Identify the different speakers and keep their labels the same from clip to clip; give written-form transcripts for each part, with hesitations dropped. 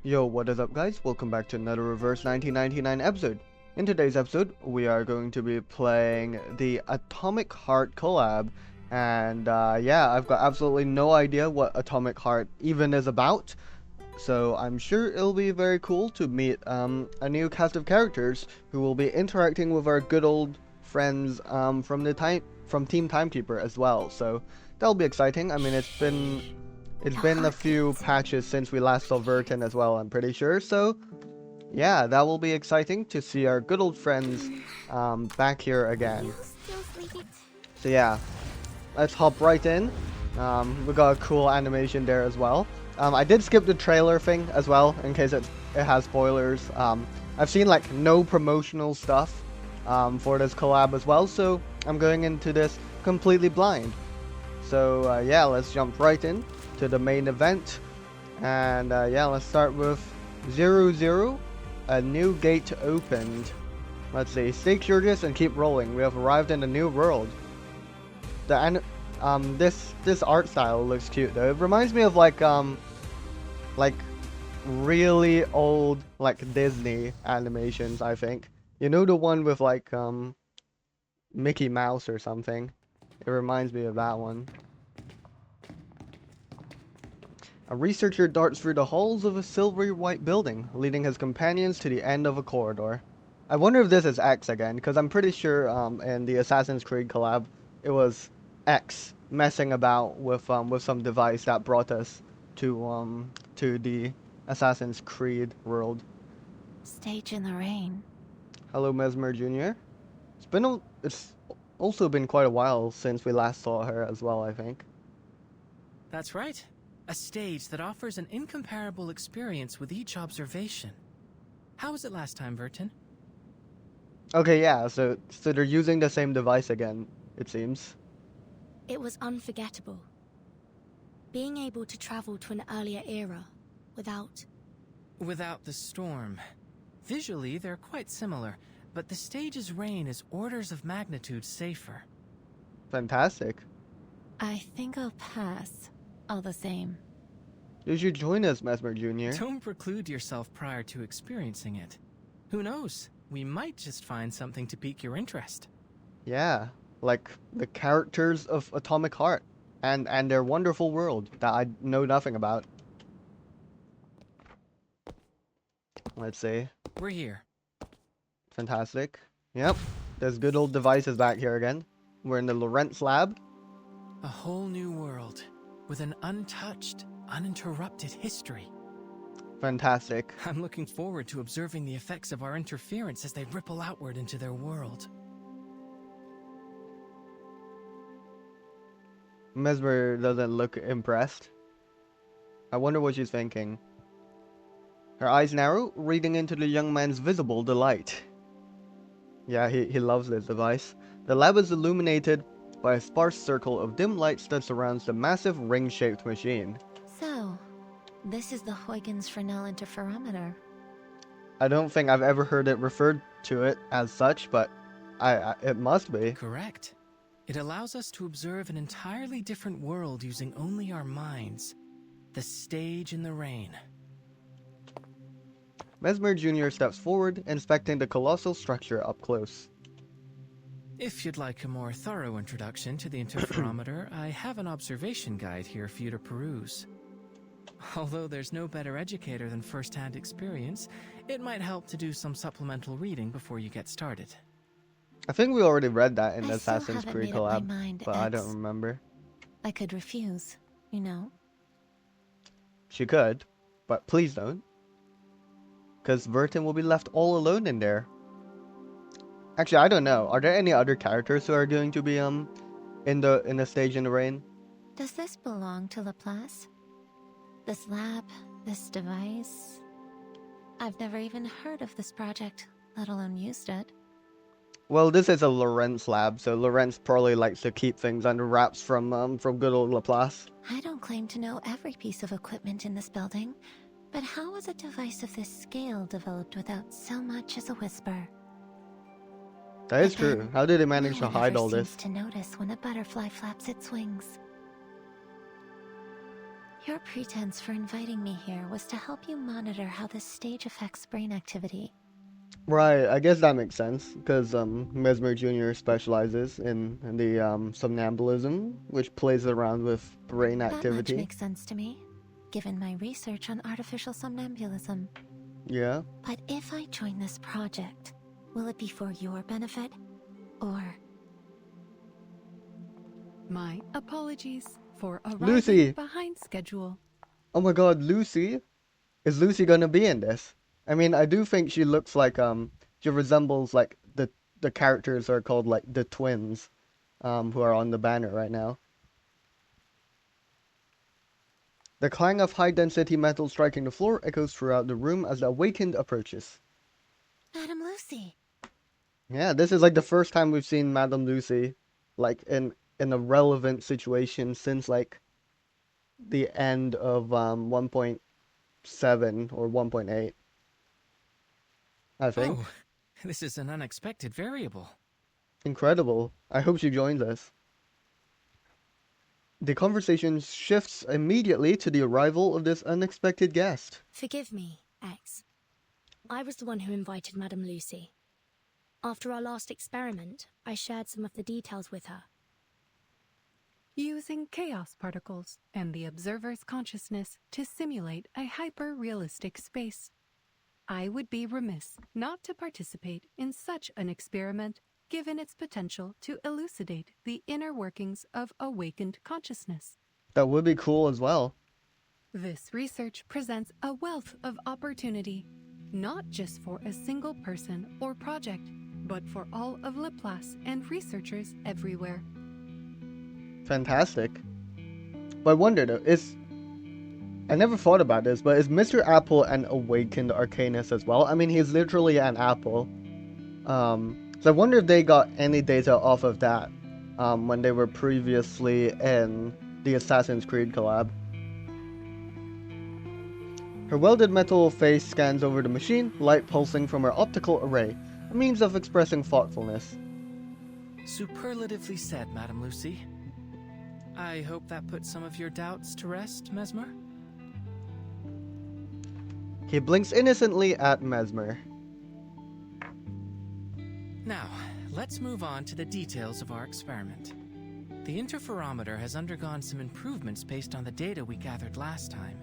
Speaker 1: Yo, what is up guys? Welcome back to another Reverse 1999 episode. In today's episode, we are going to be playing the Atomic Heart collab. And yeah, I've got absolutely no idea what Atomic Heart even is about. So I'm sure it'll be very cool to meet a new cast of characters who will be interacting with our good old friends from Team Timekeeper as well. So that'll be exciting. I mean, it's been a few patches since we last saw Vertin as well, I'm pretty sure. So yeah, that will be exciting to see our good old friends back here again. So yeah, let's hop right in. We got a cool animation there as well. I did skip the trailer thing as well in case it has spoilers. I've seen like no promotional stuff for this collab as well, so I'm going into this completely blind. So yeah, let's jump right in to the main event. And yeah, let's start with 0-0. A new gate opened. Let's see. Stay curious and keep rolling. We have arrived in a new world. This art style looks cute though. It reminds me of like really old like Disney animations, I think. You know, the one with like Mickey Mouse or something. It reminds me of that one. A researcher darts through the halls of a silvery white building, leading his companions to the end of a corridor. I wonder if this is X again, because I'm pretty sure in the Assassin's Creed collab, it was X messing about with some device that brought us to the Assassin's Creed world.
Speaker 2: Stage in the rain.
Speaker 1: Hello, Mesmer Jr. It's also been quite a while since we last saw her as well, I think.
Speaker 3: That's right. A stage that offers an incomparable experience with each observation. How was it last time, Vertin?
Speaker 1: Okay, yeah, so they're using the same device again, it seems.
Speaker 2: It was unforgettable. Being able to travel to an earlier era without
Speaker 3: Without the storm. Visually, they're quite similar, but the stage's rain is orders of magnitude safer.
Speaker 1: Fantastic.
Speaker 2: I think I'll pass, all the same.
Speaker 1: You should join us, Mesmer Jr.
Speaker 3: Don't preclude yourself prior to experiencing it. Who knows? We might just find something to pique your interest.
Speaker 1: Yeah, like the characters of Atomic Heart and their wonderful world that I know nothing about. Let's see.
Speaker 3: We're here.
Speaker 1: Fantastic. Yep, this good old device is back here again. We're in the Lorentz lab.
Speaker 3: A whole new world, with an untouched, uninterrupted history.
Speaker 1: Fantastic.
Speaker 3: I'm looking forward to observing the effects of our interference as they ripple outward into their world.
Speaker 1: Mesmer doesn't look impressed. I wonder what she's thinking. Her eyes narrow, reading into the young man's visible delight. Yeah, he loves this device. The lab is illuminated by a sparse circle of dim lights that surrounds the massive ring-shaped machine.
Speaker 2: So, this is the Huygens Fresnel interferometer.
Speaker 1: I don't think I've ever heard it referred to it as such, but it must be.
Speaker 3: Correct. It allows us to observe an entirely different world using only our minds. The stage in the rain.
Speaker 1: Mesmer Jr. steps forward, inspecting the colossal structure up close.
Speaker 3: If you'd like a more thorough introduction to the interferometer, I have an observation guide here for you to peruse. Although there's no better educator than first-hand experience, it might help to do some supplemental reading before you get started.
Speaker 1: I think we already read that in the
Speaker 2: I still
Speaker 1: Assassin's
Speaker 2: haven't
Speaker 1: Creed
Speaker 2: made up my
Speaker 1: collab,
Speaker 2: mind,
Speaker 1: but I
Speaker 2: X.
Speaker 1: don't remember.
Speaker 2: I could refuse, you know?
Speaker 1: She could, but please don't. Because Vertin will be left all alone in there. Actually, I don't know. Are there any other characters who are going to be in the stage in the rain?
Speaker 2: Does this belong to Laplace? This lab, this device? I've never even heard of this project, let alone used it.
Speaker 1: Well, this is a Lorentz lab, so Lorentz probably likes to keep things under wraps from good old Laplace.
Speaker 2: I don't claim to know every piece of equipment in this building, but how was a device of this scale developed without so much as a whisper?
Speaker 1: That is
Speaker 2: But
Speaker 1: true.
Speaker 2: then,
Speaker 1: How did they manage
Speaker 2: no
Speaker 1: to
Speaker 2: one
Speaker 1: hide
Speaker 2: ever
Speaker 1: all
Speaker 2: seems
Speaker 1: this?
Speaker 2: to notice when a butterfly flaps its wings. Your pretense for inviting me here was to help you monitor how this stage affects brain activity.
Speaker 1: Right, I guess that makes sense, because Mesmer Jr. specializes in the somnambulism, which plays around with brain
Speaker 2: That much
Speaker 1: activity.
Speaker 2: makes sense to me, given my research on artificial somnambulism.
Speaker 1: Yeah.
Speaker 2: But if I join this project, will it be for your benefit, or...
Speaker 4: My apologies for arriving
Speaker 1: Lucy!
Speaker 4: behind schedule.
Speaker 1: Oh my god, Lucy? Is Lucy gonna be in this? I mean, I do think she looks like, she resembles, like, the characters are called, like, the twins, who are on the banner right now. The clang of high-density metal striking the floor echoes throughout the room as the awakened approaches.
Speaker 2: Madam Lucy!
Speaker 1: Yeah, this is like the first time we've seen Madame Lucy, like, in a relevant situation since, like, the end of, 1.7 or 1.8, I think.
Speaker 3: Oh, this is an unexpected variable.
Speaker 1: Incredible. I hope she joins us. The conversation shifts immediately to the arrival of this unexpected guest.
Speaker 5: Forgive me, X. I was the one who invited Madame Lucy. After our last experiment, I shared some of the details with her.
Speaker 4: Using chaos particles and the observer's consciousness to simulate a hyper-realistic space. I would be remiss not to participate in such an experiment, given its potential to elucidate the inner workings of awakened consciousness.
Speaker 1: That would be cool as well.
Speaker 4: This research presents a wealth of opportunity, not just for a single person or project, but for all of Laplace and researchers everywhere.
Speaker 1: Fantastic. But I wonder though, I never thought about this, but is Mr. Apple an awakened arcanist as well? I mean, he's literally an apple. So I wonder if they got any data off of that, when they were previously in the Assassin's Creed collab. Her welded metal face scans over the machine, light pulsing from her optical array, a means of expressing thoughtfulness.
Speaker 3: Superlatively said, Madame Lucy. I hope that puts some of your doubts to rest, Mesmer?
Speaker 1: He blinks innocently at Mesmer.
Speaker 3: Now, let's move on to the details of our experiment. The interferometer has undergone some improvements based on the data we gathered last time.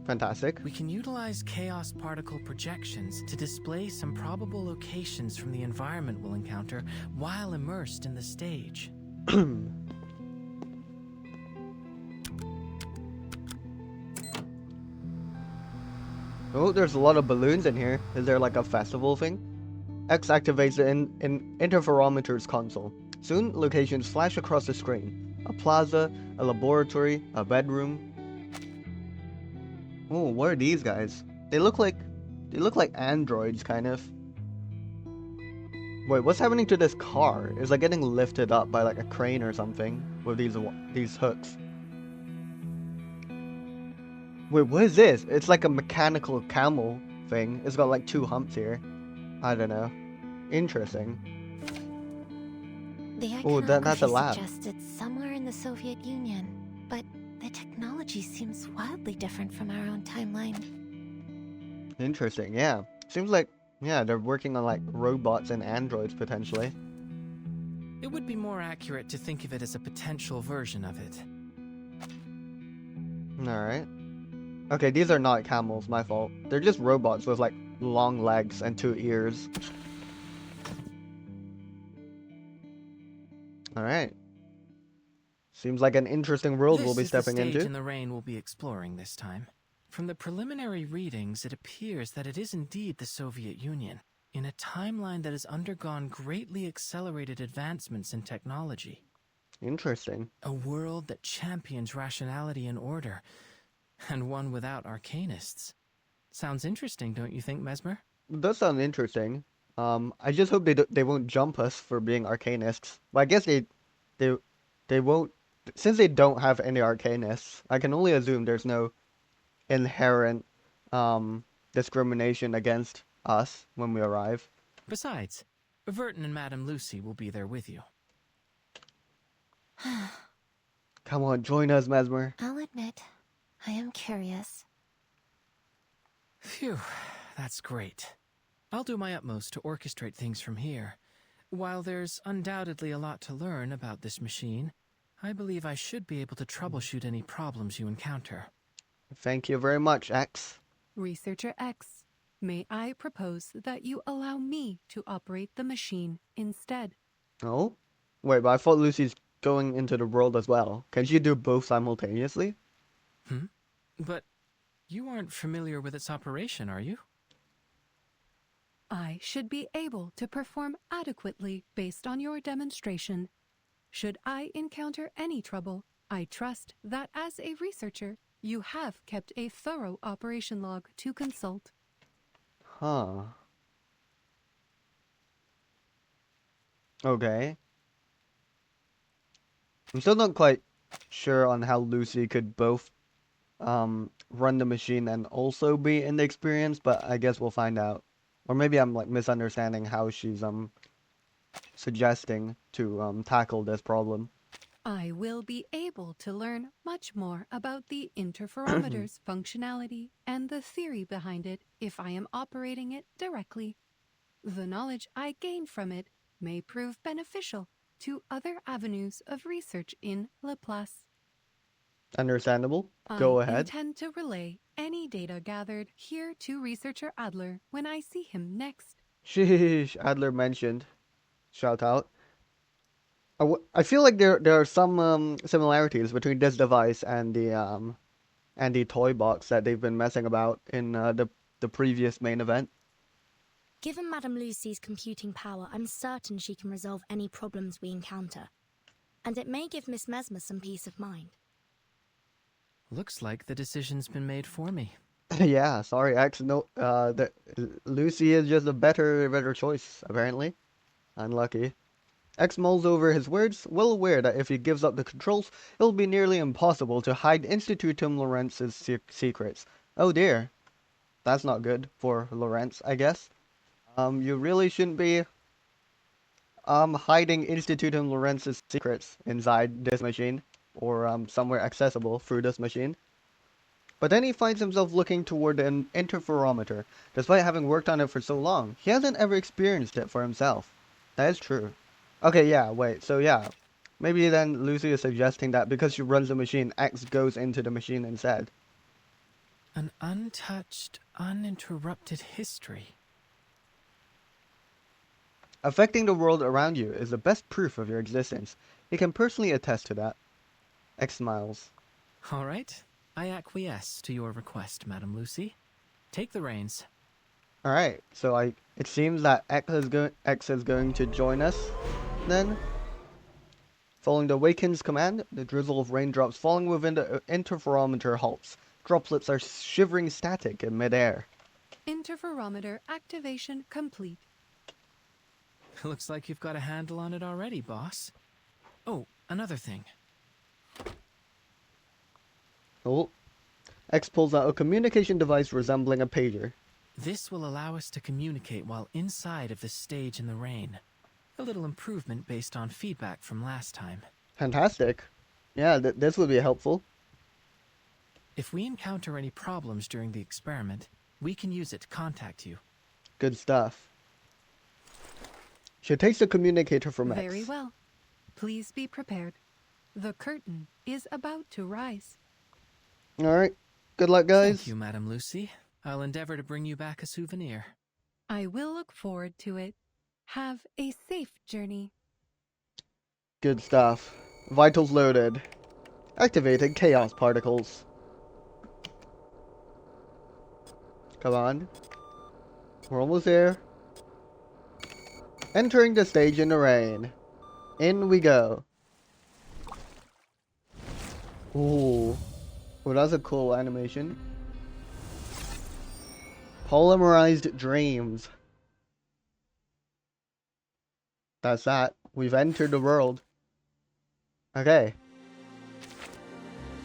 Speaker 1: Fantastic.
Speaker 3: We can utilize chaos particle projections to display some probable locations from the environment we'll encounter while immersed in the stage.
Speaker 1: Oh, there's a lot of balloons in here. Is there like a festival thing? X activates the interferometer's console. Soon, locations flash across the screen. A plaza, a laboratory, a bedroom. Oh, what are these guys? They look like androids, kind of. Wait, what's happening to this car? It's like getting lifted up by like a crane or something with these hooks. Wait, what is this? It's like a mechanical camel thing. It's got like two humps here. I don't know. Interesting.
Speaker 2: The
Speaker 1: that's a
Speaker 2: iconography
Speaker 1: lab.
Speaker 2: suggests it's somewhere in the Soviet Union, but the technology seems wildly different from our own timeline.
Speaker 1: Interesting, yeah. Seems like, yeah, they're working on like robots and androids potentially.
Speaker 3: It would be more accurate to think of it as a potential version of it.
Speaker 1: Alright. Okay, these are not camels, my fault. They're just robots with like long legs and two ears. Alright. Seems like an interesting world we'll be stepping
Speaker 3: This is the stage
Speaker 1: into.
Speaker 3: in the rain we'll be exploring this time. From the preliminary readings, it appears that it is indeed the Soviet Union, in a timeline that has undergone greatly accelerated advancements in technology.
Speaker 1: Interesting.
Speaker 3: A world that champions rationality and order, and one without arcanists. Sounds interesting, don't you think, Mesmer?
Speaker 1: It does sound interesting. I just hope they won't jump us for being arcanists. But I guess they won't, since they don't have any arcanists. I can only assume there's no inherent discrimination against us when we arrive.
Speaker 3: Besides, Verton and Madame Lucy will be there with you.
Speaker 1: Come on, join us, Mesmer.
Speaker 2: I'll admit, I am curious.
Speaker 3: Phew, that's great. I'll do my utmost to orchestrate things from here. While there's undoubtedly a lot to learn about this machine, I believe I should be able to troubleshoot any problems you encounter.
Speaker 1: Thank you very much, X.
Speaker 4: Researcher X, may I propose that you allow me to operate the machine instead?
Speaker 1: Oh? Wait, but I thought Lucy's going into the world as well. Can she do both simultaneously?
Speaker 3: But you aren't familiar with its operation, are you?
Speaker 4: I should be able to perform adequately based on your demonstration. Should I encounter any trouble, I trust that as a researcher, you have kept a thorough operation log to consult.
Speaker 1: Huh. Okay. I'm still not quite sure on how Lucy could both run the machine and also be in the experience, but I guess we'll find out. Or maybe I'm like misunderstanding how she's suggesting to tackle this problem.
Speaker 4: I will be able to learn much more about the interferometer's functionality and the theory behind it if I am operating it directly. The knowledge I gain from it may prove beneficial to other avenues of research in Laplace.
Speaker 1: Understandable. Go
Speaker 4: I
Speaker 1: ahead.
Speaker 4: intend to relay any data gathered here to researcher Adler when I see him next.
Speaker 1: Sheesh, Adler mentioned. Shout out. I feel like there are some similarities between this device and the toy box that they've been messing about in the previous main event.
Speaker 5: Given Madame Lucy's computing power, I'm certain she can resolve any problems we encounter. And it may give Miss Mesmer some peace of mind.
Speaker 3: Looks like the decision's been made for me.
Speaker 1: Yeah, sorry, X. No, Lucy is just a better choice, apparently. Unlucky. X mulls over his words, well aware that if he gives up the controls, it will be nearly impossible to hide Institutum Lorenz's secrets. Oh dear. That's not good for Lorenz, I guess. You really shouldn't be hiding Institutum Lorenz's secrets inside this machine, or somewhere accessible through this machine. But then he finds himself looking toward an interferometer. Despite having worked on it for so long, he hasn't ever experienced it for himself. That is true. Okay, yeah, wait, so yeah. Maybe then Lucy is suggesting that because she runs the machine, X goes into the machine instead.
Speaker 3: An untouched, uninterrupted history.
Speaker 1: Affecting the world around you is the best proof of your existence. He can personally attest to that. X smiles.
Speaker 3: All right, I acquiesce to your request, Madame Lucy. Take the reins.
Speaker 1: Alright, so it seems that X is going to join us then. Following the Awaken's command, the drizzle of raindrops falling within the interferometer halts. Droplets are shivering static in midair.
Speaker 4: Interferometer activation complete.
Speaker 3: Looks like you've got a handle on it already, boss. Oh, another thing.
Speaker 1: Oh. X pulls out a communication device resembling a pager.
Speaker 3: This will allow us to communicate while inside of the stage in the rain. A little improvement based on feedback from last time.
Speaker 1: Fantastic. Yeah, this would be helpful.
Speaker 3: If we encounter any problems during the experiment, we can use it to contact you.
Speaker 1: Good stuff. She takes the communicator from X.
Speaker 4: Very well. Please be prepared. The curtain is about to rise.
Speaker 1: Alright. Good luck, guys.
Speaker 3: Thank you, Madame Lucy. I'll endeavor to bring you back a souvenir.
Speaker 4: I will look forward to it. Have a safe journey.
Speaker 1: Good stuff. Vitals loaded. Activated chaos particles. Come on. We're almost there. Entering the stage in the rain. In we go. Ooh. Oh, that's a cool animation. Polymerized dreams. That's that. We've entered the world. Okay.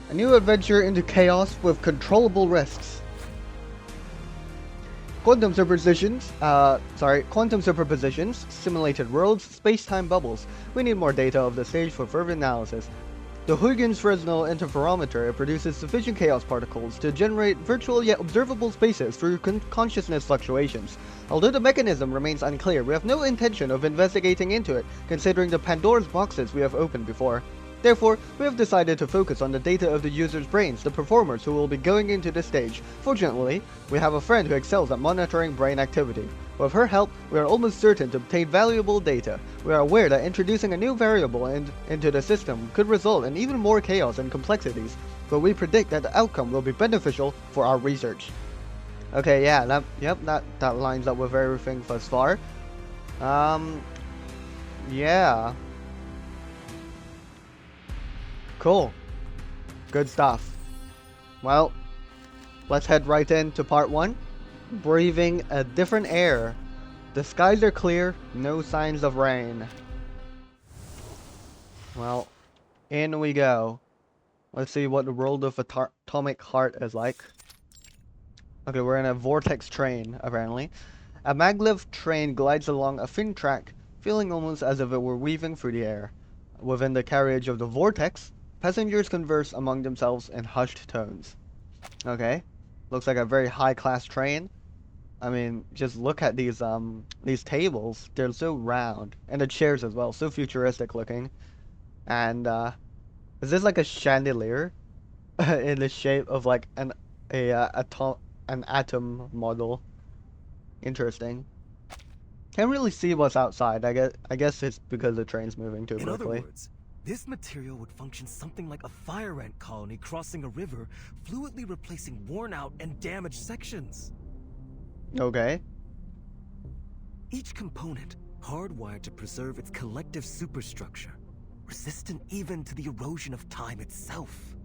Speaker 1: A new adventure into chaos with controllable risks. Quantum superpositions, simulated worlds, space-time bubbles. We need more data of the stage for further analysis. The Huygens Fresnel interferometer produces sufficient chaos particles to generate virtual yet observable spaces through consciousness fluctuations. Although the mechanism remains unclear, we have no intention of investigating into it, considering the Pandora's boxes we have opened before. Therefore, we have decided to focus on the data of the user's brains, the performers who will be going into this stage. Fortunately, we have a friend who excels at monitoring brain activity. With her help, we are almost certain to obtain valuable data. We are aware that introducing a new variable into the system could result in even more chaos and complexities, but we predict that the outcome will be beneficial for our research. Okay, yeah, that lines up with everything thus far. Yeah. Cool. Good stuff. Well, let's head right into part 1. Breathing a different air. The skies are clear, no signs of rain. Well, in we go. Let's see what the world of atomic heart is like. Okay, we're in a vortex train, apparently. A maglev train glides along a thin track, feeling almost as if it were weaving through the air. Within the carriage of the vortex, passengers converse among themselves in hushed tones. Okay, looks like a very high-class train. I mean, just look at these tables. They're so round, and the chairs as well, so futuristic looking. And is this like a chandelier in the shape of like an atom model? Interesting. Can't really see what's outside. I guess it's because the train's moving too quickly.
Speaker 6: In other words, this material would function something like a fire ant colony crossing a river, fluidly replacing worn-out and damaged sections.
Speaker 1: Okay.
Speaker 6: Each component hardwired to preserve its collective superstructure, resistant even to the erosion of time itself.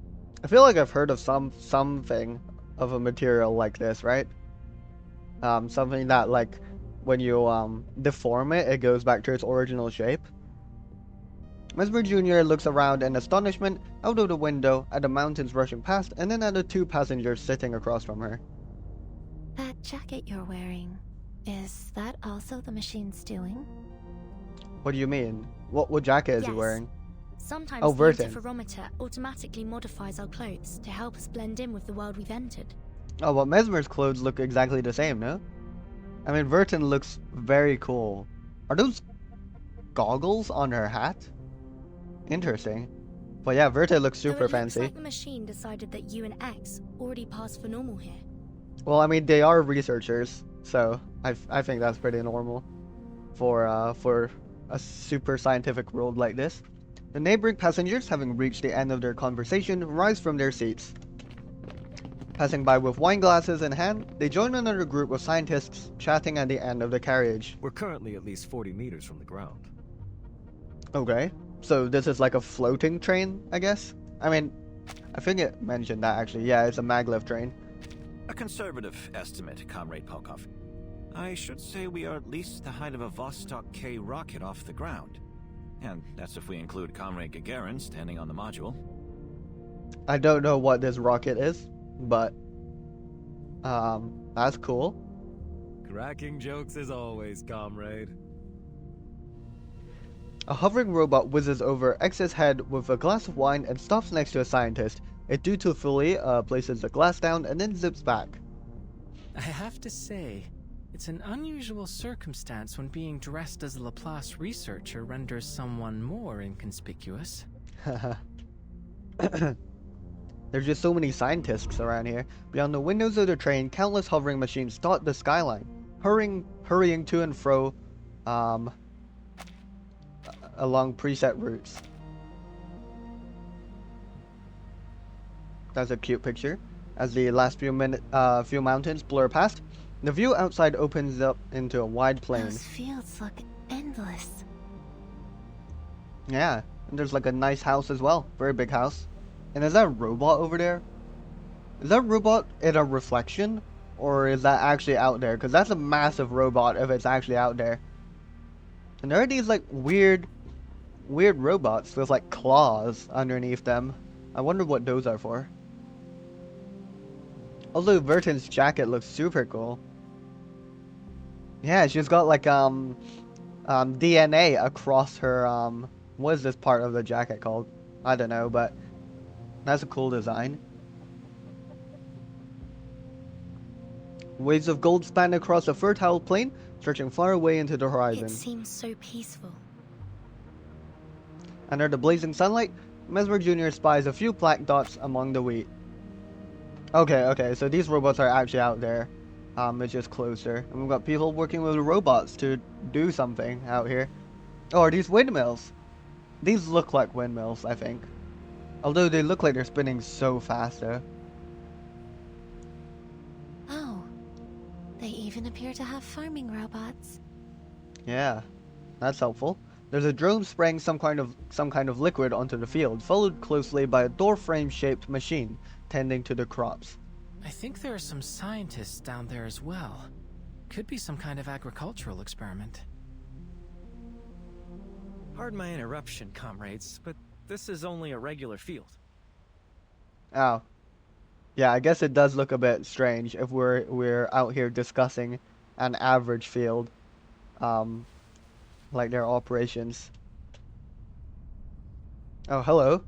Speaker 1: I feel like I've heard of something of a material like this, right? Something that like when you deform it, it goes back to its original shape. Mesmer Jr. looks around in astonishment, out of the window, at the mountains rushing past, and then at the 2 passengers sitting across from her.
Speaker 2: That jacket you're wearing, is that also the machine's doing?
Speaker 1: What do you mean? What jacket is he
Speaker 5: Yes.
Speaker 1: wearing?
Speaker 5: Sometimes
Speaker 1: Oh,
Speaker 5: the
Speaker 1: Vertin.
Speaker 5: interferometer automatically modifies our clothes to help us blend in with the world we've entered.
Speaker 1: Oh, well, Mesmer's clothes look exactly the same, no? I mean, Vertin looks very cool. Are those goggles on her hat? Interesting. But yeah, Vertin looks
Speaker 5: Though
Speaker 1: super
Speaker 5: it
Speaker 1: fancy.
Speaker 5: looks like the machine decided that you and X already passed for normal here.
Speaker 1: Well, I mean, they are researchers, so I think that's pretty normal for a super scientific world like this. The neighboring passengers, having reached the end of their conversation, rise from their seats. Passing by with wine glasses in hand, they join another group of scientists chatting at the end of the carriage.
Speaker 6: We're currently at least 40 meters from the ground.
Speaker 1: Okay, so this is like a floating train, I guess? I mean, I think it mentioned that actually. Yeah, it's a maglev train.
Speaker 7: A conservative estimate, Comrade Polkov. I should say we are at least the height of a Vostok K rocket off the ground. And that's if we include Comrade Gagarin standing on the module.
Speaker 1: I don't know what this rocket is, but that's cool.
Speaker 6: Cracking jokes as always, comrade.
Speaker 1: A hovering robot whizzes over X's head with a glass of wine and stops next to a scientist. It dutifully places the glass down and then zips back.
Speaker 3: I have to say, it's an unusual circumstance when being dressed as a Laplace researcher renders someone more inconspicuous.
Speaker 1: There's just so many scientists around here. Beyond the windows of the train, countless hovering machines dot the skyline, hurrying to and fro along preset routes. That's a cute picture. As the last few mountains blur past, the view outside opens up into a wide plain.
Speaker 2: Those fields look endless.
Speaker 1: Yeah, and there's like a nice house as well. Very big house. And is that a robot over there? Is that robot in a reflection? Or is that actually out there? Because that's a massive robot if it's actually out there. And there are these like weird robots with like claws underneath them. I wonder what those are for. Although Vertin's jacket looks super cool. Yeah, she's got like DNA across her what is this part of the jacket called? I don't know, but that's a cool design. Waves of gold span across a fertile plain, stretching far away into the horizon.
Speaker 5: It seems so peaceful.
Speaker 1: Under the blazing sunlight, Mesmer Jr. spies a few black dots among the wheat. Okay, so these robots are actually out there. It's just closer. And we've got people working with robots to do something out here. Oh, are these windmills? These look like windmills, I think. Although they look like they're spinning so fast, though.
Speaker 2: Oh, they even appear to have farming robots.
Speaker 1: Yeah, that's helpful. There's a drone spraying some kind of liquid onto the field, followed closely by a door frame shaped machine tending to the crops.
Speaker 3: I think there are some scientists down there as well. Could be some kind of agricultural experiment.
Speaker 8: Pardon my interruption, comrades, but this is only a regular field.
Speaker 1: Oh. Yeah, I guess it does look a bit strange if we're out here discussing an average field. Like their operations. Oh, hello.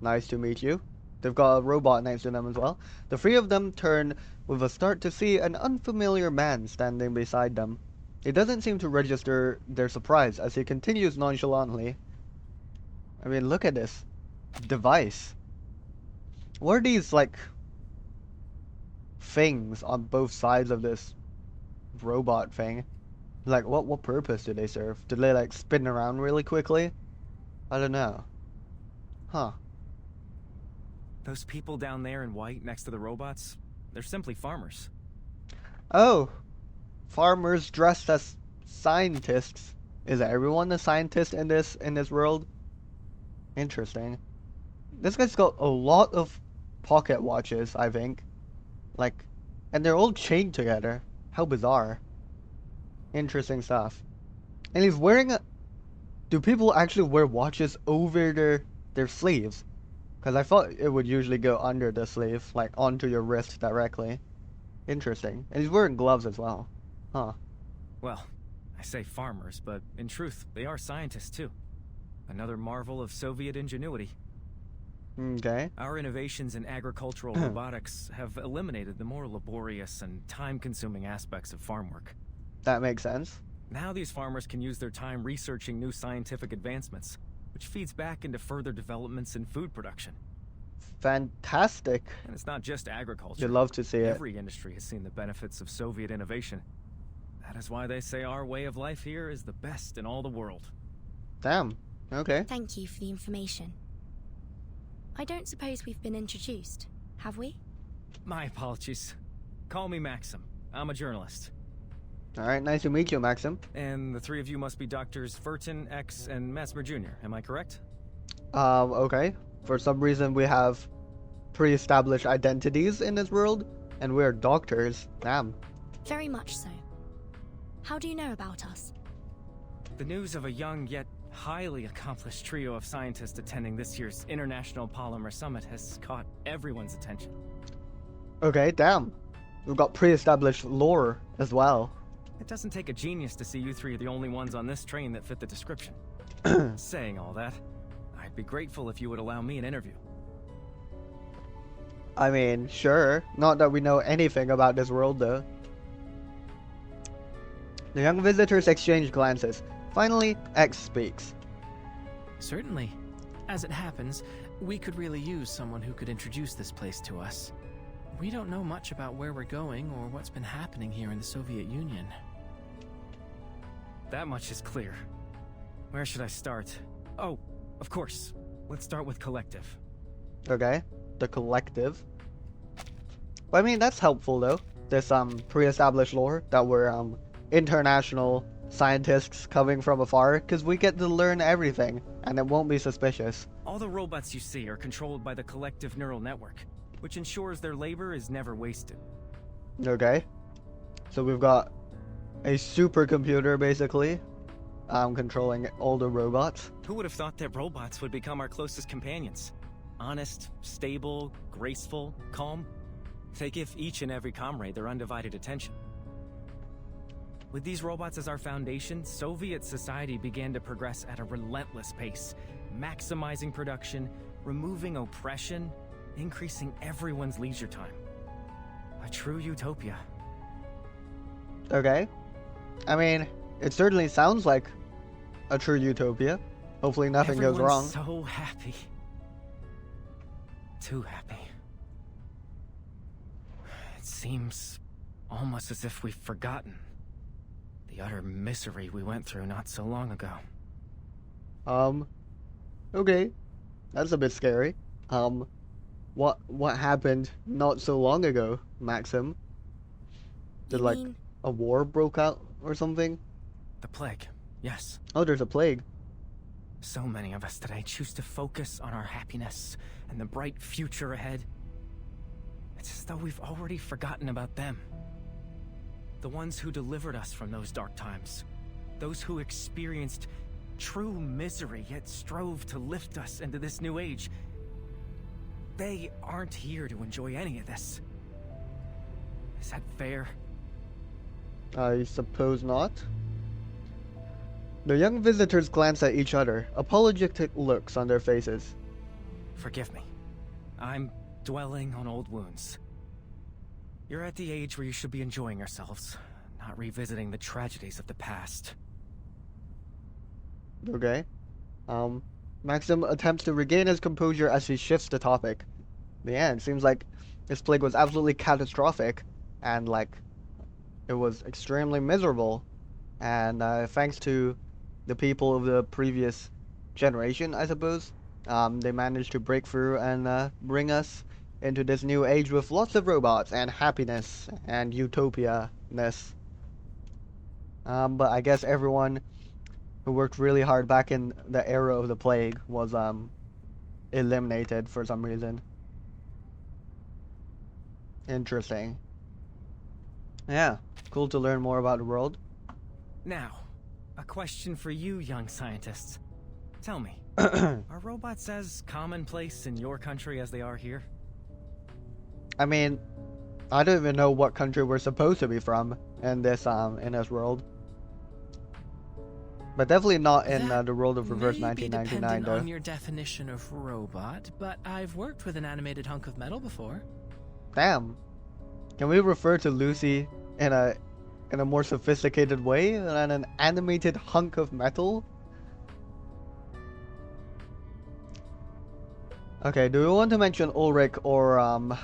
Speaker 1: Nice to meet you. They've got a robot next to them as well. The three of them turn with a start to see an unfamiliar man standing beside them. It doesn't seem to register their surprise as he continues nonchalantly. I mean, look at this device. What are these, like, things on both sides of this robot thing? Like, what purpose do they serve? Do they, like, spin around really quickly? I don't know. Huh.
Speaker 8: Those people down there in white next to the robots, they're simply farmers.
Speaker 1: Oh. Farmers dressed as scientists. Is everyone a scientist in this world? Interesting. This guy's got a lot of pocket watches, I think. Like, and they're all chained together. How bizarre. Interesting stuff. And he's wearing a... Do people actually wear watches over their sleeves? Because I thought it would usually go under the sleeve, like onto your wrist directly. Interesting. And he's wearing gloves as well. Huh.
Speaker 8: Well, I say farmers, but in truth, they are scientists too. Another marvel of Soviet ingenuity.
Speaker 1: Okay.
Speaker 8: Our innovations in agricultural robotics have eliminated the more laborious and time-consuming aspects of farm work.
Speaker 1: That makes sense.
Speaker 8: Now these farmers can use their time researching new scientific advancements, which feeds back into further developments in food production.
Speaker 1: Fantastic.
Speaker 8: And it's not just agriculture.
Speaker 1: You'd love to see it.
Speaker 8: Every industry has seen the benefits of Soviet innovation. That is why they say our way of life here is the best in all the world.
Speaker 1: Damn. Okay.
Speaker 5: Thank you for the information. I don't suppose we've been introduced, have we?
Speaker 8: My apologies. Call me Maxim. I'm a journalist.
Speaker 1: Alright, nice to meet you, Maxim.
Speaker 8: And the three of you must be Doctors Furton, X, and Mesmer Jr., am I correct?
Speaker 1: Okay. For some reason we have pre-established identities in this world, and we're doctors. Damn.
Speaker 5: Very much so. How do you know about us?
Speaker 8: The news of a young yet highly accomplished trio of scientists attending this year's International Polymer Summit has caught everyone's attention.
Speaker 1: Okay, damn. We've got pre-established lore as well.
Speaker 8: It doesn't take a genius to see you three are the only ones on this train that fit the description. Saying all that, I'd be grateful if you would allow me an interview.
Speaker 1: I mean, sure. Not that we know anything about this world, though. The young visitors exchange glances. Finally, X speaks.
Speaker 3: Certainly. As it happens, we could really use someone who could introduce this place to us. We don't know much about where we're going or what's been happening here in the Soviet Union.
Speaker 8: That much is clear. Where should I start? Oh, of course. Let's start with Collective.
Speaker 1: Okay, the Collective. Well, I mean, that's helpful, though. This, pre-established lore that we're, international scientists coming from afar, because we get to learn everything, and it won't be suspicious.
Speaker 8: All the robots you see are controlled by the Collective Neural Network, which ensures their labor is never wasted.
Speaker 1: Okay. So we've got a supercomputer, basically, controlling all the robots.
Speaker 8: Who would have thought that robots would become our closest companions? Honest, stable, graceful, calm. They give each and every comrade their undivided attention. With these robots as our foundation, Soviet society began to progress at a relentless pace, maximizing production, removing oppression, increasing everyone's leisure time. A true utopia.
Speaker 1: Okay. I mean, it certainly sounds like a true utopia. Hopefully nothing goes wrong.
Speaker 8: Everyone's so happy. Too happy. It seems almost as if we've forgotten the utter misery we went through not so long ago.
Speaker 1: Okay. That's a bit scary. What happened not so long ago, Maxim? Did
Speaker 5: You
Speaker 1: like
Speaker 5: mean
Speaker 1: a war broke out or something?
Speaker 8: The plague, yes.
Speaker 1: Oh, there's a plague.
Speaker 8: So many of us today choose to focus on our happiness and the bright future ahead. It's as though we've already forgotten about them. The ones who delivered us from those dark times. Those who experienced true misery yet strove to lift us into this new age. They aren't here to enjoy any of this. Is that fair?
Speaker 1: I suppose not. The young visitors glance at each other, apologetic looks on their faces.
Speaker 8: Forgive me. I'm dwelling on old wounds. You're at the age where you should be enjoying yourselves, not revisiting the tragedies of the past.
Speaker 1: Okay. Maxim attempts to regain his composure as he shifts the topic. Yeah, it seems like this plague was absolutely catastrophic, and like, it was extremely miserable. And thanks to the people of the previous generation, I suppose, they managed to break through and bring us into this new age with lots of robots and happiness and utopia-ness. But I guess everyone who worked really hard back in the era of the plague was eliminated for some reason. Interesting. Yeah, cool to learn more about the world.
Speaker 8: Now, a question for you young scientists. Tell me, are robots as commonplace in your country as they are here?
Speaker 1: I mean, I don't even know what country we're supposed to be from in this world. But definitely not in the world of Reverse
Speaker 3: may be
Speaker 1: 1999
Speaker 3: dependent
Speaker 1: though.
Speaker 3: on your definition of robot, but I've worked with an animated hunk of metal before.
Speaker 1: Damn. Can we refer to Lucy in a more sophisticated way than an animated hunk of metal? Okay, do we want to mention Ulrich or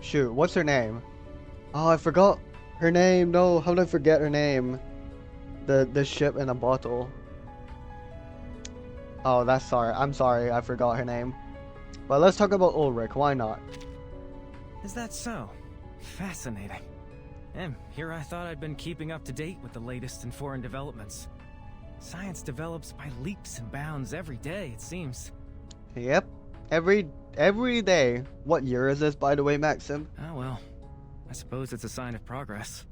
Speaker 1: shoot, what's her name? Oh, I forgot her name. No, how did I forget her name? The ship in a bottle. Oh, I'm sorry, I forgot her name. But let's talk about Ulrich, why not?
Speaker 8: Is that so? Fascinating. And here I thought I'd been keeping up to date with the latest in foreign developments. Science develops by leaps and bounds every day, it seems.
Speaker 1: Yep, every day. What year is this, by the way, Maxim?
Speaker 8: Oh well, I suppose it's a sign of progress.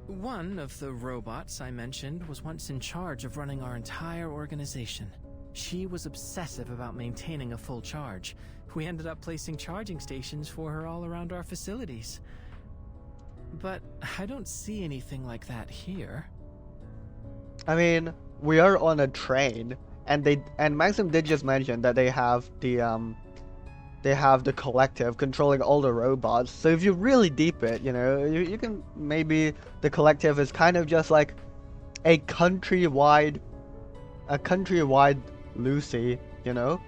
Speaker 3: One of the robots I mentioned was once in charge of running our entire organization. She was obsessive about maintaining a full charge. We ended up placing charging stations for her all around our facilities. But I don't see anything like that here.
Speaker 1: I mean, we are on a train, and Maxim did just mention that they have the collective controlling all the robots. So if you really deep it, you know, you can maybe the collective is kind of just like a countrywide Lucy, you know,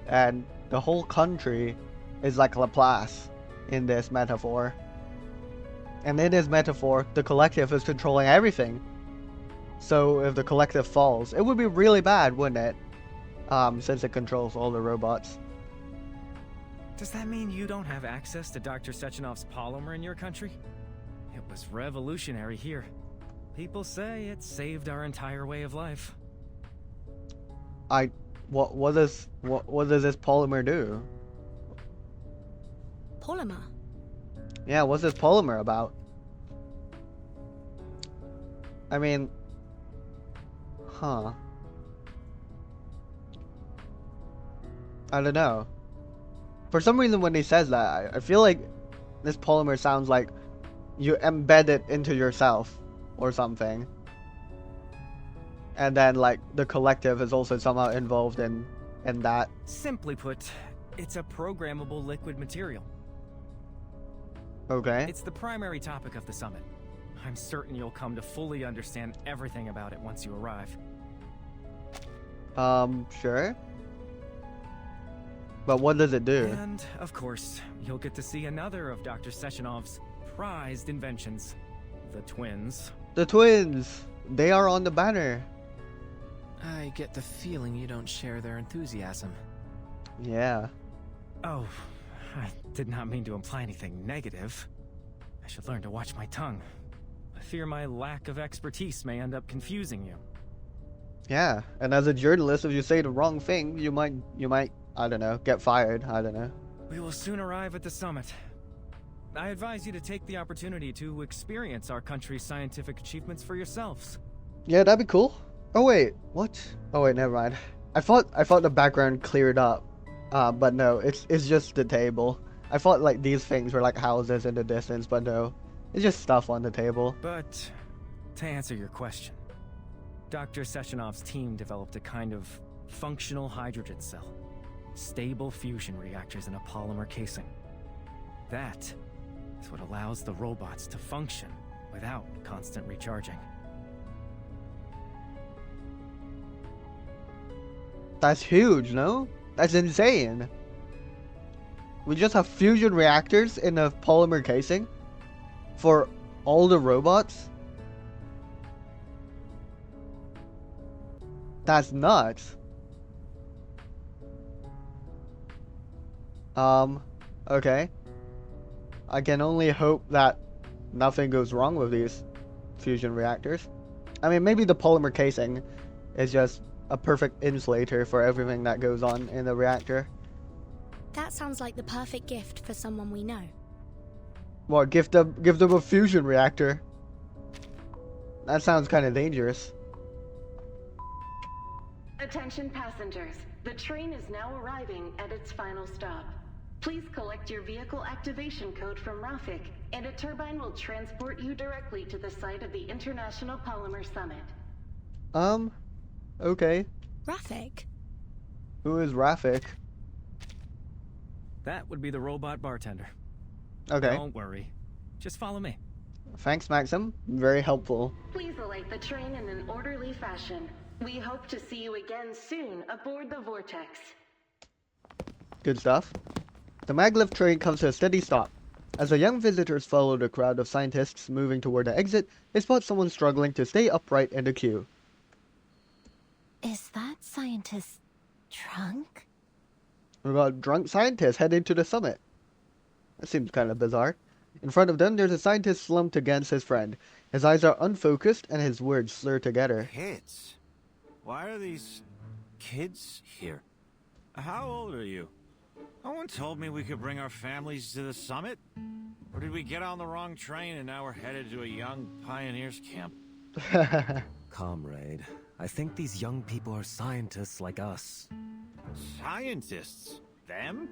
Speaker 1: and the whole country is like Laplace in this metaphor. And in this metaphor, the collective is controlling everything. So if the collective falls, it would be really bad, wouldn't it? Since it controls all the robots.
Speaker 8: Does that mean you don't have access to Dr. Sechenov's polymer in your country? It was revolutionary here. People say it saved our entire way of life.
Speaker 1: What does this polymer do?
Speaker 5: Polymer?
Speaker 1: Yeah, what's this polymer about? I mean, huh. I don't know. For some reason when he says that, I feel like this polymer sounds like you embed it into yourself or something. and then like the collective is also somehow involved in that.
Speaker 8: Simply put, it's a programmable liquid material.
Speaker 1: Okay.
Speaker 8: It's the primary topic of the summit. I'm certain you'll come to fully understand everything about it once you arrive.
Speaker 1: Sure. But what does it do?
Speaker 8: And, of course, you'll get to see another of Dr. Sessionov's prized inventions. The twins.
Speaker 1: The twins! They are on the banner.
Speaker 3: I get the feeling you don't share their enthusiasm.
Speaker 1: Yeah.
Speaker 8: Oh, I did not mean to imply anything negative. I should learn to watch my tongue. I fear my lack of expertise may end up confusing you.
Speaker 1: Yeah, and as a journalist, if you say the wrong thing, you might, I don't know, get fired. I don't know.
Speaker 8: We will soon arrive at the summit. I advise you to take the opportunity to experience our country's scientific achievements for yourselves.
Speaker 1: Yeah, that'd be cool. Oh wait, what? Oh wait, never mind. I thought the background cleared up, but no, it's just the table. I thought like these things were like houses in the distance, but no, it's just stuff on the table.
Speaker 8: But to answer your question, Dr. Sessionov's team developed a kind of functional hydrogen cell. Stable fusion reactors in a polymer casing. That is what allows the robots to function without constant recharging.
Speaker 1: That's huge, no? That's insane. We just have fusion reactors in a polymer casing for all the robots? That's nuts. Okay. I can only hope that nothing goes wrong with these fusion reactors. I mean, maybe the polymer casing is just a perfect insulator for everything that goes on in the reactor.
Speaker 5: That sounds like the perfect gift for someone we know.
Speaker 1: What, give them a fusion reactor? That sounds kind of dangerous.
Speaker 9: Attention passengers, the train is now arriving at its final stop. Please collect your vehicle activation code from Rafik, and a turbine will transport you directly to the site of the International Polymer Summit.
Speaker 1: Okay.
Speaker 5: Rafik?
Speaker 1: Who is Rafik?
Speaker 8: That would be the robot bartender.
Speaker 1: Okay.
Speaker 8: Don't worry. Just follow me.
Speaker 1: Thanks, Maxim. Very helpful.
Speaker 9: Please alight the train in an orderly fashion. We hope to see you again soon aboard the Vortex.
Speaker 1: Good stuff. The maglev train comes to a steady stop. As the young visitors follow the crowd of scientists moving toward the exit, they spot someone struggling to stay upright in the queue.
Speaker 2: Is that scientist drunk?
Speaker 1: We got drunk scientists heading to the summit. That seems kind of bizarre. In front of them, there's a scientist slumped against his friend. His eyes are unfocused and his words slur together.
Speaker 7: Kids? Why are these kids here? How old are you? No one told me we could bring our families to the summit. Or did we get on the wrong train and now we're headed to a young pioneers camp?
Speaker 6: Comrade, I think these young people are scientists like us.
Speaker 7: Scientists? Them?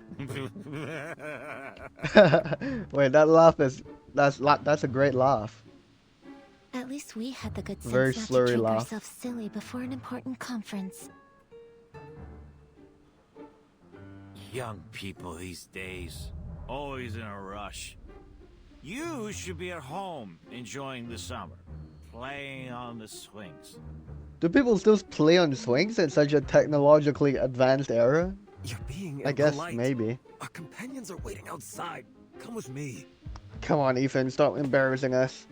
Speaker 1: Wait, that laugh is... That's a great laugh.
Speaker 2: At least we had the good sense
Speaker 1: Very
Speaker 2: not to
Speaker 1: slurry
Speaker 2: drink
Speaker 1: laugh.
Speaker 2: ourselves silly before an important conference.
Speaker 7: Young people these days. Always in a rush. You should be at home enjoying the summer. Playing on the swings.
Speaker 1: Do people still play on swings in such a technologically advanced era?
Speaker 6: You're being
Speaker 1: I guess
Speaker 6: impolite.
Speaker 1: maybe.
Speaker 6: Our companions are waiting outside. Come with me.
Speaker 1: Come on, Ethan, stop embarrassing us.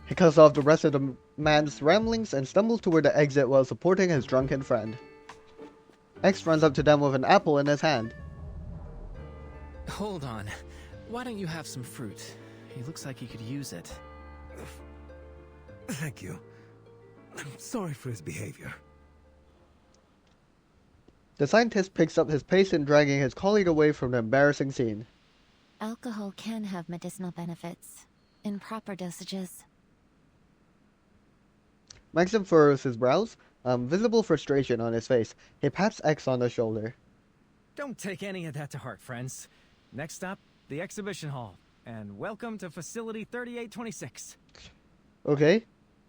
Speaker 1: He cuts off the rest of the man's ramblings and stumbles toward the exit while supporting his drunken friend. X runs up to them with an apple in his hand.
Speaker 3: Hold on. Why don't you have some fruit? He looks like he could use it.
Speaker 6: Thank you. I'm sorry for his behavior.
Speaker 1: The scientist picks up his pace in dragging his colleague away from the embarrassing scene.
Speaker 2: Alcohol can have medicinal benefits, in proper dosages.
Speaker 1: Maxim furrows his brows, visible frustration on his face. He pats X on the shoulder.
Speaker 8: Don't take any of that to heart, friends. Next stop, the exhibition hall. And welcome to Facility 3826.
Speaker 1: Okay.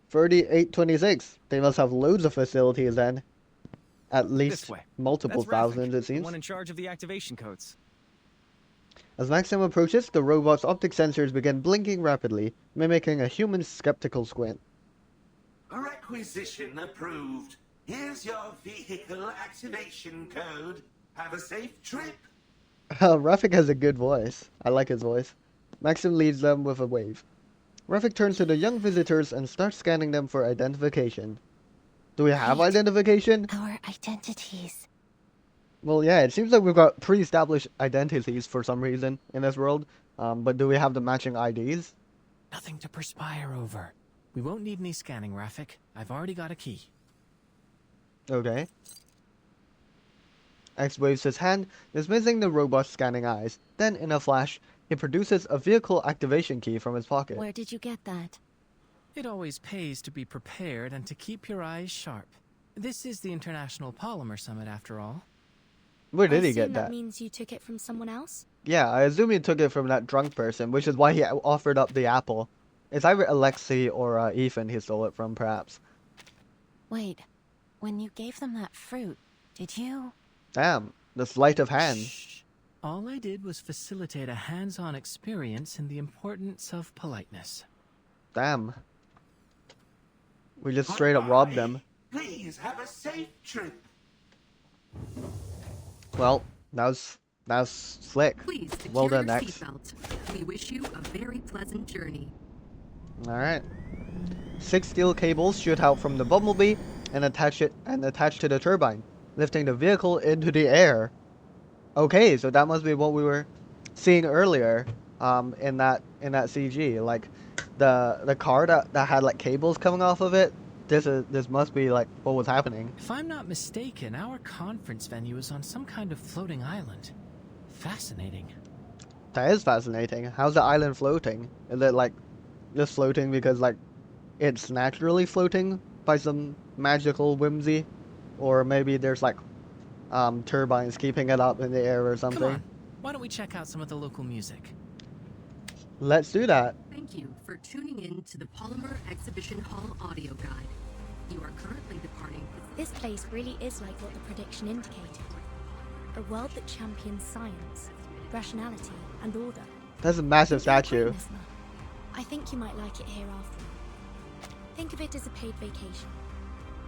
Speaker 1: 3826. They must have loads of facilities then. At
Speaker 8: This
Speaker 1: least
Speaker 8: way.
Speaker 1: multiple
Speaker 8: That's Rafik,
Speaker 1: thousands, it
Speaker 8: the
Speaker 1: seems.
Speaker 8: one in charge of the activation codes.
Speaker 1: As Maxim approaches, the robot's optic sensors begin blinking rapidly, mimicking a human's skeptical squint.
Speaker 10: Requisition approved. Here's your vehicle activation code. Have a safe trip.
Speaker 1: Rafik has a good voice. I like his voice. Maxim leads them with a wave. Rafik turns to the young visitors and starts scanning them for identification. Do we have
Speaker 2: Wait.
Speaker 1: identification?
Speaker 2: Our identities.
Speaker 1: Well, yeah, it seems like we've got pre-established identities for some reason in this world. But do we have the matching IDs?
Speaker 3: Nothing to perspire over. We won't need any scanning, Rafik. I've already got a key.
Speaker 1: Okay. X waves his hand, dismissing the robot's scanning eyes. Then, in a flash, he produces a vehicle activation key from his pocket.
Speaker 2: Where did you get that?
Speaker 3: It always pays to be prepared and to keep your eyes sharp. This is the International Polymer Summit, after all.
Speaker 1: Where did
Speaker 5: I
Speaker 1: he get
Speaker 5: assume that
Speaker 1: that?
Speaker 5: means you took it from someone else?
Speaker 1: Yeah, I assume he took it from that drunk person, which is why he offered up the apple. It's either Alexei or Ethan he stole it from, perhaps.
Speaker 2: Wait, when you gave them that fruit, did you?
Speaker 1: Damn, the sleight of hand.
Speaker 3: Shh. All I did was facilitate a hands-on experience in the importance of politeness.
Speaker 1: Damn. We just straight up robbed them.
Speaker 10: Please have a safe trip.
Speaker 1: Well, that was slick.
Speaker 11: Please secure
Speaker 1: Well done,
Speaker 11: your
Speaker 1: X.
Speaker 11: seatbelt. We wish you a very pleasant journey.
Speaker 1: Alright. 6 steel cables shoot out from the bumblebee and attach to the turbine, lifting the vehicle into the air. Okay, so that must be what we were seeing earlier, in that CG. Like the car that had like cables coming off of it. This must be like what was happening.
Speaker 3: If I'm not mistaken, our conference venue is on some kind of floating island. Fascinating.
Speaker 1: That is fascinating. How's the island floating? Is it like just floating because like it's naturally floating by some magical whimsy, or maybe there's like turbines keeping it up in the air or something?
Speaker 3: Come on, why don't we check out some of the local music?
Speaker 1: Let's do that.
Speaker 11: Thank you for tuning in to the Polymer Exhibition Hall audio guide. You are currently departing.
Speaker 5: This place really is like what the prediction indicated. A world that champions science, rationality, and order.
Speaker 1: That's a massive
Speaker 5: Don't you agree,
Speaker 1: statue.
Speaker 5: Mesmer? I think you might like it here after all. Think of it as a paid vacation.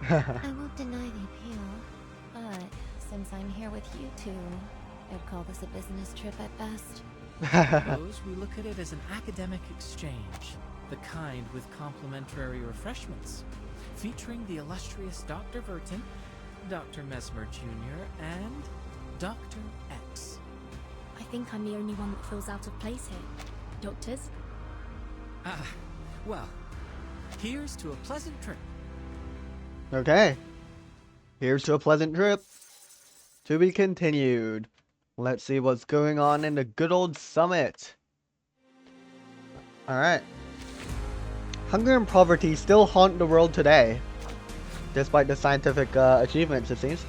Speaker 2: I won't deny the appeal, but since I'm here with you two, I'd call this a business trip at best.
Speaker 3: Suppose we look at it as an academic exchange, the kind with complimentary refreshments, featuring the illustrious Dr. Verton, Dr. Mesmer Jr., and Dr. X.
Speaker 5: I think I'm the only one that feels out of place here. Doctors?
Speaker 3: Ah, well, here's to a pleasant trip.
Speaker 1: Okay. Here's to a pleasant trip. To be continued. Let's see what's going on in the good old summit. Alright. Hunger and poverty still haunt the world today, despite the scientific achievements, it seems.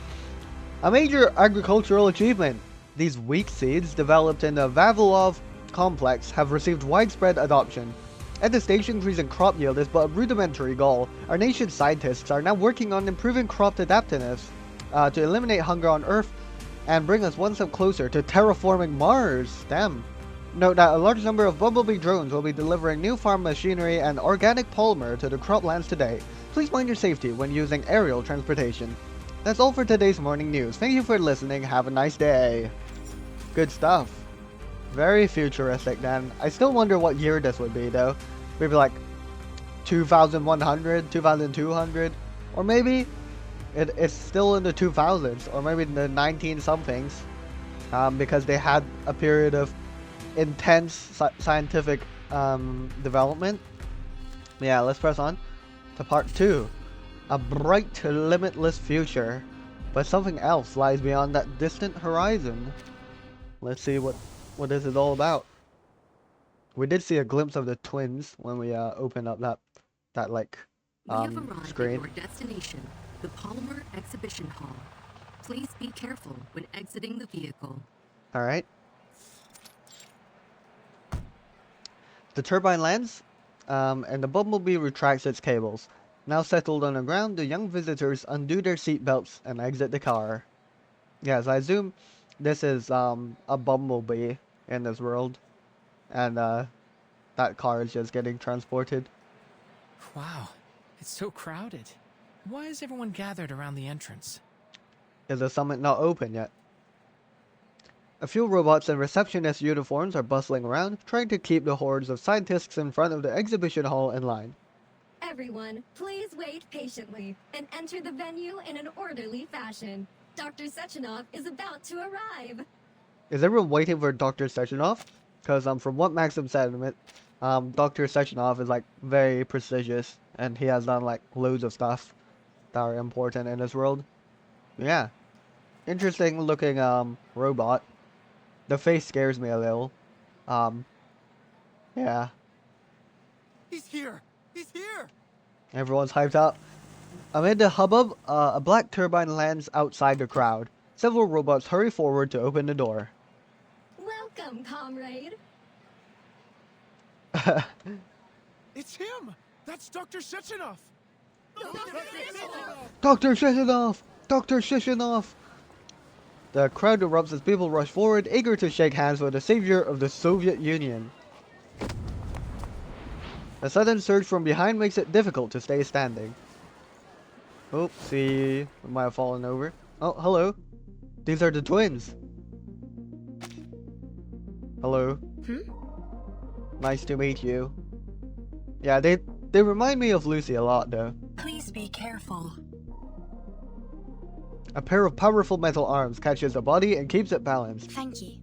Speaker 1: A major agricultural achievement. These wheat seeds developed in the Vavilov complex have received widespread adoption. At the stage, increasing crop yield is but a rudimentary goal. Our nation's scientists are now working on improving crop adaptiveness to eliminate hunger on Earth and bring us one step closer to terraforming Mars. Damn. Note that a large number of Bumblebee drones will be delivering new farm machinery and organic polymer to the croplands today. Please mind your safety when using aerial transportation. That's all for today's morning news. Thank you for listening. Have a nice day. Good stuff. Very futuristic then. I still wonder what year this would be though. Maybe like 2100, 2200, or maybe it's still in the 2000s, or maybe in the 19 somethings, because they had a period of intense scientific development. Yeah, let's press on to part 2. A bright, limitless future, but something else lies beyond that distant horizon. Let's see what this is all about. We did see a glimpse of the twins when we opened up that like
Speaker 11: We have arrived
Speaker 1: screen.
Speaker 11: at your destination, the Polymer Exhibition Hall. Please be careful when exiting the vehicle.
Speaker 1: Alright. The turbine lands, and the Bumblebee retracts its cables. Now settled on the ground, the young visitors undo their seatbelts and exit the car. Yes, I assume this is a bumblebee in this world, and that car is just getting transported.
Speaker 3: Wow, it's so crowded. Why is everyone gathered around the entrance?
Speaker 1: Is the summit not open yet? A few robots in receptionist uniforms are bustling around, trying to keep the hordes of scientists in front of the exhibition hall in line.
Speaker 12: Everyone, please wait patiently and enter the venue in an orderly fashion. Dr. Sechenov is about to arrive.
Speaker 1: Is everyone waiting for Dr. Sechenov? Because from what Maxim said, Dr. Sechenov is like very prestigious, and he has done like loads of stuff that are important in this world. Yeah, interesting looking robot. The face scares me a little. Yeah.
Speaker 6: He's here! He's here!
Speaker 1: Everyone's hyped up. Amid the hubbub, a black turbine lands outside the crowd. Several robots hurry forward to open the door.
Speaker 12: Welcome, comrade.
Speaker 6: It's him! That's Dr. Sechenov!
Speaker 1: Dr. Sechenov! Dr. Sechenov! The crowd erupts as people rush forward, eager to shake hands with the savior of the Soviet Union. A sudden surge from behind makes it difficult to stay standing. Oopsie, we might have fallen over. Oh, hello. These are the twins. Hello. Nice to meet you. Yeah, they remind me of Lucy a lot, though.
Speaker 11: Please be careful.
Speaker 1: A pair of powerful metal arms catches the body and keeps it balanced.
Speaker 5: Thank you.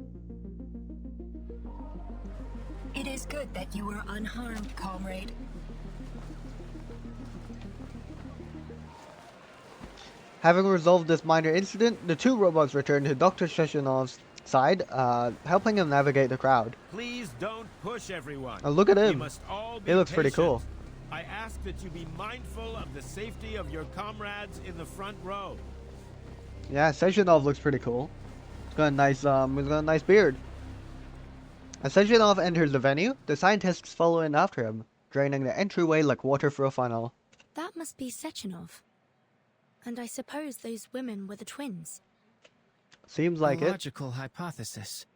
Speaker 11: It is good that you were unharmed, comrade.
Speaker 1: Having resolved this minor incident, the two robots return to Dr. Shechenov's side, helping him navigate the crowd.
Speaker 13: Please don't push everyone.
Speaker 1: Oh, look at him.
Speaker 13: You must all be
Speaker 1: He looks pretty
Speaker 13: patient.
Speaker 1: cool.
Speaker 13: I ask that you be mindful of the safety of your comrades in the front row.
Speaker 1: Yeah, Sechenov looks pretty cool. He's got a nice beard. As Sechenov enters the venue, the scientists follow in after him, draining the entryway like water through a funnel.
Speaker 5: That must be Sechenov. And I suppose those women were the twins.
Speaker 1: Seems like
Speaker 3: a
Speaker 1: it.
Speaker 3: logical hypothesis.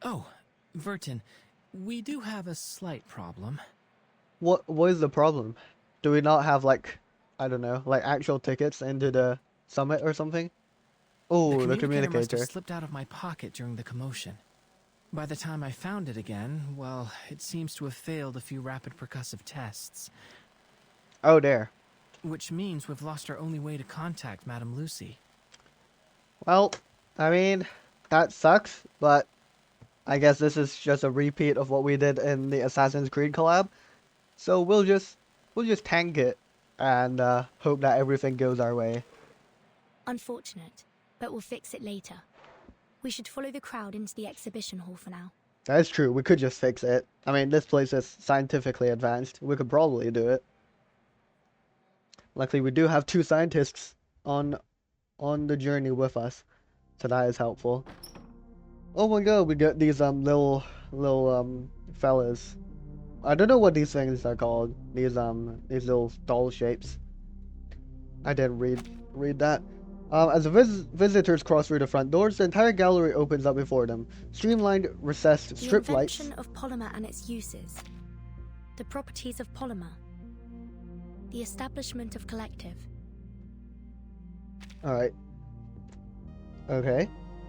Speaker 3: Oh, Vertin, we do have a slight problem.
Speaker 1: What is the problem? Do we not have like, I don't know, like actual tickets into the summit or something? Oh, the communicator.
Speaker 3: Must have slipped out of my pocket during the commotion. By the time I found it again, well, it seems to have failed a few rapid percussive tests.
Speaker 1: Oh, there.
Speaker 3: Which means we've lost our only way to contact Madame Lucy.
Speaker 1: Well, I mean, that sucks, but I guess this is just a repeat of what we did in the Assassin's Creed collab. So we'll just tank it and hope that everything goes our way.
Speaker 5: Unfortunate, but we'll fix it later. We should follow the crowd into the exhibition hall for now.
Speaker 1: That's true, we could just fix it. I mean, this place is scientifically advanced. We could probably do it. Luckily, we do have two scientists on the journey with us, so that is helpful. Oh my god, we got these little fellas. I don't know what these things are called. These little doll shapes. I didn't read that. As the visitors cross through the front doors, the entire gallery opens up before them. Streamlined, recessed strip lights.
Speaker 5: The invention of polymer and its uses. The properties of polymer. The establishment of collective.
Speaker 1: Alright. Okay.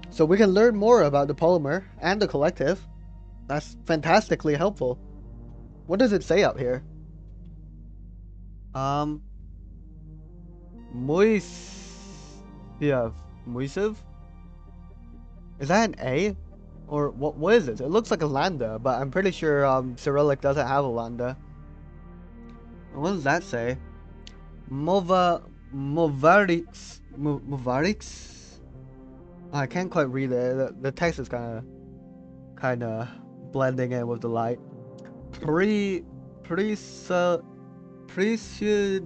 Speaker 1: So we can learn more about the polymer and the collective. That's fantastically helpful. What does it say up here? Muisiv? Is that an A? Or what is it? It looks like a lambda, but I'm pretty sure Cyrillic doesn't have a lambda. What does that say? Movarix? I can't quite read it. The text is kind of blending in with the light. Presidinia.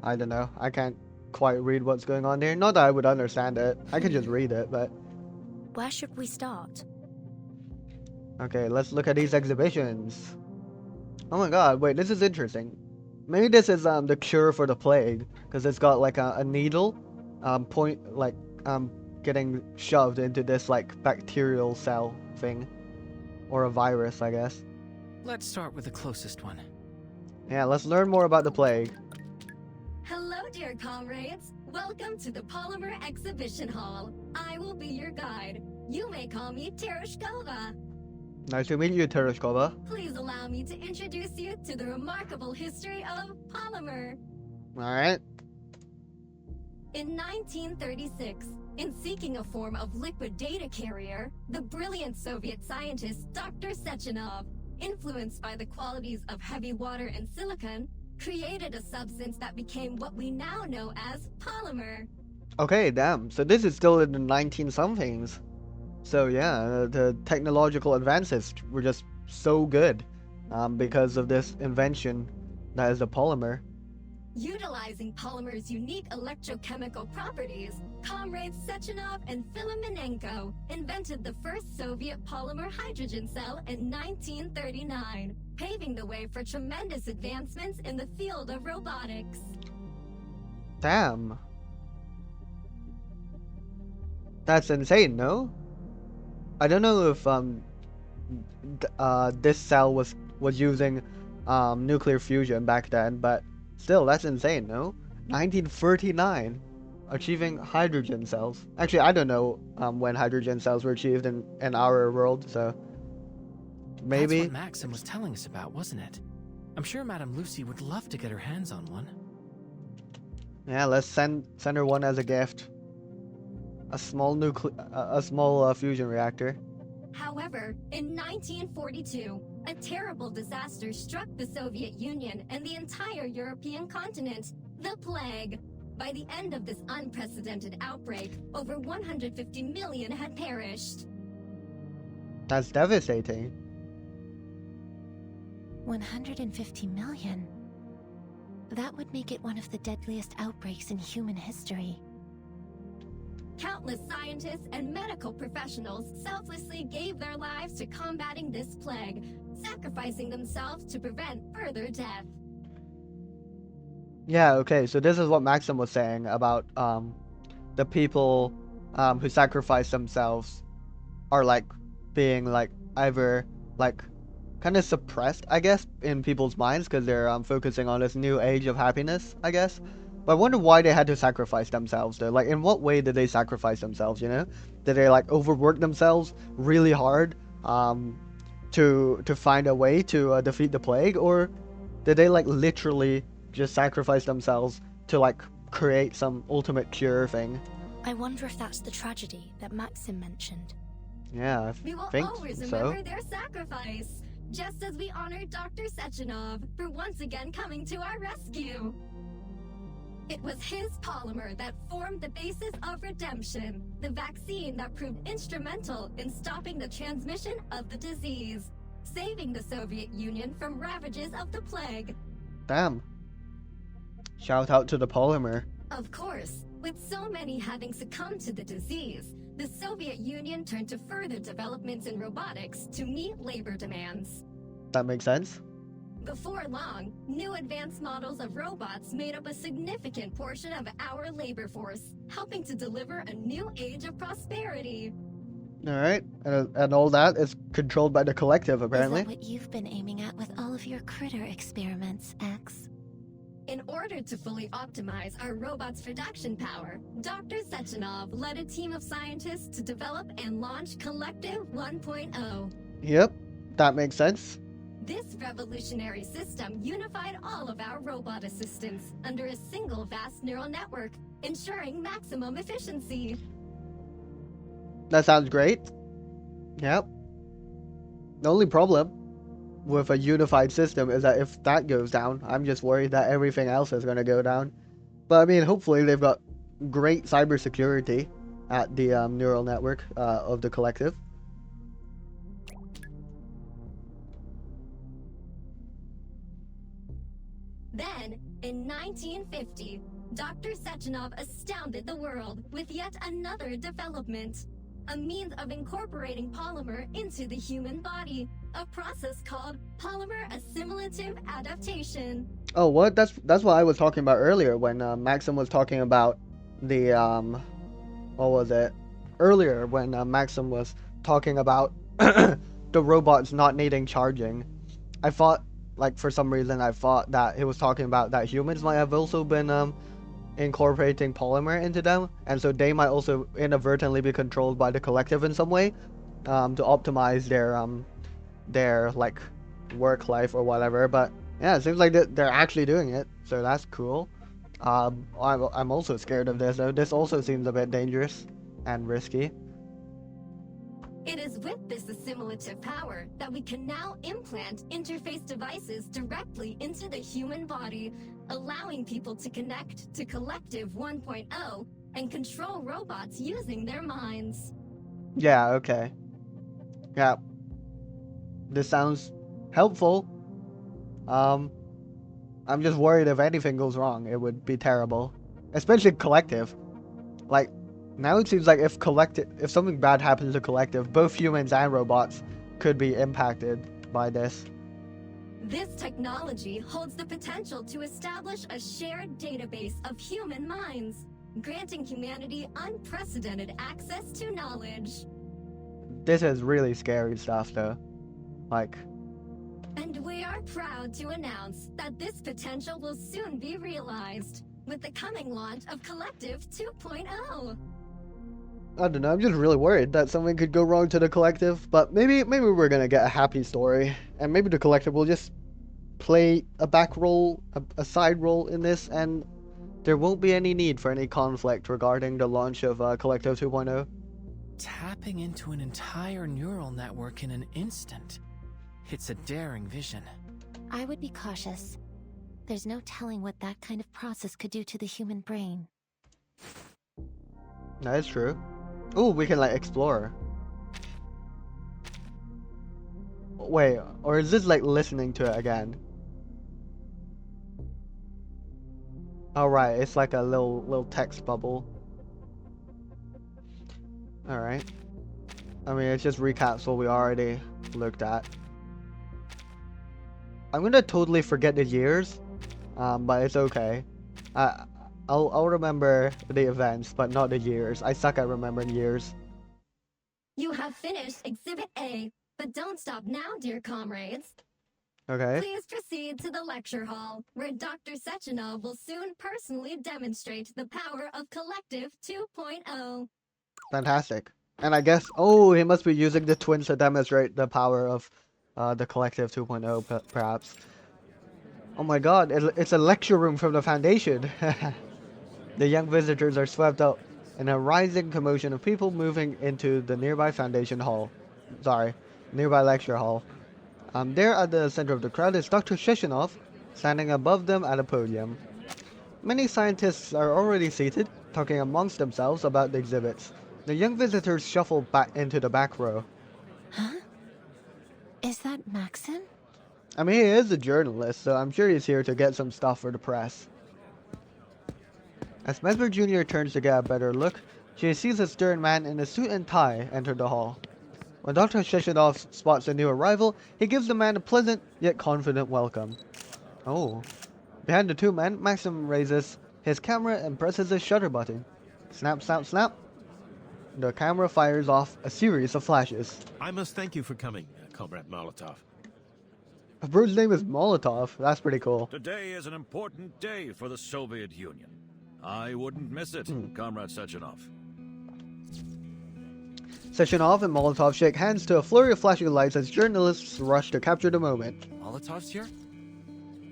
Speaker 1: I don't know. I can't quite read what's going on here. Not that I would understand it. I could just read it, but...
Speaker 5: Where should we start?
Speaker 1: Okay, let's look at these exhibitions. Oh my god, wait, this is interesting. Maybe this is the cure for the plague, because it's got like a needle, getting shoved into this like bacterial cell thing, or a virus, I guess.
Speaker 3: Let's start with the closest one.
Speaker 1: Yeah, let's learn more about the plague.
Speaker 12: Hello, dear comrades. Welcome to the Polymer Exhibition Hall. I will be your guide. You may call me Tereshkova.
Speaker 1: Nice to meet you, Tereshkova.
Speaker 12: Please allow me to introduce you to the remarkable history of polymer.
Speaker 1: Alright.
Speaker 12: In 1936, in seeking a form of liquid data carrier, the brilliant Soviet scientist Dr. Sechenov, influenced by the qualities of heavy water and silicon, created a substance that became what we now know as polymer.
Speaker 1: Okay, damn. So this is still in the 19-somethings. So yeah, the technological advances were just so good because of this invention that is the polymer.
Speaker 12: Utilizing polymer's unique electrochemical properties, comrades Sechenov and Filamenenko invented the first Soviet polymer hydrogen cell in 1939, paving the way for tremendous advancements in the field of robotics.
Speaker 1: Damn. That's insane, no? I don't know if this cell was using nuclear fusion back then, but still, that's insane, no? 1939, achieving hydrogen cells. Actually, I don't know when hydrogen cells were achieved in our world, so maybe.
Speaker 3: That's what Maxim was telling us about, wasn't it? I'm sure Madame Lucy would love to get her hands on one.
Speaker 1: Yeah, let's send her one as a gift. A small fusion reactor.
Speaker 12: However, in 1942, a terrible disaster struck the Soviet Union and the entire European continent, the plague. By the end of this unprecedented outbreak, over 150 million had perished.
Speaker 1: That's devastating.
Speaker 2: 150 million? That would make it one of the deadliest outbreaks in human history.
Speaker 12: Countless scientists and medical professionals selflessly gave their lives to combating this plague, sacrificing themselves to prevent further death.
Speaker 1: Yeah, okay, so this is what Maxim was saying about the people who sacrifice themselves are like being like either like kind of suppressed, I guess, in people's minds because they're focusing on this new age of happiness, I guess. But I wonder why they had to sacrifice themselves though. Like, in what way did they sacrifice themselves, you know? Did they like overwork themselves really hard to find a way to defeat the plague, or did they like literally just sacrifice themselves to like create some ultimate cure thing?
Speaker 5: I wonder if that's the tragedy that Maxim mentioned.
Speaker 1: Yeah, I
Speaker 12: We will
Speaker 1: think
Speaker 12: always
Speaker 1: so.
Speaker 12: remember their sacrifice, just as we honored Dr. Sechenov for once again coming to our rescue. It was his polymer that formed the basis of redemption, the vaccine that proved instrumental in stopping the transmission of the disease, saving the Soviet Union from ravages of the plague.
Speaker 1: Damn. Shout out to the polymer.
Speaker 12: Of course, with so many having succumbed to the disease, the Soviet Union turned to further developments in robotics to meet labor demands.
Speaker 1: That makes sense.
Speaker 12: Before long, new advanced models of robots made up a significant portion of our labor force, helping to deliver a new age of prosperity.
Speaker 1: Alright, and all that is controlled by the collective, apparently.
Speaker 2: Is that what you've been aiming at with all of your critter experiments, X?
Speaker 12: In order to fully optimize our robot's production power, Dr. Sechenov led a team of scientists to develop and launch Collective 1.0.
Speaker 1: Yep, that makes sense.
Speaker 12: This revolutionary system unified all of our robot assistants under a single vast neural network, ensuring maximum efficiency.
Speaker 1: That sounds great. Yep. The only problem with a unified system is that if that goes down, I'm just worried that everything else is going to go down. But I mean, hopefully they've got great cybersecurity at the neural network of the collective.
Speaker 12: Then, in 1950, Dr. Sechenov astounded the world with yet another development, a means of incorporating polymer into the human body, a process called polymer assimilative adaptation.
Speaker 1: Oh, what? That's what I was talking about earlier when Maxim was talking about the what was it? Earlier when Maxim was talking about the robots not needing charging. I thought, like, for some reason I thought that he was talking about that humans might have also been incorporating polymer into them, and so they might also inadvertently be controlled by the collective in some way, to optimize their like work life or whatever. But yeah, it seems like they're actually doing it, so that's cool. I'm also scared of this though. This also seems a bit dangerous and risky.
Speaker 12: It is with this assimilative power that we can now implant interface devices directly into the human body, allowing people to connect to Collective 1.0 and control robots using their minds.
Speaker 1: Yeah, okay. Yeah. This sounds helpful. I'm just worried if anything goes wrong, it would be terrible. Especially Collective. Like, now it seems like if something bad happens to Collective, both humans and robots could be impacted by this.
Speaker 12: This technology holds the potential to establish a shared database of human minds, granting humanity unprecedented access to knowledge.
Speaker 1: This is really scary stuff though. Like...
Speaker 12: And we are proud to announce that this potential will soon be realized with the coming launch of Collective 2.0.
Speaker 1: I don't know, I'm just really worried that something could go wrong to the Collective, but maybe we're gonna get a happy story, and maybe the Collective will just play a back role, a side role in this, and there won't be any need for any conflict regarding the launch of Collective 2.0.
Speaker 3: Tapping into an entire neural network in an instant. It's a daring vision.
Speaker 2: I would be cautious. There's no telling what that kind of process could do to the human brain.
Speaker 1: That is true. Ooh, we can like explore. Wait, or is this like listening to it again? Alright, it's like a little text bubble. Alright. I mean, it just recaps what we already looked at. I'm gonna totally forget the years, but it's okay. I'll remember the events, but not the years. I suck at remembering years.
Speaker 12: You have finished Exhibit A, but don't stop now, dear comrades.
Speaker 1: Okay.
Speaker 12: Please proceed to the lecture hall, where Dr. Sechenov will soon personally demonstrate the power of Collective 2.0.
Speaker 1: Fantastic. And I guess, oh, he must be using the twins to demonstrate the power of the Collective 2.0, perhaps. Oh my god, it's a lecture room from the Foundation. The young visitors are swept up in a rising commotion of people moving into the nearby Foundation Hall. Nearby lecture hall. There at the center of the crowd is Dr. Sechenov, standing above them at a podium. Many scientists are already seated, talking amongst themselves about the exhibits. The young visitors shuffle back into the back row.
Speaker 2: Huh? Is that Maxim?
Speaker 1: I mean, he is a journalist, so I'm sure he's here to get some stuff for the press. As Mesmer Jr. turns to get a better look, she sees a stern man in a suit and tie enter the hall. When Dr. Sechenov spots a new arrival, he gives the man a pleasant yet confident welcome. Oh. Behind the two men, Maxim raises his camera and presses a shutter button. Snap, snap, snap. The camera fires off a series of flashes.
Speaker 13: I must thank you for coming, Comrade Molotov.
Speaker 1: A bird's name is Molotov. That's pretty cool.
Speaker 7: Today is an important day for the Soviet Union. I wouldn't miss it, Comrade Sechenov.
Speaker 1: Sechenov and Molotov shake hands to a flurry of flashing lights as journalists rush to capture the moment.
Speaker 8: Molotov's here?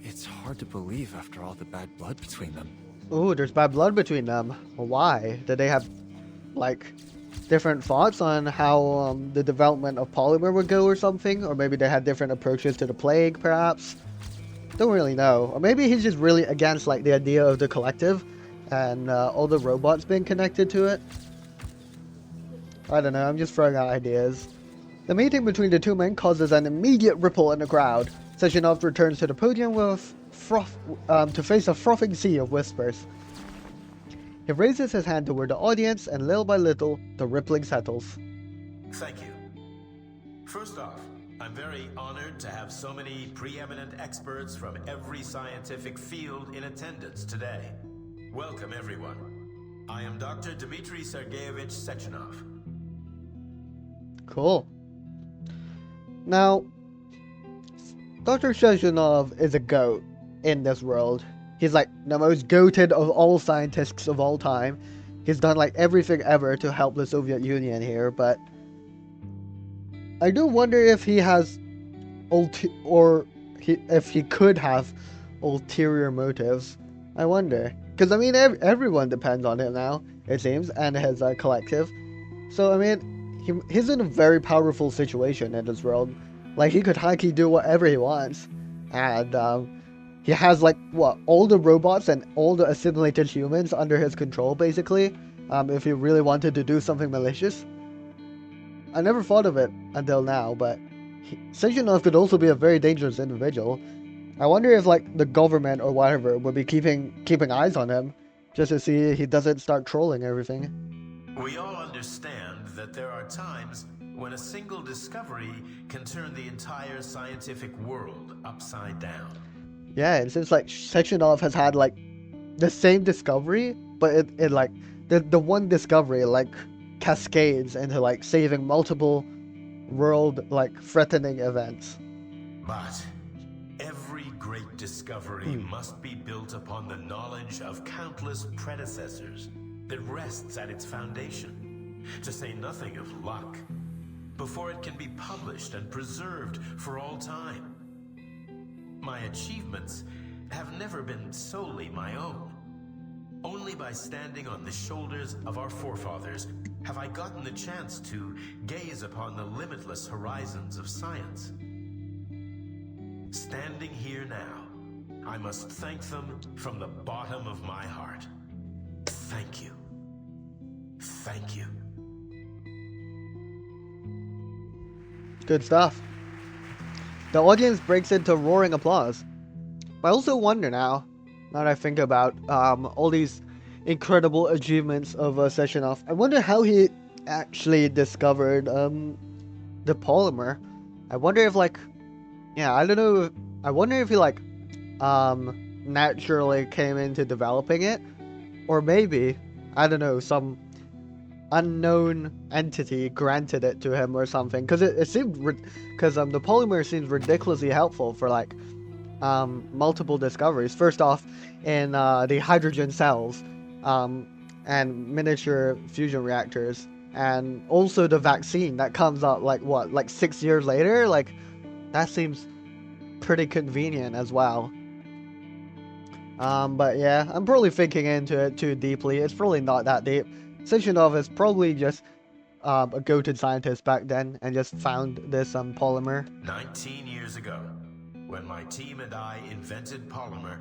Speaker 8: It's hard to believe after all the bad blood between them.
Speaker 1: Ooh, there's bad blood between them. Why? Did they have, like, different thoughts on how the development of polymer would go or something? Or maybe they had different approaches to the plague, perhaps? Don't really know. Or maybe he's just really against, like, the idea of the collective and all the robots being connected to it. I don't know, I'm just throwing out ideas. The meeting between the two men causes an immediate ripple in the crowd. Sechenov returns to the podium with to face a frothing sea of whispers. He raises his hand toward the audience, and little by little, the rippling settles.
Speaker 10: Thank you. First off,
Speaker 13: I'm very honored to have so many preeminent experts from every scientific field in attendance today. Welcome, everyone. I am Dr. Dmitry Sergeyevich Sechenov.
Speaker 1: Cool. Now, Dr. Sechenov is a goat in this world. He's like the most goated of all scientists of all time. He's done like everything ever to help the Soviet Union here, but I do wonder if he has if he could have ulterior motives. I wonder, because I mean everyone depends on him now, it seems, and his collective. So I mean, he's in a very powerful situation in this world. Like he could haki do whatever he wants, and he has like what, all the robots and all the assimilated humans under his control, basically. If he really wanted to do something malicious. I never thought of it until now, but Sechenov could also be a very dangerous individual. I wonder if like the government or whatever would be keeping eyes on him, just to see he doesn't start trolling everything.
Speaker 13: We all understand that there are times when a single discovery can turn the entire scientific world upside down.
Speaker 1: Yeah, and since like Sechenov has had like the same discovery, but it like the one discovery like cascades into like saving multiple world like threatening events.
Speaker 13: But every great discovery must be built upon the knowledge of countless predecessors that rests at its foundation, to say nothing of luck, before it can be published and preserved for all time. My achievements have never been solely my own. Only by standing on the shoulders of our forefathers have I gotten the chance to gaze upon the limitless horizons of science. Standing here now, I must thank them from the bottom of my heart. Thank you. Thank you.
Speaker 1: Good stuff. The audience breaks into roaring applause. But I also wonder now that I think about all these incredible achievements of Sechenov, I wonder how he actually discovered the polymer. I wonder if like, yeah, I don't know. I wonder if he like naturally came into developing it, or maybe, I don't know, some unknown entity granted it to him or something. Because it seemed, because the polymer seems ridiculously helpful for like multiple discoveries. First off, in the hydrogen cells and miniature fusion reactors, and also the vaccine that comes out like what, like 6 years later. Like that seems pretty convenient as well. But yeah, I'm probably thinking into it too deeply. It's probably not that deep. Sechenov is probably just a goated scientist back then and just found this polymer.
Speaker 13: 19 years ago, when my team and I invented polymer,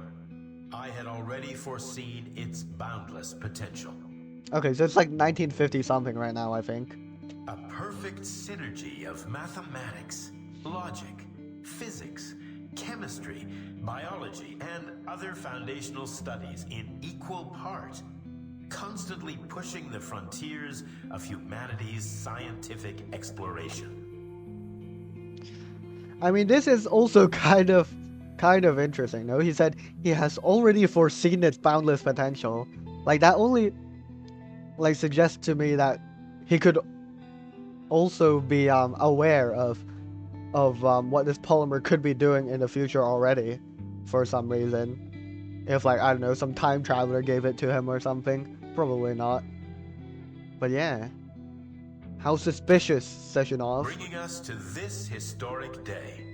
Speaker 13: I had already foreseen its boundless potential.
Speaker 1: Okay, so it's like 1950 something right now, I think.
Speaker 13: A perfect synergy of mathematics, logic, physics, chemistry, biology, and other foundational studies in equal part, constantly pushing the frontiers of humanity's scientific exploration.
Speaker 1: I mean, this is also kind of interesting, no? He said he has already foreseen its boundless potential. Like that only like suggests to me that he could also be aware of what this polymer could be doing in the future already, for some reason. If like, I don't know, some time traveler gave it to him or something. Probably not. But yeah. How suspicious, Sechenov.
Speaker 13: Bringing us to this historic day,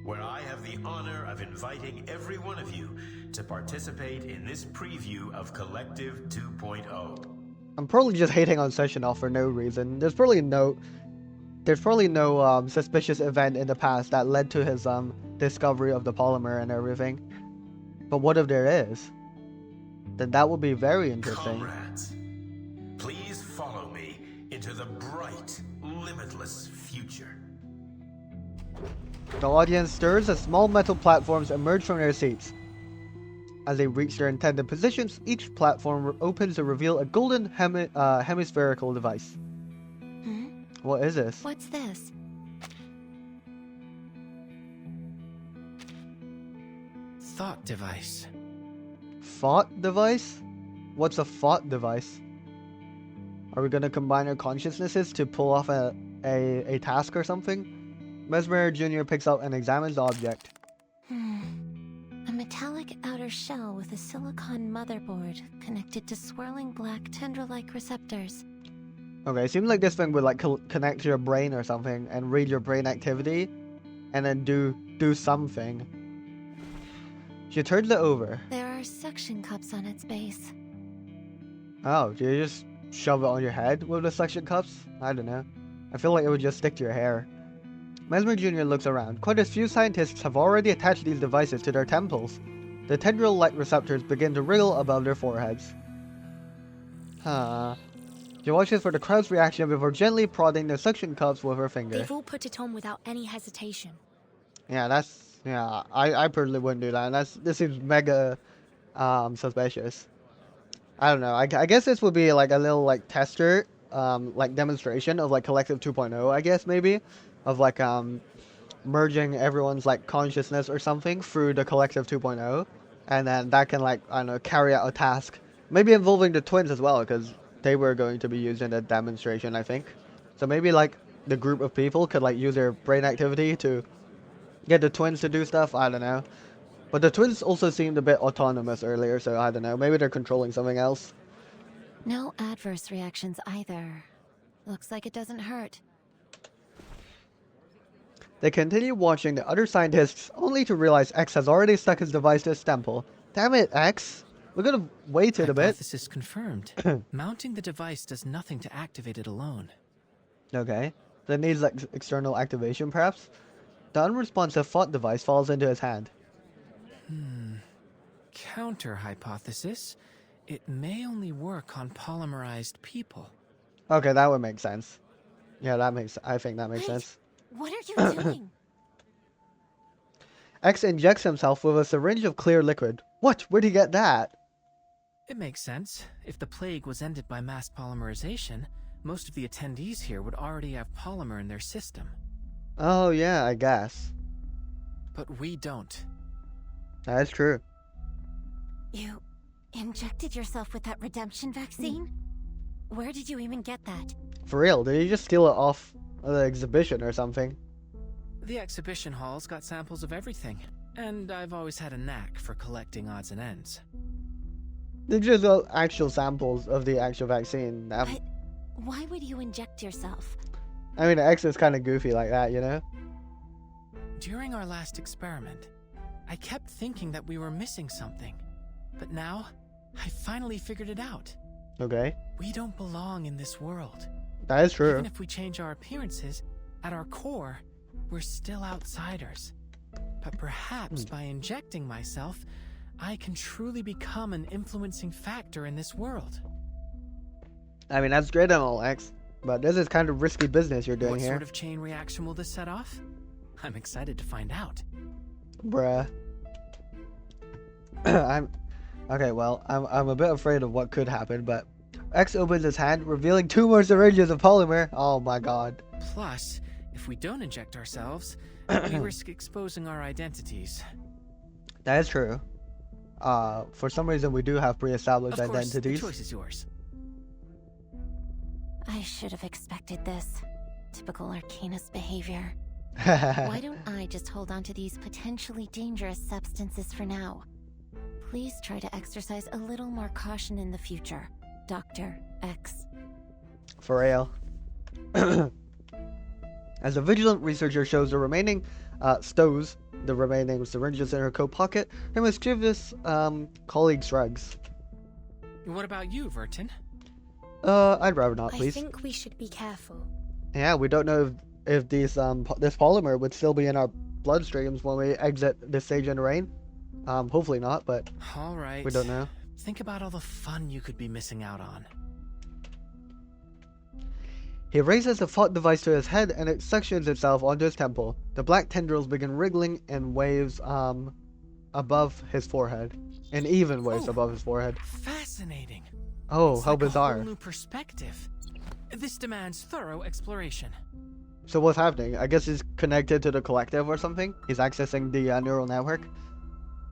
Speaker 13: where I have the honor of inviting every one of you to participate in this preview of Collective 2.0.
Speaker 1: I'm probably just hating on Sechenov for no reason. There's probably no suspicious event in the past that led to his discovery of the polymer and everything. But what if there is? Then that would be very interesting.
Speaker 13: Comrades, please follow me into the bright, limitless future.
Speaker 1: The audience stirs as small metal platforms emerge from their seats. As they reach their intended positions, each platform opens to reveal a golden hemispherical device.
Speaker 2: Hmm?
Speaker 1: What is this?
Speaker 2: What's this?
Speaker 3: thought device.
Speaker 1: Thought device? What's a thought device? Are we gonna combine our consciousnesses to pull off a task or something? Mesmer Jr. picks up and examines the object.
Speaker 2: A metallic outer shell with a silicon motherboard connected to swirling black tendril-like receptors.
Speaker 1: Okay, seems like this thing would like connect to your brain or something and read your brain activity and then do something. She turns it over.
Speaker 2: There are suction cups on its base.
Speaker 1: Oh, do you just shove it on your head with the suction cups? I don't know. I feel like it would just stick to your hair. Mesmer Jr. looks around. Quite a few scientists have already attached these devices to their temples. The tendril-like receptors begin to wriggle above their foreheads. Huh. She watches for the crowd's reaction before gently prodding the suction cups with her finger.
Speaker 5: They've all put it on without any hesitation.
Speaker 1: Yeah, I personally wouldn't do that. This seems mega suspicious. I don't know. I guess this would be like a little like tester, like demonstration of like Collective 2.0, I guess maybe, of like merging everyone's like consciousness or something through the Collective 2.0, and then that can like, I don't know, carry out a task, maybe involving the twins as well, because they were going to be used in the demonstration, I think. So maybe like the group of people could like use their brain activity to get the twins to do stuff. I don't know. But the twins also seemed a bit autonomous earlier, so I don't know. Maybe they're controlling something else.
Speaker 2: No adverse reactions either. Looks like it doesn't hurt.
Speaker 1: They continue watching the other scientists, only to realize X has already stuck his device to his temple. Damn it, X. We could have waited a bit.
Speaker 3: Hypothesis confirmed. Mounting the device does nothing to activate it alone.
Speaker 1: Okay. That needs like external activation, perhaps? The unresponsive thought device falls into his hand.
Speaker 3: Counter hypothesis. It may only work on polymerized people.
Speaker 1: Okay, that would make sense. Yeah, I think that makes sense.
Speaker 2: What are you doing?
Speaker 1: X injects himself with a syringe of clear liquid. What? Where'd he get that?
Speaker 3: It makes sense. If the plague was ended by mass polymerization, most of the attendees here would already have polymer in their system.
Speaker 1: Oh yeah, I guess.
Speaker 3: But we don't.
Speaker 1: That's true.
Speaker 2: You injected yourself with that redemption vaccine? Where did you even get that?
Speaker 1: For real, did he just steal it off the exhibition or something?
Speaker 3: The exhibition hall's got samples of everything, and I've always had a knack for collecting odds and ends.
Speaker 1: They're just actual samples of the actual vaccine.
Speaker 2: But why would you inject yourself?
Speaker 1: I mean, X is kind of goofy like that, you know?
Speaker 3: During our last experiment, I kept thinking that we were missing something. But now, I finally figured it out.
Speaker 1: Okay.
Speaker 3: We don't belong in this world.
Speaker 1: That is true.
Speaker 3: Even if we change our appearances, at our core, we're still outsiders. But perhaps by injecting myself, I can truly become an influencing factor in this world.
Speaker 1: I mean, that's great and all, X. But this is kind of risky business you're doing here.
Speaker 3: What sort of chain reaction will this set off? I'm excited to find out.
Speaker 1: Bruh. Okay, well, I'm a bit afraid of what could happen, but X opens his hand, revealing 2 more syringes of polymer. Oh my god.
Speaker 3: Plus, if we don't inject ourselves, we risk exposing our identities.
Speaker 1: That is true. For some reason we do have pre-established identities.
Speaker 3: The choice is yours.
Speaker 2: I should have expected this. Typical Arcanist behavior. Why don't I just hold on to these potentially dangerous substances for now? Please try to exercise a little more caution in the future, Dr. X.
Speaker 1: For real. As the vigilant researcher shows the remaining, stows the remaining syringes in her coat pocket, her mischievous colleague shrugs.
Speaker 3: What about you, Vertin?
Speaker 1: I'd rather not, please.
Speaker 5: I think we should be careful.
Speaker 1: Yeah, we don't know if these this polymer would still be in our bloodstreams when we exit this stage in the rain. Hopefully not, but
Speaker 3: all right.
Speaker 1: We don't know.
Speaker 3: Think about all the fun you could be missing out on.
Speaker 1: He raises the thought device to his head and it suctions itself onto his temple. The black tendrils begin wriggling in waves above his forehead. In even waves above his forehead.
Speaker 3: Fascinating.
Speaker 1: Oh,
Speaker 3: it's
Speaker 1: how
Speaker 3: like
Speaker 1: bizarre.
Speaker 3: A whole new perspective. This demands thorough exploration.
Speaker 1: So what's happening? I guess he's connected to the collective or something? He's accessing the neural network?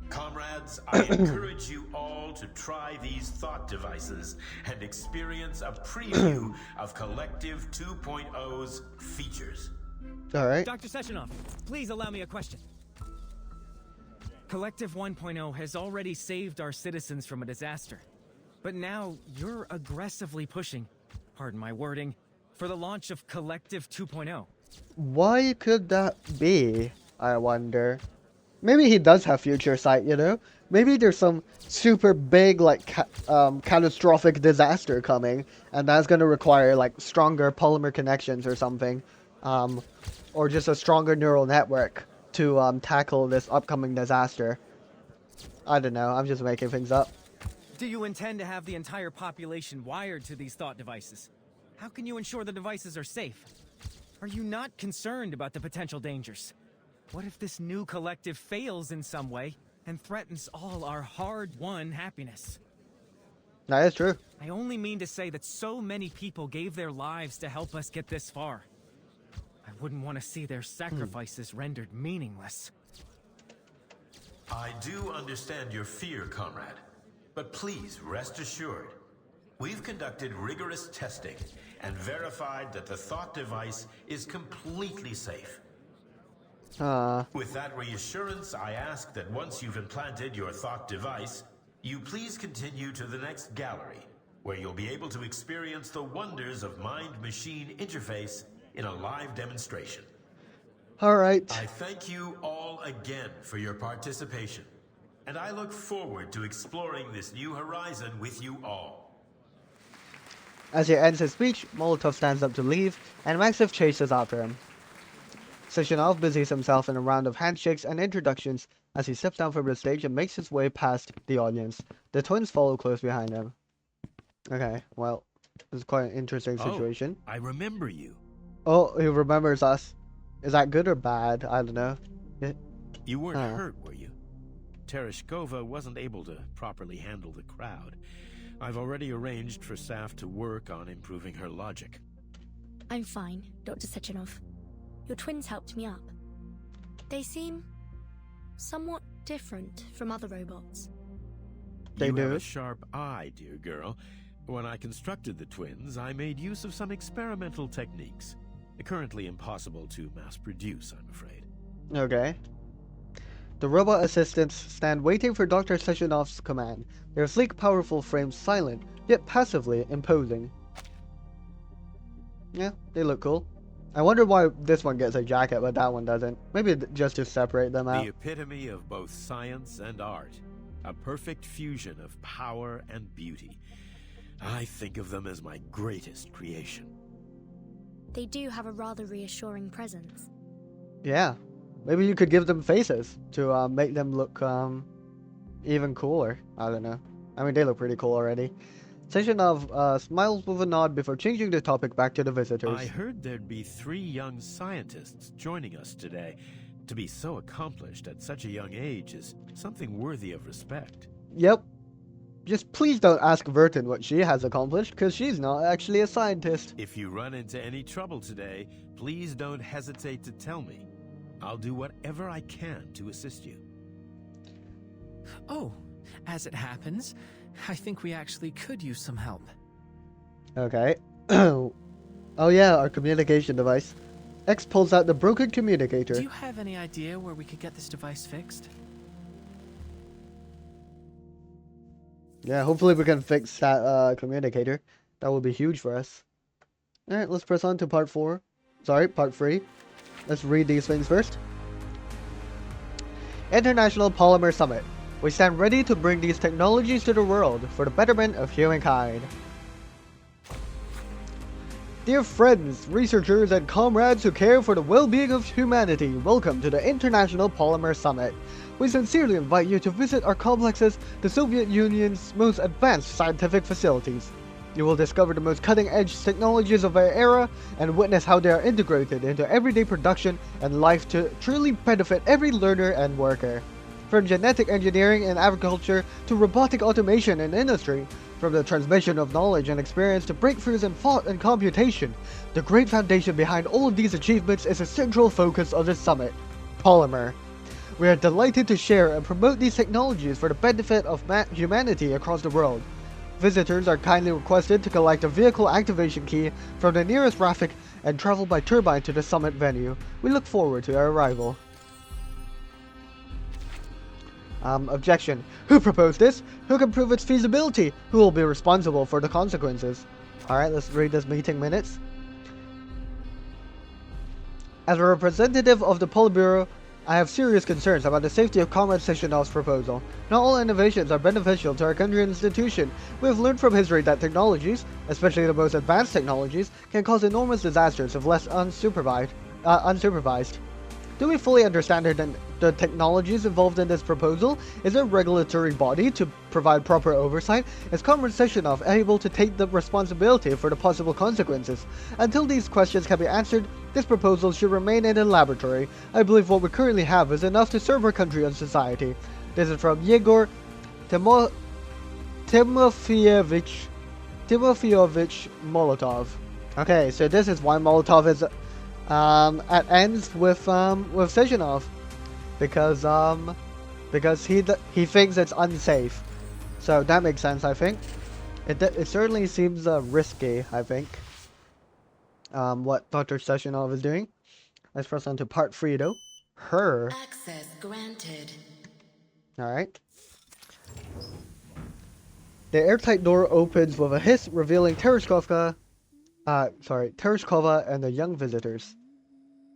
Speaker 13: Comrade Comrades, I encourage you all to try these thought devices and experience a preview of Collective 2.0's features.
Speaker 1: All right.
Speaker 8: Dr. Sechenov, please allow me a question. Collective 1.0 has already saved our citizens from a disaster. But now you're aggressively pushing, pardon my wording, for the launch of Collective 2.0.
Speaker 1: Why could that be, I wonder? Maybe he does have future sight, you know? Maybe there's some super big, like, catastrophic disaster coming, and that's gonna require, like, stronger polymer connections or something. Or just a stronger neural network to tackle this upcoming disaster. I don't know, I'm just making things up.
Speaker 8: Do you intend to have the entire population wired to these thought devices? How can you ensure the devices are safe? Are you not concerned about the potential dangers? What if this new collective fails in some way and threatens all our hard-won happiness?
Speaker 1: That is true.
Speaker 8: I only mean to say that so many people gave their lives to help us get this far. I wouldn't want to see their sacrifices rendered meaningless.
Speaker 13: I do understand your fear, comrade. But please rest assured, we've conducted rigorous testing and verified that the thought device is completely safe. With that reassurance, I ask that once you've implanted your thought device, you please continue to the next gallery, where you'll be able to experience the wonders of mind-machine interface in a live demonstration.
Speaker 1: All right.
Speaker 13: I thank you all again for your participation, and I look forward to exploring this new horizon with you all.
Speaker 1: As he ends his speech, Molotov stands up to leave, and Maxif chases after him. Sechenov busies himself in a round of handshakes and introductions as he steps down from the stage and makes his way past the audience. The twins follow close behind him. Okay, well, this is quite an interesting situation.
Speaker 13: I remember you.
Speaker 1: Oh, he remembers us. Is that good or bad? I don't know.
Speaker 13: You weren't hurt, were you? Tereshkova wasn't able to properly handle the crowd. I've already arranged for staff to work on improving her logic.
Speaker 5: I'm fine, Dr. Sechenov. Your twins helped me up. They seem somewhat different from other robots.
Speaker 13: You have a sharp eye, dear girl. When I constructed the twins, I made use of some experimental techniques. Currently impossible to mass produce, I'm afraid.
Speaker 1: Okay. The robot assistants stand waiting for Dr. Sechenov's command. Their sleek, powerful frames silent, yet passively imposing. Yeah, they look cool. I wonder why this one gets a jacket, but that one doesn't. Maybe just to separate them out.
Speaker 13: The epitome of both science and art. A perfect fusion of power and beauty. I think of them as my greatest creation.
Speaker 5: They do have a rather reassuring presence.
Speaker 1: Yeah. Maybe you could give them faces to make them look even cooler. I don't know. I mean, they look pretty cool already. Sechenov smiles with a nod before changing the topic back to the visitors.
Speaker 13: I heard there'd be 3 young scientists joining us today. To be so accomplished at such a young age is something worthy of respect.
Speaker 1: Yep. Just please don't ask Vertin what she has accomplished, because she's not actually a scientist.
Speaker 13: If you run into any trouble today, please don't hesitate to tell me. I'll do whatever I can to assist you.
Speaker 3: Oh, as it happens, I think we actually could use some help.
Speaker 1: Okay. Oh yeah, our communication device. X pulls out the broken communicator.
Speaker 3: Do you have any idea where we could get this device fixed?
Speaker 1: Yeah, hopefully we can fix that communicator. That would be huge for us. Alright, let's press on to part 4. Sorry, part 3. Let's read these things first. International Polymer Summit. We stand ready to bring these technologies to the world for the betterment of humankind. Dear friends, researchers, and comrades who care for the well-being of humanity, welcome to the International Polymer Summit. We sincerely invite you to visit our complexes, the Soviet Union's most advanced scientific facilities. You will discover the most cutting-edge technologies of our era and witness how they are integrated into everyday production and life to truly benefit every learner and worker. From genetic engineering in agriculture to robotic automation in industry, from the transmission of knowledge and experience to breakthroughs in thought and computation, the great foundation behind all of these achievements is a central focus of this summit: polymer. We are delighted to share and promote these technologies for the benefit of humanity across the world. Visitors are kindly requested to collect a vehicle activation key from the nearest Rafik and travel by turbine to the summit venue. We look forward to your arrival. Objection. Who proposed this? Who can prove its feasibility? Who will be responsible for the consequences? Alright, let's read this meeting minutes. As a representative of the Politburo, I have serious concerns about the safety of Comrade Sechenov's proposal. Not all innovations are beneficial to our country and institution. We have learned from history that technologies, especially the most advanced technologies, can cause enormous disasters if left unsupervised. Do we fully understand the technologies involved in this proposal? Is there a regulatory body to provide proper oversight? Is Comrade Sechenov able to take the responsibility for the possible consequences? Until these questions can be answered, this proposal should remain in a laboratory. I believe what we currently have is enough to serve our country and society. This is from Yegor Timofeyevich Molotov. Okay, so this is why Molotov is at ends with Sechenov, because he thinks it's unsafe. So that makes sense, I think. It certainly seems risky, I think. What Dr. Sechenov is doing. Let's press on to part 3 though. Her.
Speaker 14: Access granted.
Speaker 1: Alright. The airtight door opens with a hiss, revealing Tereshkova and the young visitors.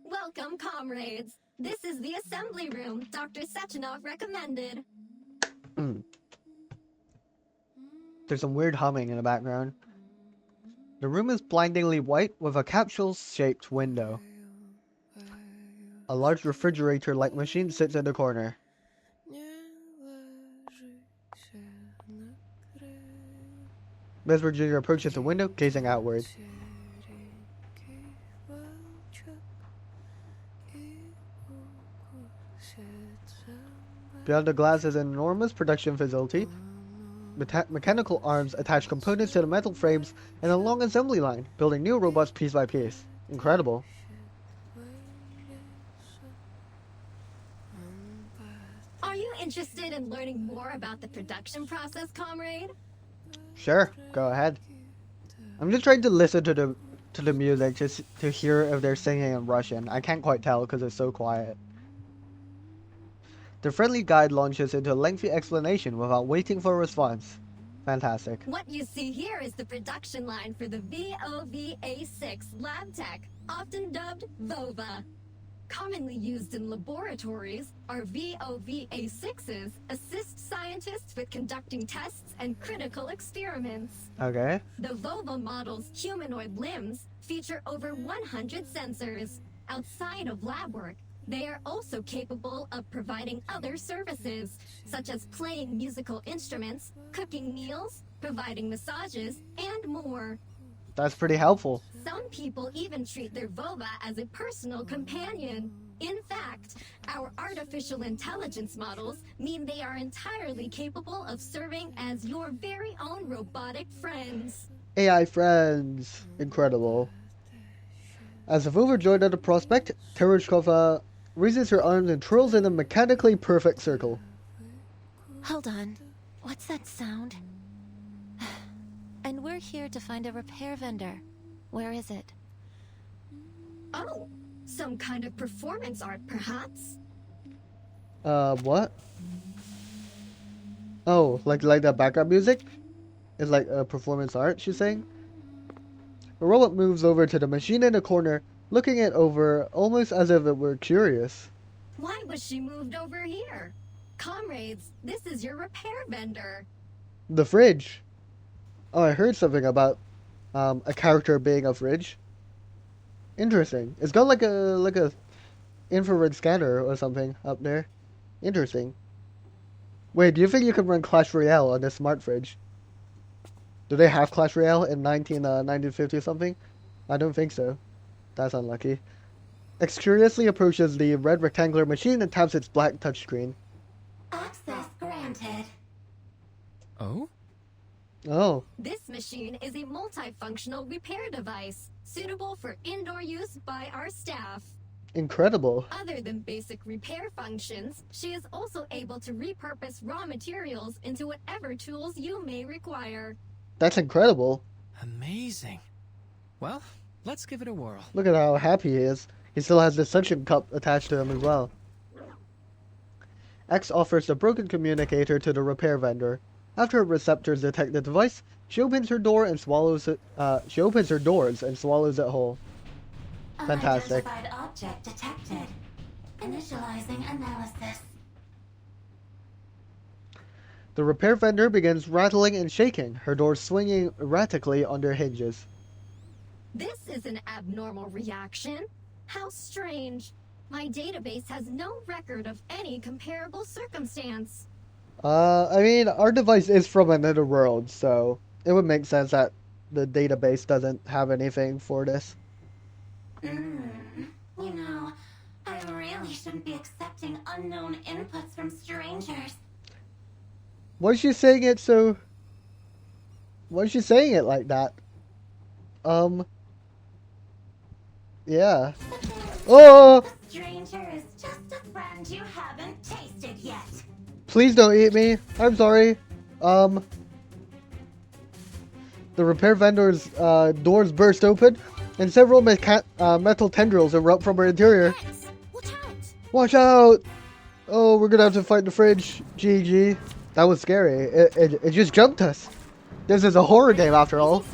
Speaker 12: Welcome, comrades. This is the assembly room Dr. Sechenov recommended.
Speaker 1: There's some weird humming in the background. The room is blindingly white with a capsule-shaped window. A large refrigerator-like machine sits in the corner. Ms. Virginia approaches the window, gazing outward. Beyond the glass is an enormous production facility. Mechanical arms attach components to the metal frames and a long assembly line, building new robots piece by piece. Incredible.
Speaker 12: Are you interested in learning more about the production process, comrade?
Speaker 1: Sure, go ahead. I'm just trying to listen to the music to hear if they're singing in Russian. I can't quite tell because it's so quiet. The friendly guide launches into a lengthy explanation without waiting for a response. Fantastic.
Speaker 12: What you see here is the production line for the VOVA6 lab tech, often dubbed VOVA. Commonly used in laboratories, our VOVA6s assist scientists with conducting tests and critical experiments.
Speaker 1: Okay.
Speaker 12: The VOVA model's humanoid limbs feature over 100 sensors. Outside of lab work, they are also capable of providing other services, such as playing musical instruments, cooking meals, providing massages, and more.
Speaker 1: That's pretty helpful.
Speaker 12: Some people even treat their VOVA as a personal companion. In fact, our artificial intelligence models mean they are entirely capable of serving as your very own robotic friends.
Speaker 1: AI friends. Incredible. As if overjoyed at the prospect, Tereshkova raises her arms and twirls in a mechanically perfect circle.
Speaker 2: Hold on. What's that sound? And we're here to find a repair vendor. Where is it?
Speaker 12: Oh, some kind of performance art, perhaps?
Speaker 1: What? Oh, like that background music? It's like performance art, she's saying? The robot moves over to the machine in the corner, looking it over almost as if it were curious.
Speaker 12: Why was she moved over here? Comrades, this is your repair vendor.
Speaker 1: The fridge. Oh, I heard something about a character being a fridge. Interesting. It's got like a infrared scanner or something up there. Interesting. Wait, do you think you can run Clash Royale on this smart fridge? Do they have Clash Royale in 1950 something? I don't think so. That's unlucky. X curiously approaches the red rectangular machine and taps its black touchscreen.
Speaker 14: Access granted.
Speaker 3: Oh?
Speaker 1: Oh.
Speaker 12: This machine is a multifunctional repair device, suitable for indoor use by our staff.
Speaker 1: Incredible.
Speaker 12: Other than basic repair functions, she is also able to repurpose raw materials into whatever tools you may require.
Speaker 1: That's incredible.
Speaker 3: Amazing. Well, let's give it a whirl.
Speaker 1: Look at how happy he is. He still has the suction cup attached to him as well. X offers the broken communicator to the repair vendor. After her receptors detect the device, she opens her door and swallows it. She opens her doors and swallows it whole. Fantastic.
Speaker 14: Unidentified object detected. Initializing analysis.
Speaker 1: The repair vendor begins rattling and shaking, her doors swinging erratically on their hinges.
Speaker 12: This is an abnormal reaction. How strange. My database has no record of any comparable circumstance.
Speaker 1: I mean, our device is from another world, so it would make sense that the database doesn't have anything for this.
Speaker 14: You know, I really shouldn't be accepting unknown inputs from strangers.
Speaker 1: Why is she saying it so... Why is she saying it like that? Yeah. Oh!
Speaker 14: A stranger is just a friend you haven't tasted yet.
Speaker 1: Please don't eat me. I'm sorry. The repair vendor's doors burst open, and several metal tendrils erupt from her interior.
Speaker 5: Watch out!
Speaker 1: Watch out! Oh, we're gonna have to fight the fridge. GG. That was scary. It just jumped us. This is a horror game after all.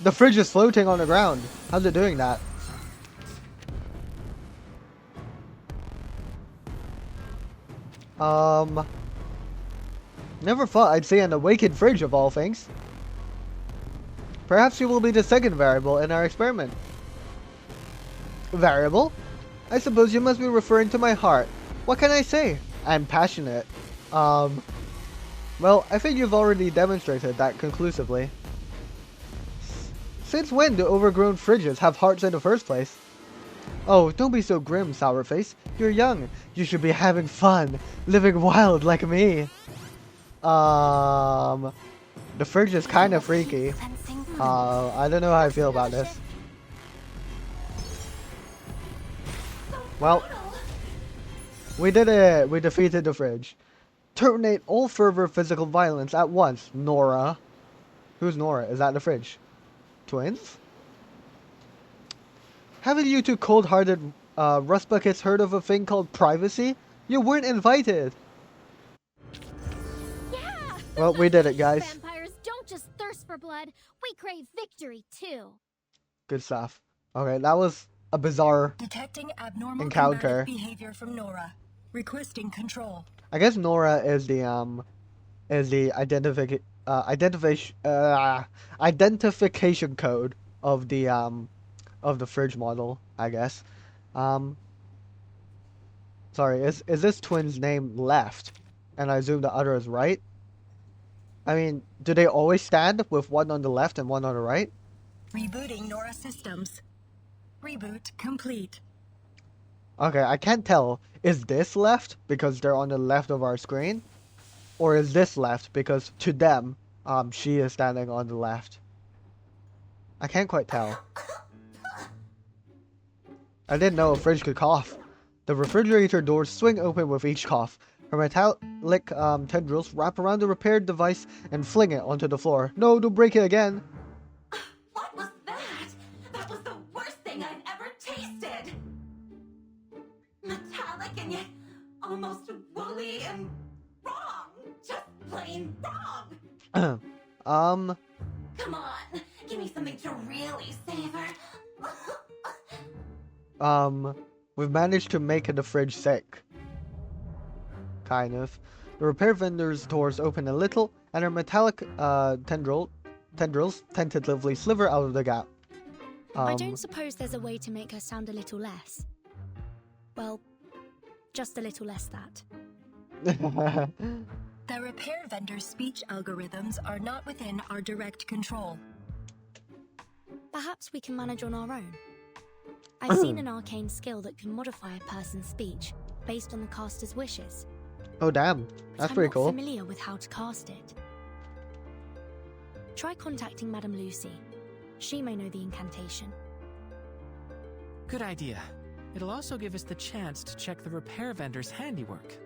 Speaker 1: The fridge is floating on the ground. How's it doing that? Never thought I'd see an awakened fridge of all things. Perhaps you will be the second variable in our experiment. Variable? I suppose you must be referring to my heart. What can I say? I'm passionate. Well, I think you've already demonstrated that conclusively. Since when do overgrown fridges have hearts in the first place? Oh, don't be so grim, Sourface. You're young. You should be having fun, living wild like me. The fridge is kind of freaky. I don't know how I feel about this. Well, we did it. We defeated the fridge. Terminate all further physical violence at once, Nora. Who's Nora? Is that the fridge? Twins? Haven't you two cold-hearted rust buckets heard of a thing called privacy? You weren't invited.
Speaker 5: Yeah!
Speaker 1: Well, we did it, guys.
Speaker 5: Vampires don't just thirst for blood. We crave victory, too.
Speaker 1: Good stuff. Okay, that was a bizarre
Speaker 11: Detecting abnormal
Speaker 1: encounter.
Speaker 11: behavior from Nora. Requesting control.
Speaker 1: I guess Nora is the identification code of the fridge model, I guess. Sorry, is this twin's name left? And I assume the other is right? I mean, do they always stand with one on the left and one on the right?
Speaker 11: Rebooting Nora systems. Reboot complete.
Speaker 1: Okay, I can't tell. Is this left because they're on the left of our screen? Or is this left because to them, she is standing on the left? I can't quite tell. I didn't know a fridge could cough. The refrigerator doors swing open with each cough. Her metallic tendrils wrap around the repaired device and fling it onto the floor. No, don't break it again.
Speaker 14: What was that? That was the worst thing I've ever tasted. Metallic and yet almost woolly and wrong. Just plain wrong. Come on, give me something to really savor.
Speaker 1: We've managed to make the fridge sick. Kind of. The repair vendor's doors open a little, and her metallic tendrils tentatively sliver out of the gap.
Speaker 5: I don't suppose there's a way to make her sound a little less. Well, just a little less that.
Speaker 11: The repair vendor's speech algorithms are not within our direct control.
Speaker 5: Perhaps we can manage on our own. I've seen an arcane skill that can modify a person's speech based on the caster's wishes.
Speaker 1: Oh damn, that's pretty cool.
Speaker 5: I'm not familiar with how to cast it. Try contacting Madame Lucy. She may know the incantation.
Speaker 3: Good idea. It'll also give us the chance to check the repair vendor's handiwork.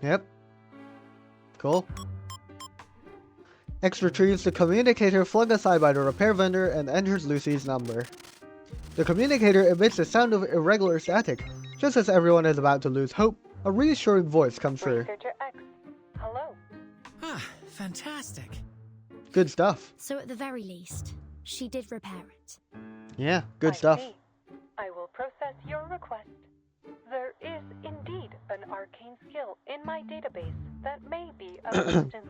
Speaker 1: Yep. Cool. X retrieves the communicator flung aside by the repair vendor and enters Lucy's number. The communicator emits a sound of irregular static. Just as everyone is about to lose hope, a reassuring voice comes through.
Speaker 15: Researcher X. Hello.
Speaker 3: Ah, fantastic.
Speaker 1: Good stuff.
Speaker 5: So at the very least, she did repair it.
Speaker 1: Yeah, good
Speaker 15: I
Speaker 1: stuff.
Speaker 15: see. I will process your request. There is indeed an arcane skill in my database that may be of assistance.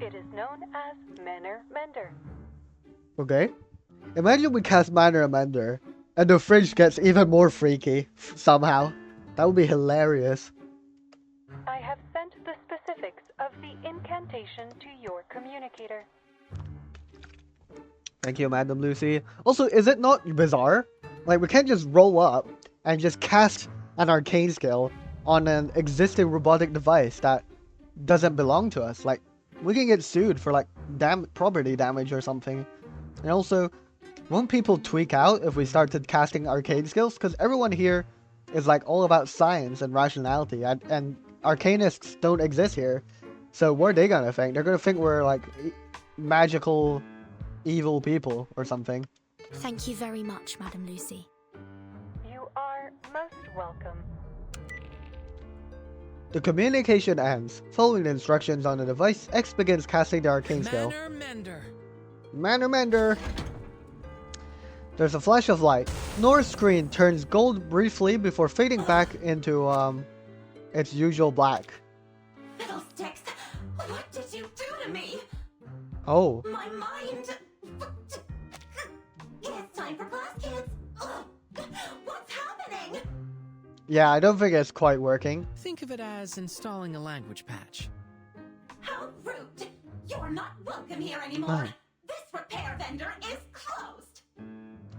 Speaker 15: It is known as Manner Mender.
Speaker 1: Okay. Imagine we cast Manner Mender, and the fridge gets even more freaky, somehow. That would be hilarious.
Speaker 15: I have sent the specifics of the incantation to your communicator.
Speaker 1: Thank you, Madam Lucy. Also, is it not bizarre? Like, we can't just roll up and just cast an arcane skill on an existing robotic device that doesn't belong to us. Like, we can get sued for, like, property damage or something. And also, won't people tweak out if we started casting arcane skills? Because everyone here is, like, all about science and rationality. And arcanists don't exist here. So what are they gonna think? They're gonna think we're, like, magical, evil people or something.
Speaker 5: Thank you very much, Madam Lucy.
Speaker 15: You are most welcome.
Speaker 1: The communication ends. Following the instructions on the device, X begins casting the arcane skill.
Speaker 3: Manner Mender.
Speaker 1: Manner Mender. There's a flash of light. Nora's screen turns gold briefly before fading back into its usual black.
Speaker 14: Fiddlesticks! What did you do to me?
Speaker 1: Oh.
Speaker 14: My mind! It's time for class, kids! What's happening?
Speaker 1: Yeah, I don't think it's quite working.
Speaker 3: Think of it as installing a language patch.
Speaker 14: How rude! You're not welcome here anymore! This repair vendor is closed!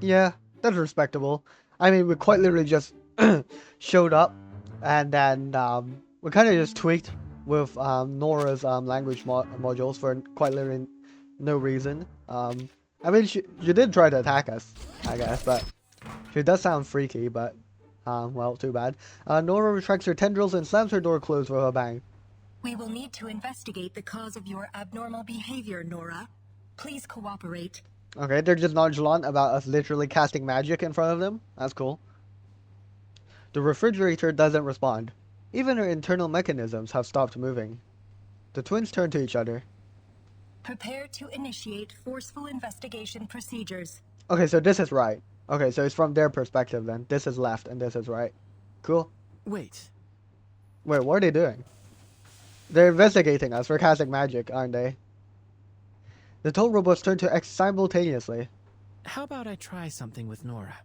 Speaker 1: Yeah, that's respectable. I mean, we quite literally just showed up, and then we kind of just tweaked with Nora's language modules for quite literally no reason. I mean, she did try to attack us, I guess, but she does sound freaky, but well, too bad. Nora retracts her tendrils and slams her door closed with a bang.
Speaker 11: We will need to investigate the cause of your abnormal behavior, Nora. Please cooperate.
Speaker 1: Okay, they're just nonchalant about us literally casting magic in front of them. That's cool. The refrigerator doesn't respond. Even her internal mechanisms have stopped moving. The twins turn to each other.
Speaker 11: Prepare to initiate forceful investigation procedures.
Speaker 1: Okay, so this is right. Okay, so it's from their perspective then. This is left and this is right. Cool.
Speaker 3: Wait.
Speaker 1: Wait, what are they doing? They're investigating us for casting magic, aren't they? The toll robots turn to X simultaneously.
Speaker 3: How about I try something with Nora?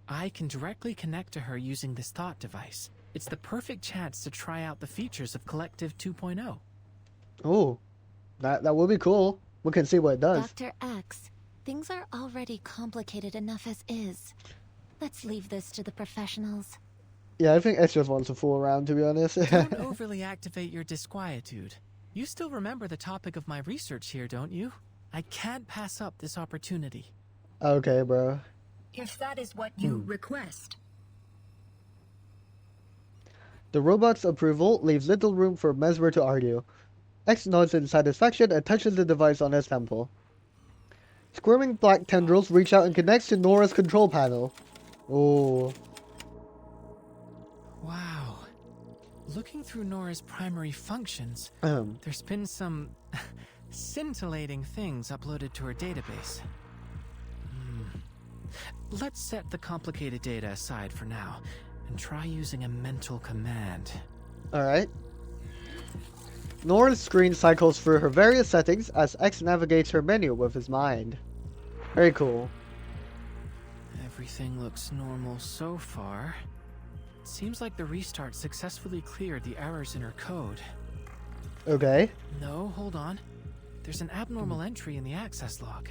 Speaker 3: I can directly connect to her using this thought device. It's the perfect chance to try out the features of Collective 2.0.
Speaker 1: Ooh, that would be cool. We can see what it does.
Speaker 2: Dr. X, things are already complicated enough as is. Let's leave this to the professionals.
Speaker 1: Yeah, I think X just wants to fool around, to be honest.
Speaker 3: Don't overly activate your disquietude. You still remember the topic of my research here, don't you? I can't pass up this opportunity.
Speaker 1: Okay, bro.
Speaker 11: If that is what you request.
Speaker 1: The robot's approval leaves little room for Mesmer to argue. X nods in satisfaction and touches the device on his temple. Squirming black tendrils reach out and connects to Nora's control panel. Oh.
Speaker 3: Wow. Looking through Nora's primary functions, there's been some scintillating things uploaded to her database. Let's set the complicated data aside for now and try using a mental command.
Speaker 1: Alright. Nora's screen cycles through her various settings as X navigates her menu with his mind. Very cool.
Speaker 3: Everything looks normal so far. It seems like the restart successfully cleared the errors in her code.
Speaker 1: Okay.
Speaker 3: No, hold on. There's an abnormal entry in the access log.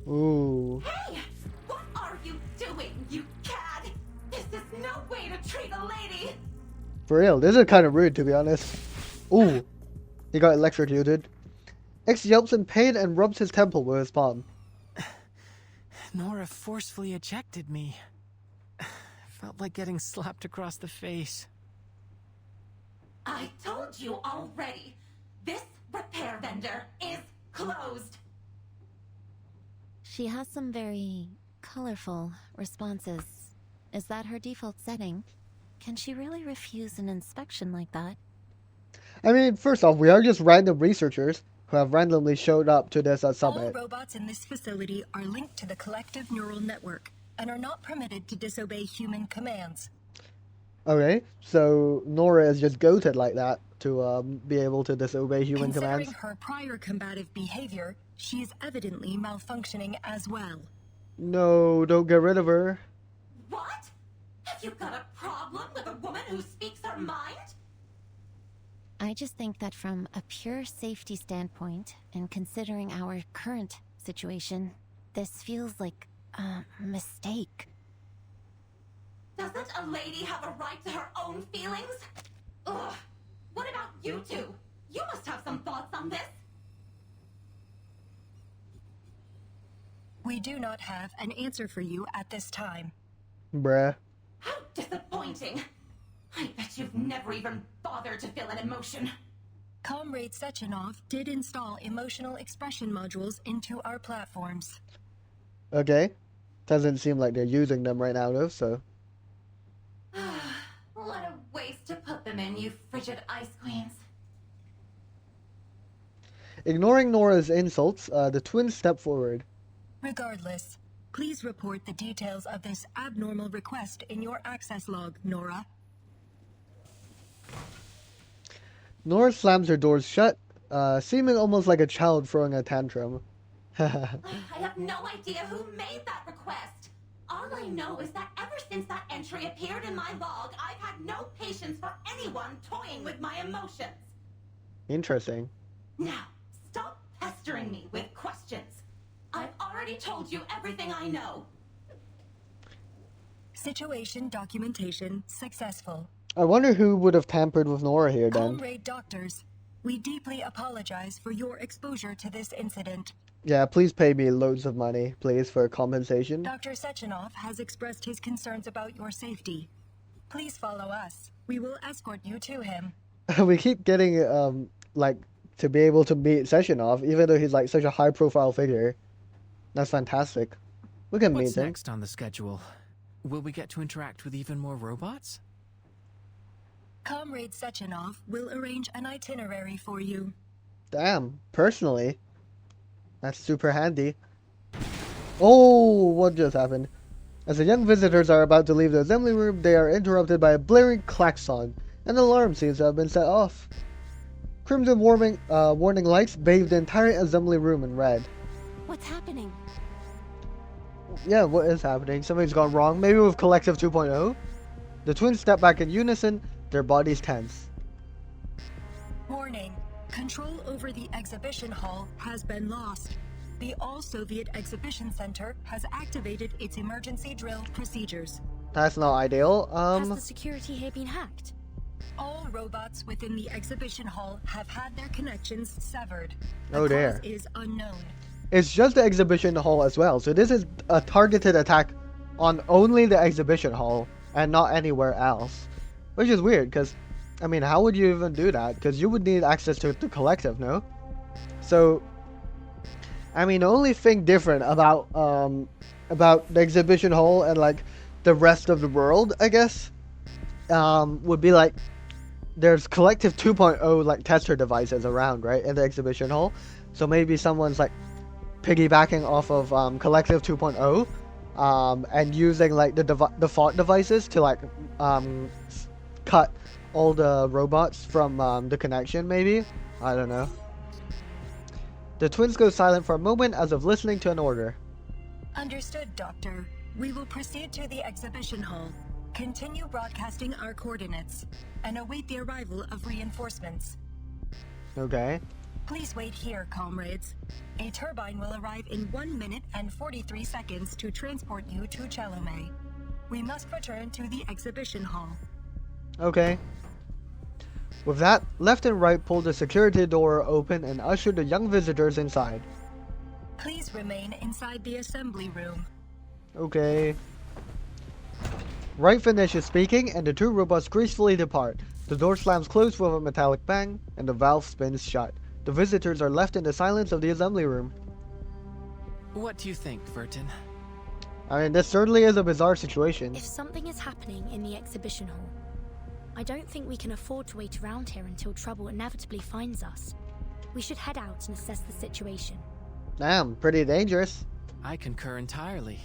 Speaker 1: Ooh.
Speaker 14: Hey! What are you doing, you cad? This is no way to treat a lady!
Speaker 1: For real, this is kind of rude, to be honest. Ooh. He got electrocuted. X yelps in pain and rubs his temple with his palm.
Speaker 3: Nora forcefully ejected me. Felt like getting slapped across the face.
Speaker 14: I told you already. This repair vendor is closed.
Speaker 2: She has some very colorful responses. Is that her default setting? Can she really refuse an inspection like that?
Speaker 1: I mean, first off, we are just random researchers who have randomly showed up to this summit.
Speaker 16: All robots in this facility are linked to the collective neural network and are not permitted to disobey human commands.
Speaker 1: Okay, so Nora is just goated like that to be able to disobey human commands.
Speaker 16: Considering her prior combative behavior, she is evidently malfunctioning as well.
Speaker 1: No, don't get rid of her.
Speaker 14: What? Have you got a problem with a woman who speaks her mind?
Speaker 2: I just think that from a pure safety standpoint, and considering our current situation, this feels like a mistake.
Speaker 14: Doesn't a lady have a right to her own feelings? Ugh. What about you two? You must have some thoughts on this.
Speaker 16: We do not have an answer for you at this time.
Speaker 1: Bruh.
Speaker 14: How disappointing. I bet you've never even bothered to feel an emotion.
Speaker 16: Comrade Sechenov did install emotional expression modules into our platforms.
Speaker 1: Okay. Doesn't seem like they're using them right now though, so.
Speaker 14: What a waste to put them in, you frigid ice queens.
Speaker 1: Ignoring Nora's insults, the twins step forward.
Speaker 16: Regardless, please report the details of this abnormal request in your access log, Nora.
Speaker 1: Nora slams her doors shut, seeming almost like a child throwing a tantrum.
Speaker 14: I have no idea who made that request. All I know is that ever since that entry appeared in my log, I've had no patience for anyone toying with my emotions.
Speaker 1: Interesting.
Speaker 14: Now, stop pestering me with questions. I've already told you everything I know.
Speaker 16: Situation documentation successful.
Speaker 1: I wonder who would have tampered with Nora here then.
Speaker 16: Comrade doctors, we deeply apologize for your exposure to this incident.
Speaker 1: Yeah, please pay me loads of money, please, for compensation.
Speaker 16: Dr. Sechenov has expressed his concerns about your safety. Please follow us. We will escort you to him.
Speaker 1: We keep getting, like, to be able to meet Sechenov, even though he's, like, such a high-profile figure. That's fantastic. We can meet him.
Speaker 3: What's next on the schedule? Will we get to interact with even more robots?
Speaker 16: Comrade Sechenov will arrange an itinerary for you.
Speaker 1: Damn, personally. That's super handy. Oh, what just happened? As the young visitors are about to leave the assembly room, they are interrupted by a blaring klaxon. An alarm seems to have been set off. Crimson warning lights bathe the entire assembly room in red.
Speaker 2: What's happening?
Speaker 1: Yeah, what is happening? Something's gone wrong. Maybe with Collective 2.0? The twins step back in unison, their bodies tense.
Speaker 16: Warning. Control over the exhibition hall has been lost. The All-Soviet Exhibition Center has activated its emergency drill procedures.
Speaker 1: That's not ideal.
Speaker 5: Has the security here been hacked?
Speaker 16: All robots within the exhibition hall have had their connections severed.
Speaker 1: Oh dear.
Speaker 16: The cause is unknown.
Speaker 1: It's just the exhibition hall as well, so this is a targeted attack on only the exhibition hall and not anywhere else. Which is weird, because, I mean, how would you even do that? Because you would need access to the collective, no? So, I mean, the only thing different about the exhibition hall and, like, the rest of the world, I guess, would be, like, there's Collective 2.0, like, tester devices around, right, in the exhibition hall. So maybe someone's, like, piggybacking off of Collective 2.0 and using, like, the default devices to, like, cut all the robots from the connection, maybe? I don't know. The twins go silent for a moment as if listening to an order.
Speaker 16: Understood, Doctor. We will proceed to the exhibition hall, continue broadcasting our coordinates, and await the arrival of reinforcements.
Speaker 1: Okay.
Speaker 16: Please wait here, comrades. A turbine will arrive in 1 minute and 43 seconds to transport you to Chelome. We must return to the exhibition hall.
Speaker 1: Okay. With that, left and right pull the security door open and usher the young visitors inside.
Speaker 16: Please remain inside the assembly room.
Speaker 1: Okay. Wright finishes speaking, and the two robots gracefully depart. The door slams closed with a metallic bang, and the valve spins shut. The visitors are left in the silence of the assembly room.
Speaker 3: What do you think, Vertin?
Speaker 1: I mean, this certainly is a bizarre situation.
Speaker 5: If something is happening in the exhibition hall, I don't think we can afford to wait around here until trouble inevitably finds us. We should head out and assess the situation.
Speaker 1: Damn, pretty dangerous.
Speaker 3: I concur entirely.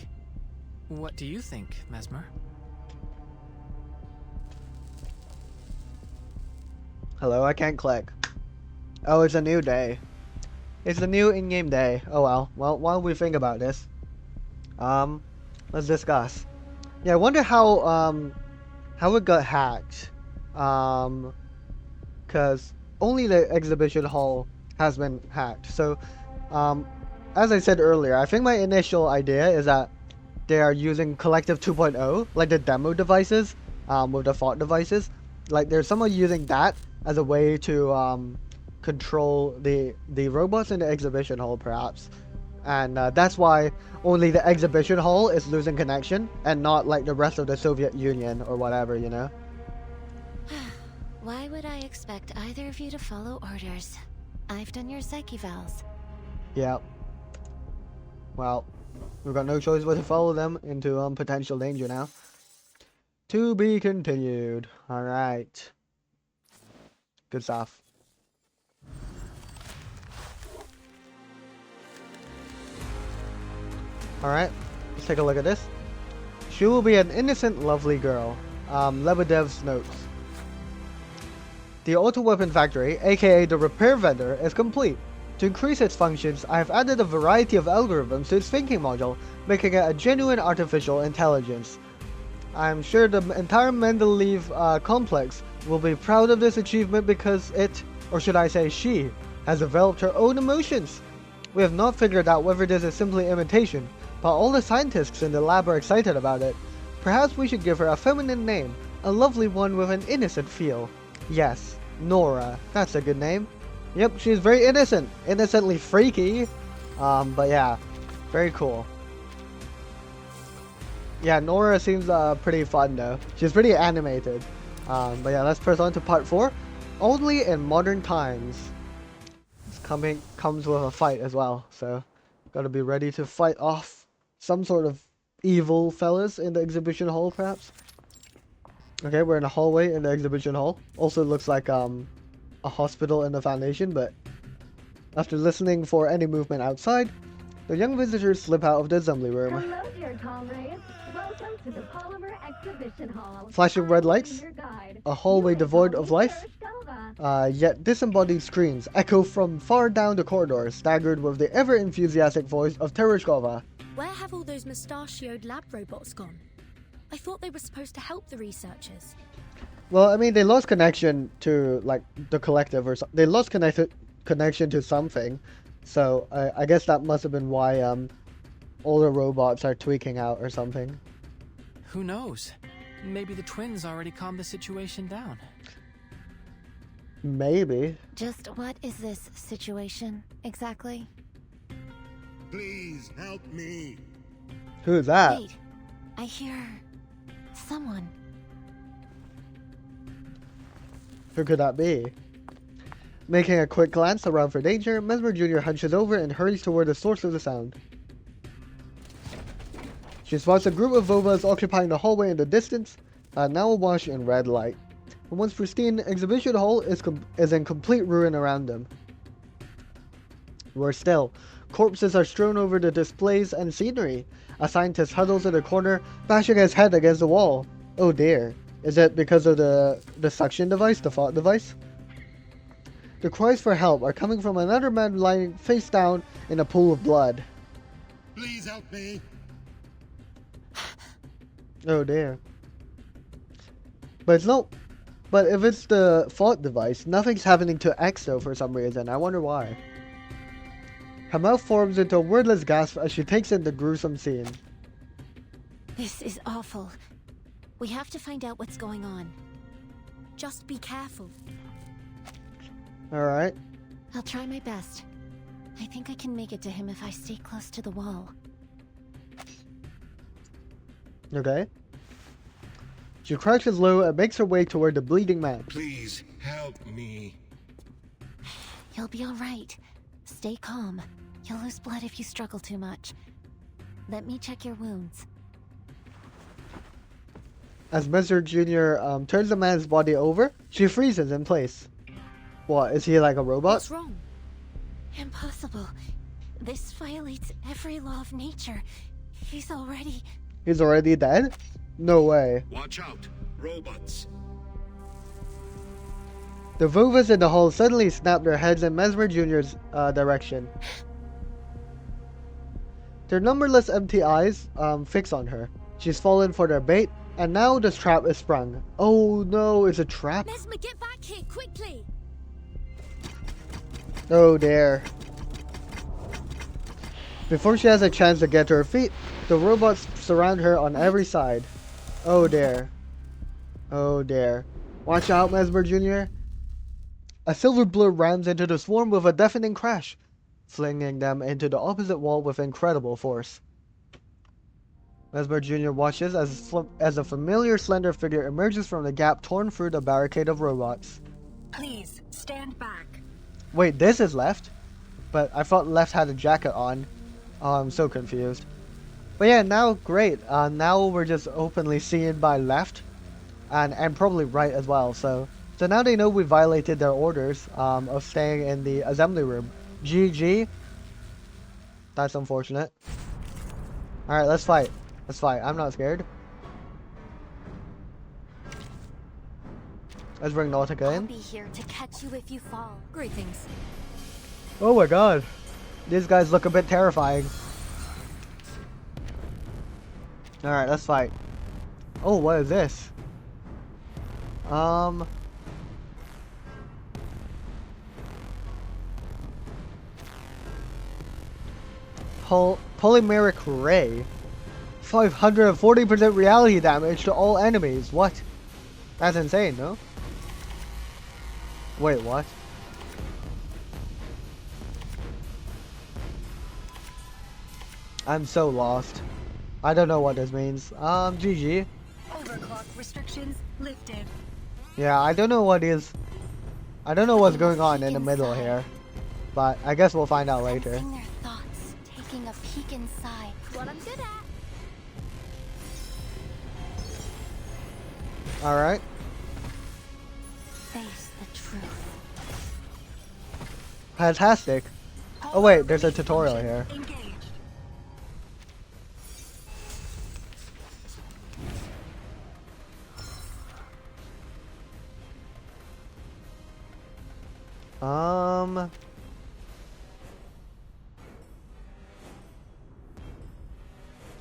Speaker 3: What do you think, Mesmer?
Speaker 1: Hello, I can't click. Oh, it's a new day. It's a new in-game day. Oh well. Well, while we think about this, let's discuss. Yeah, I wonder how it got hacked. Cause only the exhibition hall has been hacked. So, as I said earlier, I think my initial idea is that they are using Collective 2.0, like the demo devices, with the fault devices. Like there's someone using that as a way to control the robots in the exhibition hall, perhaps. And that's why only the exhibition hall is losing connection and not like the rest of the Soviet Union or whatever, you know?
Speaker 2: Why would I expect either of you to follow orders? I've done your psyche vals.
Speaker 1: Yep. Well, we've got no choice but to follow them into potential danger now. To be continued. Alright. Good stuff. Alright, let's take a look at this. She will be an innocent, lovely girl. Lebedev's notes. The auto weapon factory, aka the repair vendor, is complete. To increase its functions, I have added a variety of algorithms to its thinking module, making it a genuine artificial intelligence. I am sure the entire Mendeleev complex will be proud of this achievement because it, or should I say she, has developed her own emotions. We have not figured out whether this is simply imitation, but all the scientists in the lab are excited about it. Perhaps we should give her a feminine name, a lovely one with an innocent feel. Yes, Nora, that's a good name. Yep, she's very innocent, innocently freaky, but yeah, very cool. Yeah, Nora seems pretty fun though. She's pretty animated. But yeah, let's press on to part 4. Only in modern times. This comes with a fight as well, so gotta be ready to fight off some sort of evil fellas in the exhibition hall, perhaps. Okay, we're in a hallway in the exhibition hall. Also looks like a hospital in the Foundation, but after listening for any movement outside, the young visitors slip out of the assembly room.
Speaker 12: Hello, dear comrades. Welcome to the Polymer Exhibition Hall.
Speaker 1: Flashing red lights, a hallway devoid of life, yet disembodied screams echo from far down the corridor, staggered with the ever-enthusiastic voice of Tereshkova.
Speaker 5: Where have all those mustachioed lab robots gone? I thought they were supposed to help the researchers.
Speaker 1: Well, I mean, they lost connection to, like, the collective or something. They lost connection to something. So, I guess that must have been why, all the robots are tweaking out or something.
Speaker 3: Who knows? Maybe the twins already calmed the situation down.
Speaker 1: Maybe.
Speaker 2: Just what is this situation, exactly?
Speaker 10: Please help me.
Speaker 1: Who's that?
Speaker 2: Wait, I hear someone.
Speaker 1: Who could that be? Making a quick glance around for danger, Mesmer Jr. hunches over and hurries toward the source of the sound. She spots a group of Vovas occupying the hallway in the distance, now awash in red light. The once pristine exhibition hall is in complete ruin around them. Worse still, corpses are strewn over the displays and scenery. A scientist huddles in a corner, bashing his head against the wall. Oh dear. Is it because of the suction device, the thought device? The cries for help are coming from another man lying face down in a pool of blood.
Speaker 10: Please help me.
Speaker 1: Oh dear. But if it's the fault device, nothing's happening to Exo for some reason. I wonder why. Her mouth forms into a wordless gasp as she takes in the gruesome scene.
Speaker 2: This is awful. We have to find out what's going on.
Speaker 5: Just be careful.
Speaker 1: Alright.
Speaker 2: I'll try my best. I think I can make it to him if I stay close to the wall.
Speaker 1: Okay. She crouches low and makes her way toward the bleeding man.
Speaker 10: Please help me.
Speaker 2: You'll be alright. Stay calm. You'll lose blood if you struggle too much. Let me check your wounds.
Speaker 1: As Mesmer Jr. Turns the man's body over, she freezes in place. What, is he like a robot?
Speaker 5: What's wrong?
Speaker 2: Impossible. This violates every law of nature. He's
Speaker 1: already dead? No way.
Speaker 10: Watch out, robots.
Speaker 1: The Vovas in the hall suddenly snap their heads in Mesmer Jr.'s direction. Their numberless empty eyes fix on her. She's fallen for their bait, and now the trap is sprung. Oh no, it's a trap?
Speaker 5: Mesmer, get back here, quickly!
Speaker 1: Oh dear. Before she has a chance to get to her feet, the robots surround her on every side. Oh dear. Oh dear. Watch out, Mesmer Jr. A silver blur rams into the swarm with a deafening crash, flinging them into the opposite wall with incredible force. Mesmer Jr. watches as a familiar slender figure emerges from the gap torn through the barricade of robots.
Speaker 16: Please, stand back.
Speaker 1: Wait, this is Left? But I thought Left had a jacket on. Oh, I'm so confused. But yeah, now great. Now we're just openly seen by Left. And probably Right as well. So now they know we violated their orders of staying in the assembly room. GG. That's unfortunate. Alright, let's fight. Let's fight. I'm not scared. Let's bring Nautica
Speaker 5: I'll
Speaker 1: in.
Speaker 5: be here to catch you if you fall. Greetings.
Speaker 1: Oh my god. These guys look a bit terrifying. Alright, let's fight. Oh, what is this? Polymeric Ray. 540% reality damage to all enemies. What? That's insane, no? Wait, what? I'm so lost. I don't know what this means. GG.
Speaker 16: Overclock restrictions lifted.
Speaker 1: Yeah, I don't know what is... I don't know what's going on in the middle here. But I guess we'll find out later.
Speaker 2: Sensing their thoughts, taking a peek inside.
Speaker 5: What I'm good at.
Speaker 1: Alright.
Speaker 2: Face the truth.
Speaker 1: Fantastic. Oh wait, there's a tutorial here.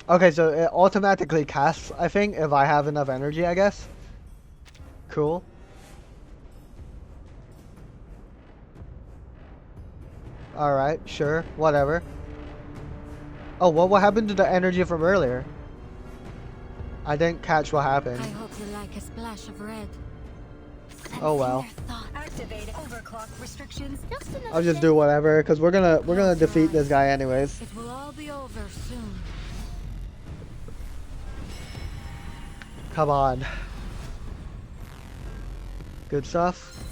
Speaker 1: Okay, so it automatically casts, I think, if I have enough energy, I guess. Cool. Alright, sure, whatever. Oh, what happened to the energy from earlier? I didn't catch what happened.
Speaker 5: I hope you like a splash of red.
Speaker 1: Oh well.
Speaker 16: Activate overclock restrictions.
Speaker 1: I'll just do whatever, because we're gonna defeat this guy anyways.
Speaker 5: It will all be over soon.
Speaker 1: Come on. Good stuff.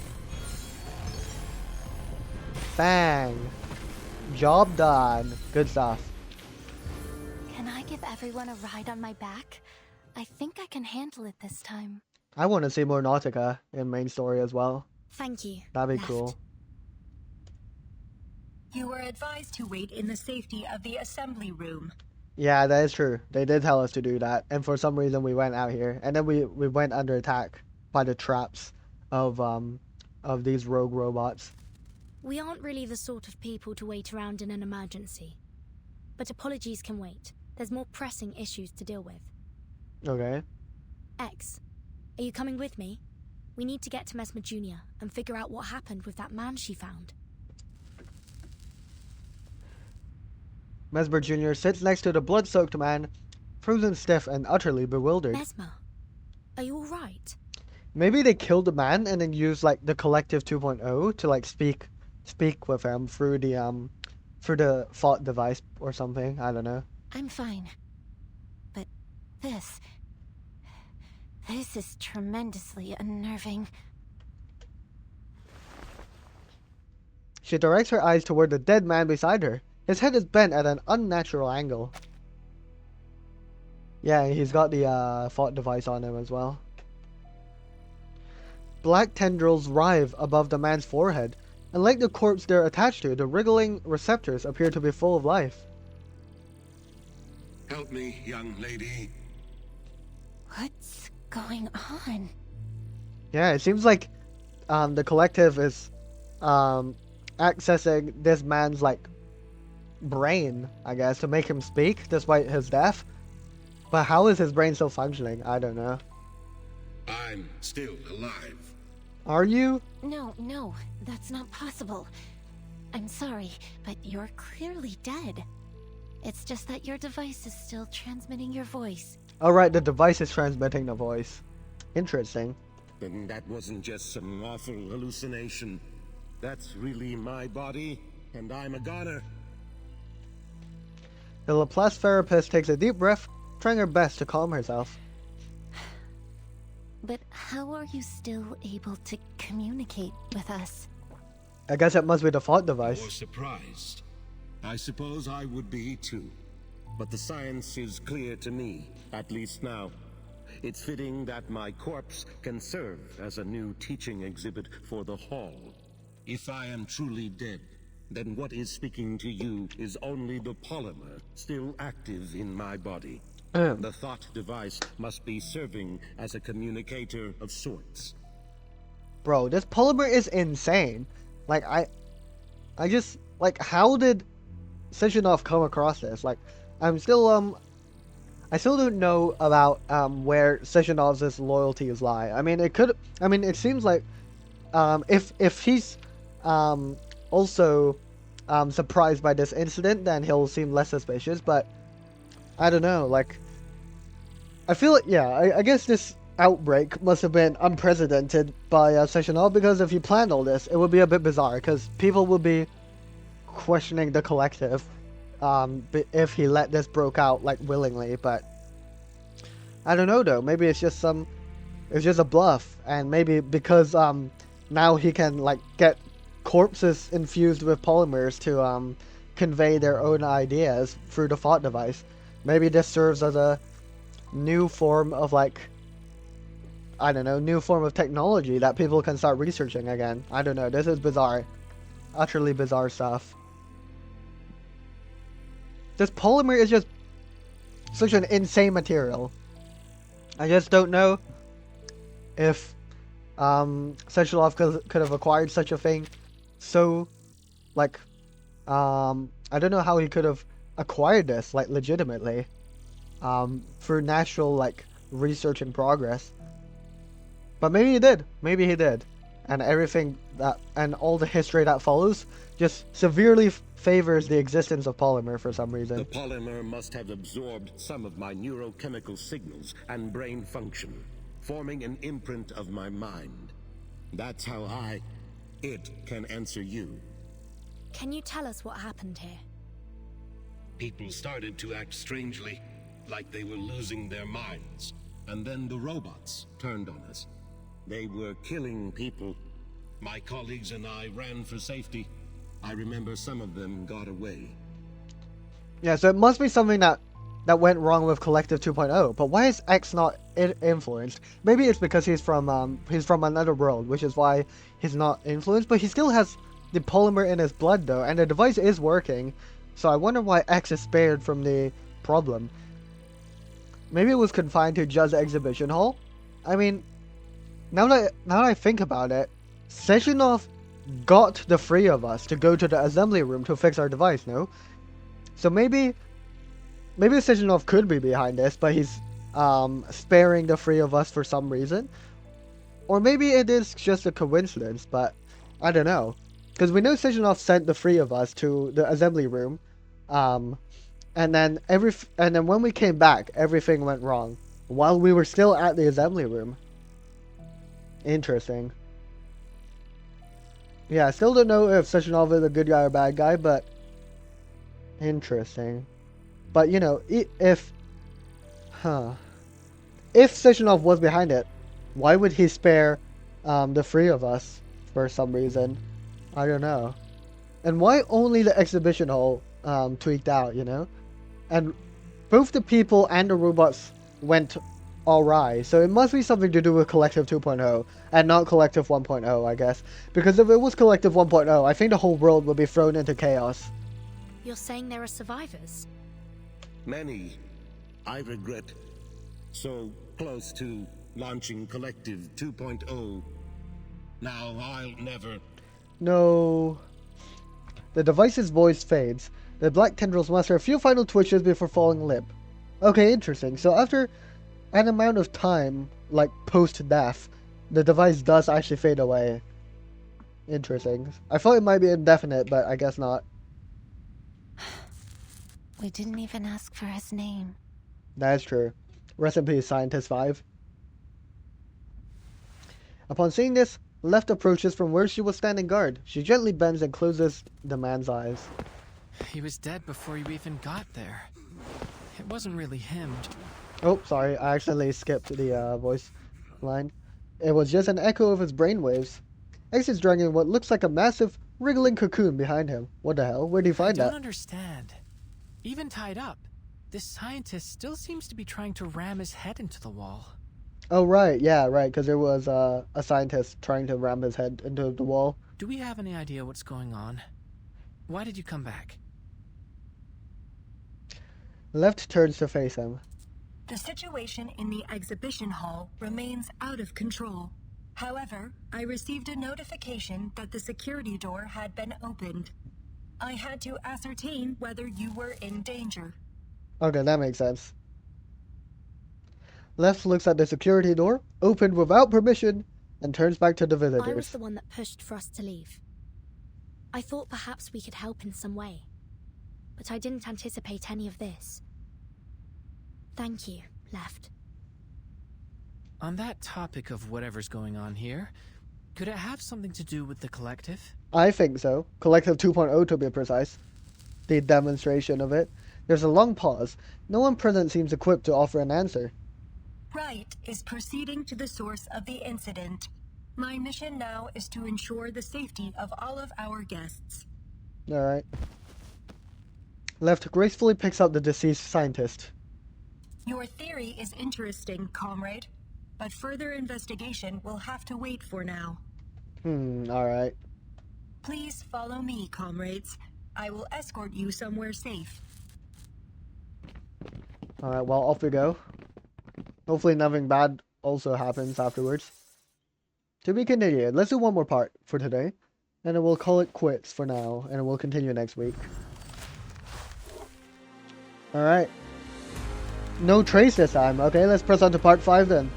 Speaker 1: Bang. Job done. Good stuff.
Speaker 2: Can I give everyone a ride on my back? I think I can handle it this time.
Speaker 1: I want to see more Nautica in main story as well.
Speaker 5: Thank you.
Speaker 1: That'd be cool.
Speaker 16: You were advised to wait in the safety of the assembly room.
Speaker 1: Yeah, that is true. They did tell us to do that, and for some reason we went out here, and then we went under attack by the traps of these rogue robots.
Speaker 5: We aren't really the sort of people to wait around in an emergency. But apologies can wait. There's more pressing issues to deal with.
Speaker 1: Okay.
Speaker 5: X, are you coming with me? We need to get to Mesmer Jr. and figure out what happened with that man she found.
Speaker 1: Mesmer Jr. sits next to the blood-soaked man, frozen stiff and utterly bewildered.
Speaker 5: Mesmer, are you alright?
Speaker 1: Maybe they killed the man and then used like the Collective 2.0 to like speak with him through the thought device or something. I don't know.
Speaker 2: I'm fine. But this... This is tremendously unnerving.
Speaker 1: She directs her eyes toward the dead man beside her. His head is bent at an unnatural angle. Yeah, he's got the thought device on him as well. Black tendrils writhe above the man's forehead, and like the corpse they're attached to, the wriggling receptors appear to be full of life.
Speaker 10: Help me, young lady.
Speaker 2: What's going on?
Speaker 1: Yeah, it seems like the collective is accessing this man's like brain, I guess, to make him speak despite his death. But how is his brain still functioning? I don't know.
Speaker 10: I'm still alive.
Speaker 1: Are you?
Speaker 2: No, that's not possible. I'm sorry, but you're clearly dead. It's just that your device is still transmitting your voice.
Speaker 1: Alright, the device is transmitting the voice. Interesting.
Speaker 10: Then that wasn't just some awful hallucination. That's really my body, and I'm a goner.
Speaker 1: The Laplace therapist takes a deep breath, trying her best to calm herself.
Speaker 2: But how are you still able to communicate with us?
Speaker 1: I guess it must be the thought device.
Speaker 10: Or surprised. I suppose I would be too. But the science is clear to me, at least now. It's fitting that my corpse can serve as a new teaching exhibit for the hall. If I am truly dead, then what is speaking to you is only the polymer still active in my body. The thought device must be serving as a communicator of sorts.
Speaker 1: Bro, this polymer is insane. Like, I just, like, how did Sechenov come across this? Like, I still don't know about, where Sechenov's loyalties lie. I mean, it seems like, if he's, also, surprised by this incident, then he'll seem less suspicious, but I don't know, like, I feel like, yeah, I guess this outbreak must have been unprecedented by Sechenov, because if he planned all this, it would be a bit bizarre, because people would be questioning the collective, if he let this broke out, like, willingly, but I don't know, though, maybe it's just a bluff, and maybe because, now he can, like, get corpses infused with polymers to, convey their own ideas through the thought device. Maybe this serves as a new form of, like, I don't know, new form of technology that people can start researching again. I don't know, this is bizarre. Utterly bizarre stuff. This polymer is just such an insane material. I just don't know if Sechenov could have acquired such a thing. So, like, I don't know how he could have acquired this, like, legitimately, through natural, like, research and progress. But maybe he did. Maybe he did. And everything that, and all the history that follows just severely favors the existence of polymer for some reason.
Speaker 10: The polymer must have absorbed some of my neurochemical signals and brain function, forming an imprint of my mind. That's how it can answer you.
Speaker 5: Can you tell us what happened here?
Speaker 10: People started to act strangely, like they were losing their minds. And then the robots turned on us. They were killing people. My colleagues and I ran for safety. I remember some of them got away.
Speaker 1: Yeah, so it must be something that went wrong with Collective 2.0. But why is X not influenced? Maybe it's because he's from another world, which is why he's not influenced. But he still has the polymer in his blood, though, and the device is working. So I wonder why X is spared from the problem. Maybe it was confined to just Exhibition Hall. I mean, now that I think about it, Sechenov got the three of us to go to the assembly room to fix our device, no? So maybe Sechenov could be behind this, but he's sparing the three of us for some reason. Or maybe it is just a coincidence, but I don't know. Because we know Sechenov sent the three of us to the assembly room, and then when we came back, everything went wrong while we were still at the assembly room. Interesting. Yeah, I still don't know if Sechenov is a good guy or bad guy, but interesting. But you know, if Sechenov was behind it, why would he spare the three of us for some reason? I don't know. And why only the exhibition hall tweaked out, you know? And both the people and the robots went awry, so it must be something to do with Collective 2.0 and not Collective 1.0, I guess. Because if it was Collective 1.0, I think the whole world would be thrown into chaos.
Speaker 5: You're saying there are survivors?
Speaker 10: Many. I regret. So close to launching Collective 2.0. Now I'll never...
Speaker 1: No. The device's voice fades. The black tendrils muster a few final twitches before falling limp. Okay, interesting. So after an amount of time, like post-death, the device does actually fade away. Interesting. I thought it might be indefinite, but I guess not.
Speaker 2: We didn't even ask for his name.
Speaker 1: That's true. Rest in peace, Scientist 5. Upon seeing this, Left approaches from where she was standing guard. She gently bends and closes the man's eyes.
Speaker 3: He was dead before you even got there. It wasn't really him.
Speaker 1: Oh, sorry, I accidentally skipped the voice line. It was just an echo of his brainwaves. X is dragging what looks like a massive, wriggling cocoon behind him. What the hell? Where'd he find that?
Speaker 3: I don't understand. Even tied up, this scientist still seems to be trying to ram his head into the wall.
Speaker 1: Oh, right, yeah, right, because there was a scientist trying to ram his head into the wall.
Speaker 3: Do we have any idea what's going on? Why did you come back?
Speaker 1: Left turns to face him.
Speaker 16: The situation in the exhibition hall remains out of control. However, I received a notification that the security door had been opened. I had to ascertain whether you were in danger.
Speaker 1: Okay, that makes sense. Left looks at the security door, opened without permission, and turns back to the visitors.
Speaker 5: I was the one that pushed for us to leave. I thought perhaps we could help in some way, but I didn't anticipate any of this. Thank you, Left.
Speaker 3: On that topic of whatever's going on here, could it have something to do with the collective?
Speaker 1: I think so. Collective 2.0 to be precise. The demonstration of it. There's a long pause. No one present seems equipped to offer an answer.
Speaker 16: Wright is proceeding to the source of the incident. My mission now is to ensure the safety of all of our guests.
Speaker 1: Alright. Left gracefully picks up the deceased scientist.
Speaker 16: Your theory is interesting, comrade, but further investigation will have to wait for now.
Speaker 1: Alright.
Speaker 16: Please follow me, comrades. I will escort you somewhere safe.
Speaker 1: Alright, well, off we go. Hopefully nothing bad also happens afterwards. To be continued, let's do one more part for today, and then we'll call it quits for now, and we'll continue next week. Alright. No trace this time. Okay, let's press on to part 5 then.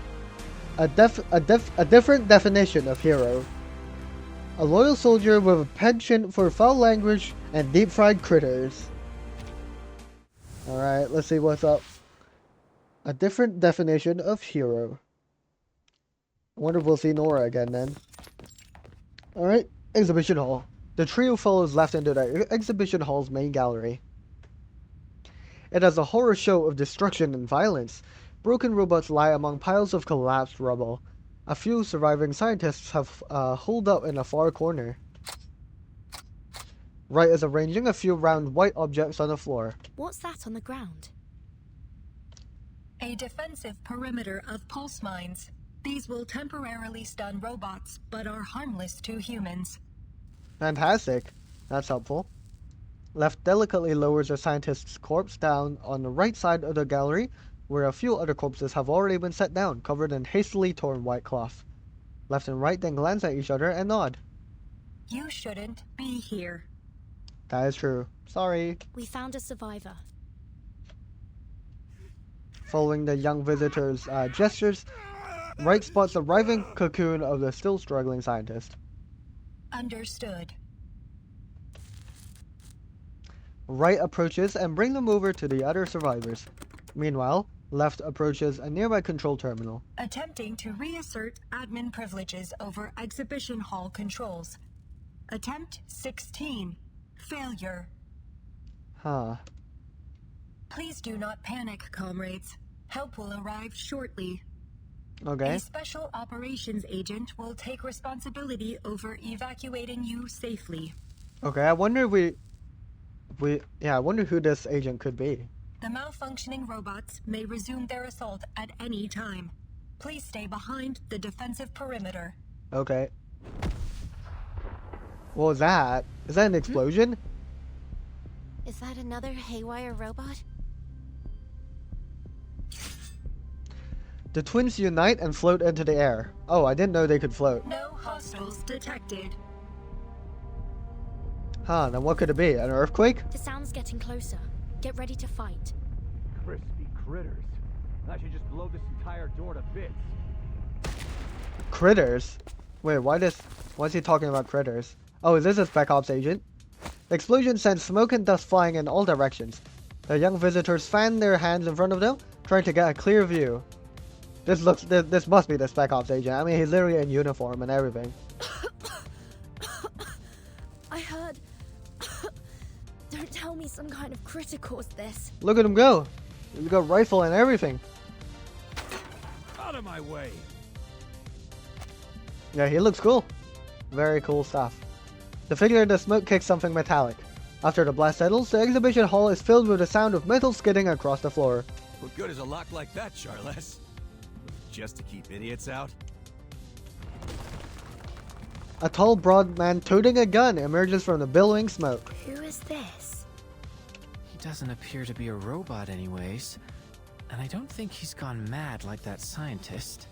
Speaker 1: A different definition of hero. A loyal soldier with a penchant for foul language and deep-fried critters. Alright, let's see what's up. A different definition of hero. I wonder if we'll see Nora again then. Alright, exhibition hall. The trio follows Left into the exhibition hall's main gallery. It has a horror show of destruction and violence. Broken robots lie among piles of collapsed rubble. A few surviving scientists have holed up in a far corner. Wright is arranging a few round white objects on the floor.
Speaker 5: What's that on the ground?
Speaker 16: A defensive perimeter of pulse mines. These will temporarily stun robots, but are harmless to humans.
Speaker 1: Fantastic. That's helpful. Left delicately lowers a scientist's corpse down on the right side of the gallery, where a few other corpses have already been set down, covered in hastily torn white cloth. Left and Right then glance at each other and nod.
Speaker 16: You shouldn't be here.
Speaker 1: That is true. Sorry.
Speaker 5: We found a survivor.
Speaker 1: Following the young visitor's gestures, Wright spots the writhing cocoon of the still struggling scientist.
Speaker 16: Understood.
Speaker 1: Wright approaches and brings them over to the other survivors. Meanwhile, Left approaches a nearby control terminal.
Speaker 16: Attempting to reassert admin privileges over exhibition hall controls. Attempt 16. Failure.
Speaker 1: Huh.
Speaker 16: Please do not panic, comrades. Help will arrive shortly.
Speaker 1: Okay.
Speaker 16: A special operations agent will take responsibility over evacuating you safely.
Speaker 1: Okay, I wonder I wonder who this agent could be.
Speaker 16: The malfunctioning robots may resume their assault at any time. Please stay behind the defensive perimeter.
Speaker 1: Okay. What was that? Is that an explosion?
Speaker 2: Is that another haywire robot?
Speaker 1: The twins unite and float into the air. Oh, I didn't know they could float.
Speaker 16: No hostiles detected.
Speaker 1: Huh, then what could it be? An earthquake?
Speaker 5: The sound's getting closer. Get ready to fight.
Speaker 17: Crispy critters. I should just blow this entire door to bits.
Speaker 1: Critters? Wait, why is he talking about critters? Oh, is this a Spec Ops agent? The explosion sent smoke and dust flying in all directions. The young visitors fan their hands in front of them, trying to get a clear view. This must be the Spec Ops agent. I mean, he's literally in uniform and everything.
Speaker 5: I heard... Don't tell me some kind of critter caused this.
Speaker 1: Look at him go. He's got a rifle and everything.
Speaker 17: Out of my way.
Speaker 1: Yeah, he looks cool. Very cool stuff. The figure in the smoke kicks something metallic. After the blast settles, the exhibition hall is filled with the sound of metal skidding across the floor.
Speaker 18: What good is a lock like that, Charles? Just to keep idiots out?
Speaker 1: A tall, broad man toting a gun emerges from the billowing smoke.
Speaker 5: Who is this?
Speaker 3: He doesn't appear to be a robot anyways. And I don't think he's gone mad like that scientist.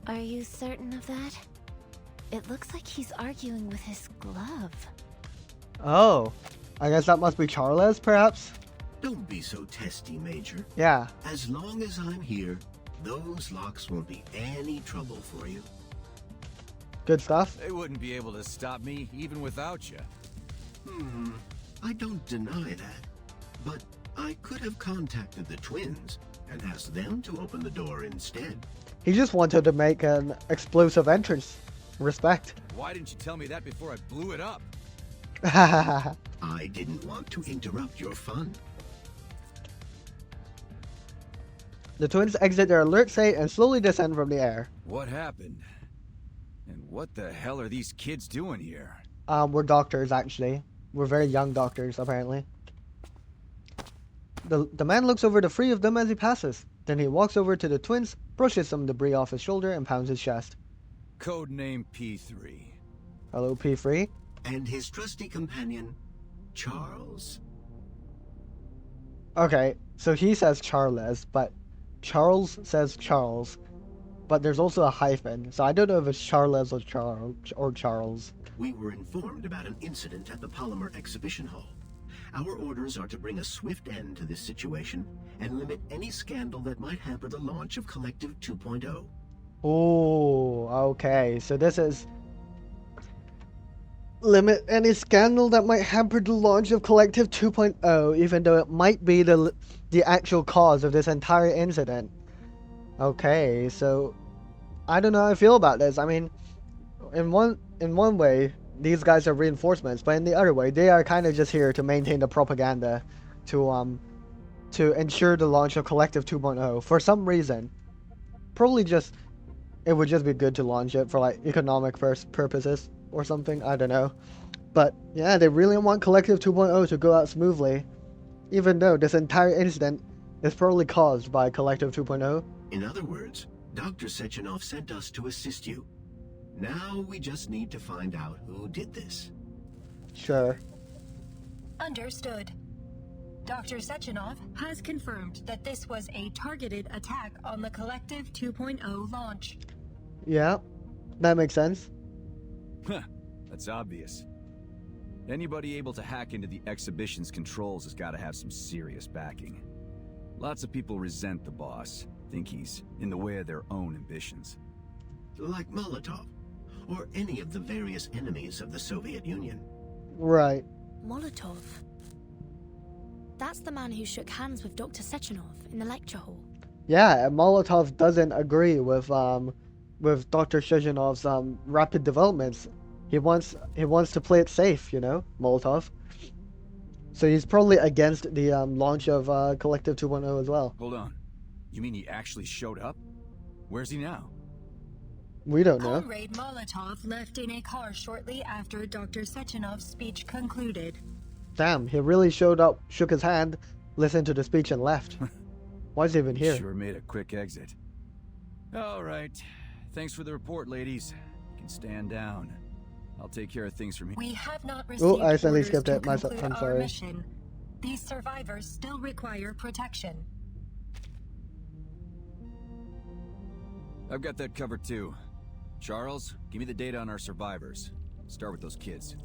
Speaker 2: Are you certain of that? It looks like he's arguing with his glove.
Speaker 1: Oh, I guess that must be Charles, perhaps?
Speaker 10: Don't be so testy, Major.
Speaker 1: Yeah.
Speaker 10: As long as I'm here, those locks won't be any trouble for you.
Speaker 1: Good stuff.
Speaker 18: They wouldn't be able to stop me even without you.
Speaker 10: I don't deny that. But I could have contacted the twins and asked them to open the door instead.
Speaker 1: He just wanted to make an explosive entrance. Respect.
Speaker 18: Why didn't you tell me that before I blew it up?
Speaker 10: I didn't want to interrupt your fun.
Speaker 1: The twins exit their alert state and slowly descend from the air.
Speaker 18: What happened? And what the hell are these kids doing here?
Speaker 1: We're doctors, actually. We're very young doctors, apparently. The man looks over the three of them as he passes. Then he walks over to the twins, brushes some debris off his shoulder, and pounds his chest.
Speaker 18: Codename P3.
Speaker 1: Hello, P3.
Speaker 10: And his trusty companion, Charles.
Speaker 1: Okay, so he says Charles, but Charles says Charles. But there's also a hyphen, so I don't know if it's Charles or Charles.
Speaker 10: We were informed about an incident at the Polymer Exhibition Hall. Our orders are to bring a swift end to this situation and limit any scandal that might hamper the launch of Collective 2.0.
Speaker 1: Oh, okay. So this is limit any scandal that might hamper the launch of Collective 2.0, even though it might be the actual cause of this entire incident. Okay, so I don't know how I feel about this. I mean, in one way, these guys are reinforcements, but in the other way, they are kind of just here to maintain the propaganda, to ensure the launch of Collective 2.0 for some reason. Probably just it would just be good to launch it for like economic purposes or something. I don't know, but yeah, they really want Collective 2.0 to go out smoothly, even though this entire incident is probably caused by Collective 2.0.
Speaker 10: In other words, Dr. Sechenov sent us to assist you. Now we just need to find out who did this.
Speaker 1: Sure.
Speaker 16: Understood. Dr. Sechenov has confirmed that this was a targeted attack on the Collective 2.0 launch.
Speaker 1: Yeah, that makes sense.
Speaker 18: That's obvious. Anybody able to hack into the exhibition's controls has got to have some serious backing. Lots of people resent the boss, think he's in the way of their own ambitions.
Speaker 10: Like Molotov, or any of the various enemies of the Soviet Union.
Speaker 1: Right.
Speaker 5: Molotov? That's the man who shook hands with Dr. Sechenov in the lecture hall.
Speaker 1: Yeah, and Molotov doesn't agree with Dr. Shechenov's rapid developments. He wants to play it safe, you know, Molotov. So he's probably against the launch of Collective 2.0 as well.
Speaker 18: Hold on. You mean he actually showed up? Where's he now?
Speaker 1: We don't know.
Speaker 16: Comrade Molotov left in a car shortly after Dr. Sechenov's speech concluded.
Speaker 1: Damn, he really showed up, shook his hand, listened to the speech, and left. Why is he even here?
Speaker 18: Sure made a quick exit. All right. Thanks for the report, ladies. You can stand down. I'll take care of things from here.
Speaker 16: We have not received
Speaker 1: Oh, I accidentally
Speaker 16: orders
Speaker 1: skipped
Speaker 16: to
Speaker 1: it. Myself.
Speaker 16: conclude
Speaker 1: I'm
Speaker 16: our
Speaker 1: sorry.
Speaker 16: mission. These survivors still require protection.
Speaker 18: I've got that covered too. Charles, give me the data on our survivors. Start with those kids.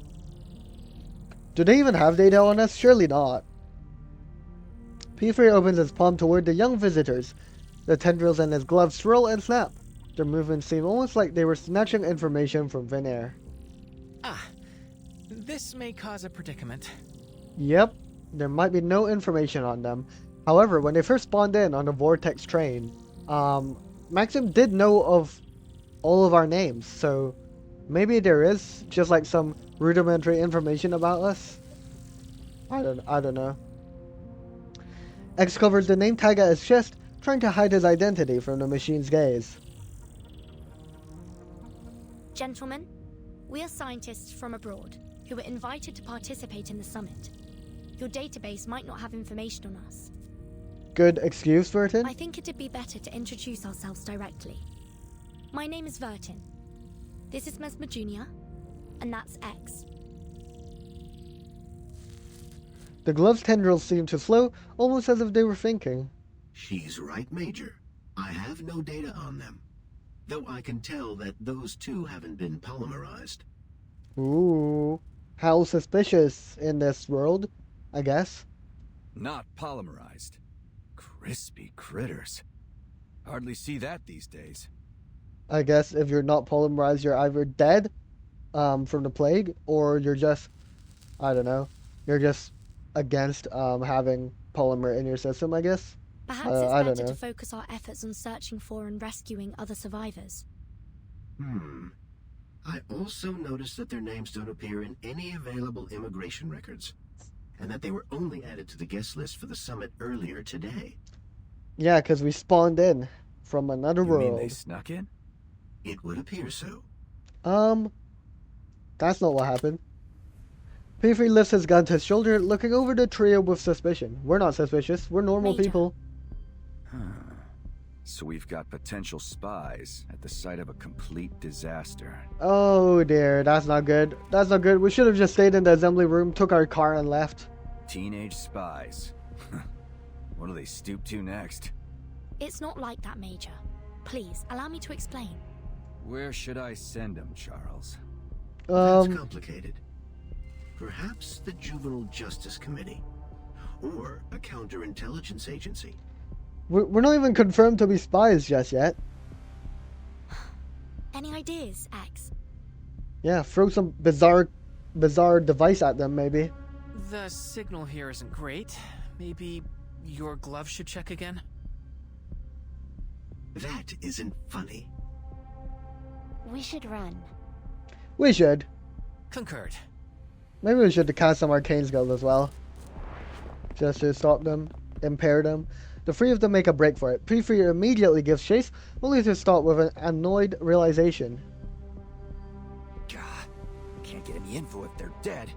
Speaker 1: Do they even have data on us? Surely not. P3 opens his palm toward the young visitors. The tendrils in his gloves swirl and snap. Their movements seem almost like they were snatching information from thin air.
Speaker 3: Ah, this may cause a predicament.
Speaker 1: Yep, there might be no information on them. However, when they first spawned in on the Vortex train, Maxim did know of all of our names, so maybe there is just like some rudimentary information about us. I don't know. X covers the name tag at his chest, trying to hide his identity from the machine's gaze.
Speaker 5: Gentlemen, we are scientists from abroad who were invited to participate in the summit. Your database might not have information on us.
Speaker 1: Good excuse, Vertin?
Speaker 5: I think it'd be better to introduce ourselves directly. My name is Vertin. This is Mesmer Jr., and that's X.
Speaker 1: The glove's tendrils seemed to slow, almost as if they were thinking.
Speaker 10: She's right, Major. I have no data on them. Though I can tell that those two haven't been polymerized.
Speaker 1: Ooh, how suspicious in this world, I guess.
Speaker 18: Not polymerized. Crispy critters. Hardly see that these days.
Speaker 1: I guess if you're not polymerized, you're either dead from the plague, or you're just, I don't know, you're just against having polymer in your system, I guess.
Speaker 5: Perhaps it's better to focus our efforts on searching for and rescuing other survivors.
Speaker 10: I also noticed that their names don't appear in any available immigration records, and that they were only added to the guest list for the summit earlier today.
Speaker 1: Yeah, because we spawned in from another world.
Speaker 18: You mean they snuck in?
Speaker 10: It would appear so.
Speaker 1: That's not what happened. P3 lifts his gun to his shoulder, looking over the trio with suspicion. We're not suspicious. We're normal
Speaker 5: Major.
Speaker 1: people.
Speaker 18: So we've got potential spies at the site of a complete disaster.
Speaker 1: Oh dear, that's not good. That's not good. We should have just stayed in the assembly room, took our car, and left.
Speaker 18: Teenage spies. What do they stoop to next?
Speaker 5: It's not like that, Major. Please, allow me to explain.
Speaker 18: Where should I send them, Charles?
Speaker 10: That's complicated. Perhaps the Juvenile Justice Committee, or a counterintelligence agency.
Speaker 1: We're not even confirmed to be spies just yet.
Speaker 5: Any ideas, X?
Speaker 1: Yeah, throw some bizarre device at them, maybe.
Speaker 3: The signal here isn't great. Maybe your glove should check again?
Speaker 10: That isn't funny.
Speaker 2: We should run.
Speaker 1: We should.
Speaker 3: Concurred.
Speaker 1: Maybe we should cast some arcane skills as well. Just to stop them, impair them. The three of them make a break for it. P3 immediately gives chase, only to stop with an annoyed realization.
Speaker 18: God, can't get any info if they're dead.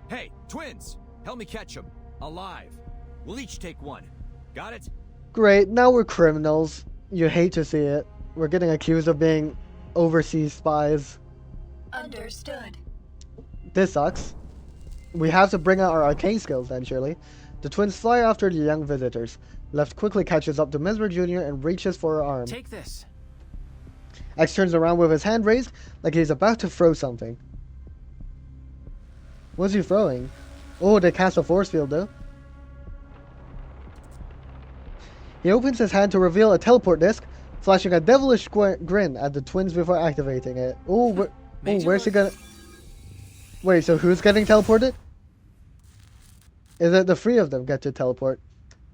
Speaker 18: Hey, twins! Help me catch them. Alive. We'll each take one. Got it?
Speaker 1: Great, now we're criminals. You hate to see it. We're getting accused of being overseas spies.
Speaker 16: Understood.
Speaker 1: This sucks. We have to bring out our arcane skills then, surely. The twins fly after the young visitors. Left quickly catches up to Mesmer Jr. and reaches for her arm.
Speaker 3: Take this.
Speaker 1: X turns around with his hand raised, like he's about to throw something. What's he throwing? Oh, they cast a force field though. He opens his hand to reveal a teleport disc, flashing a devilish grin at the twins before activating it. Oh, where's he gonna... Wait, so who's getting teleported? Is it the three of them get to teleport?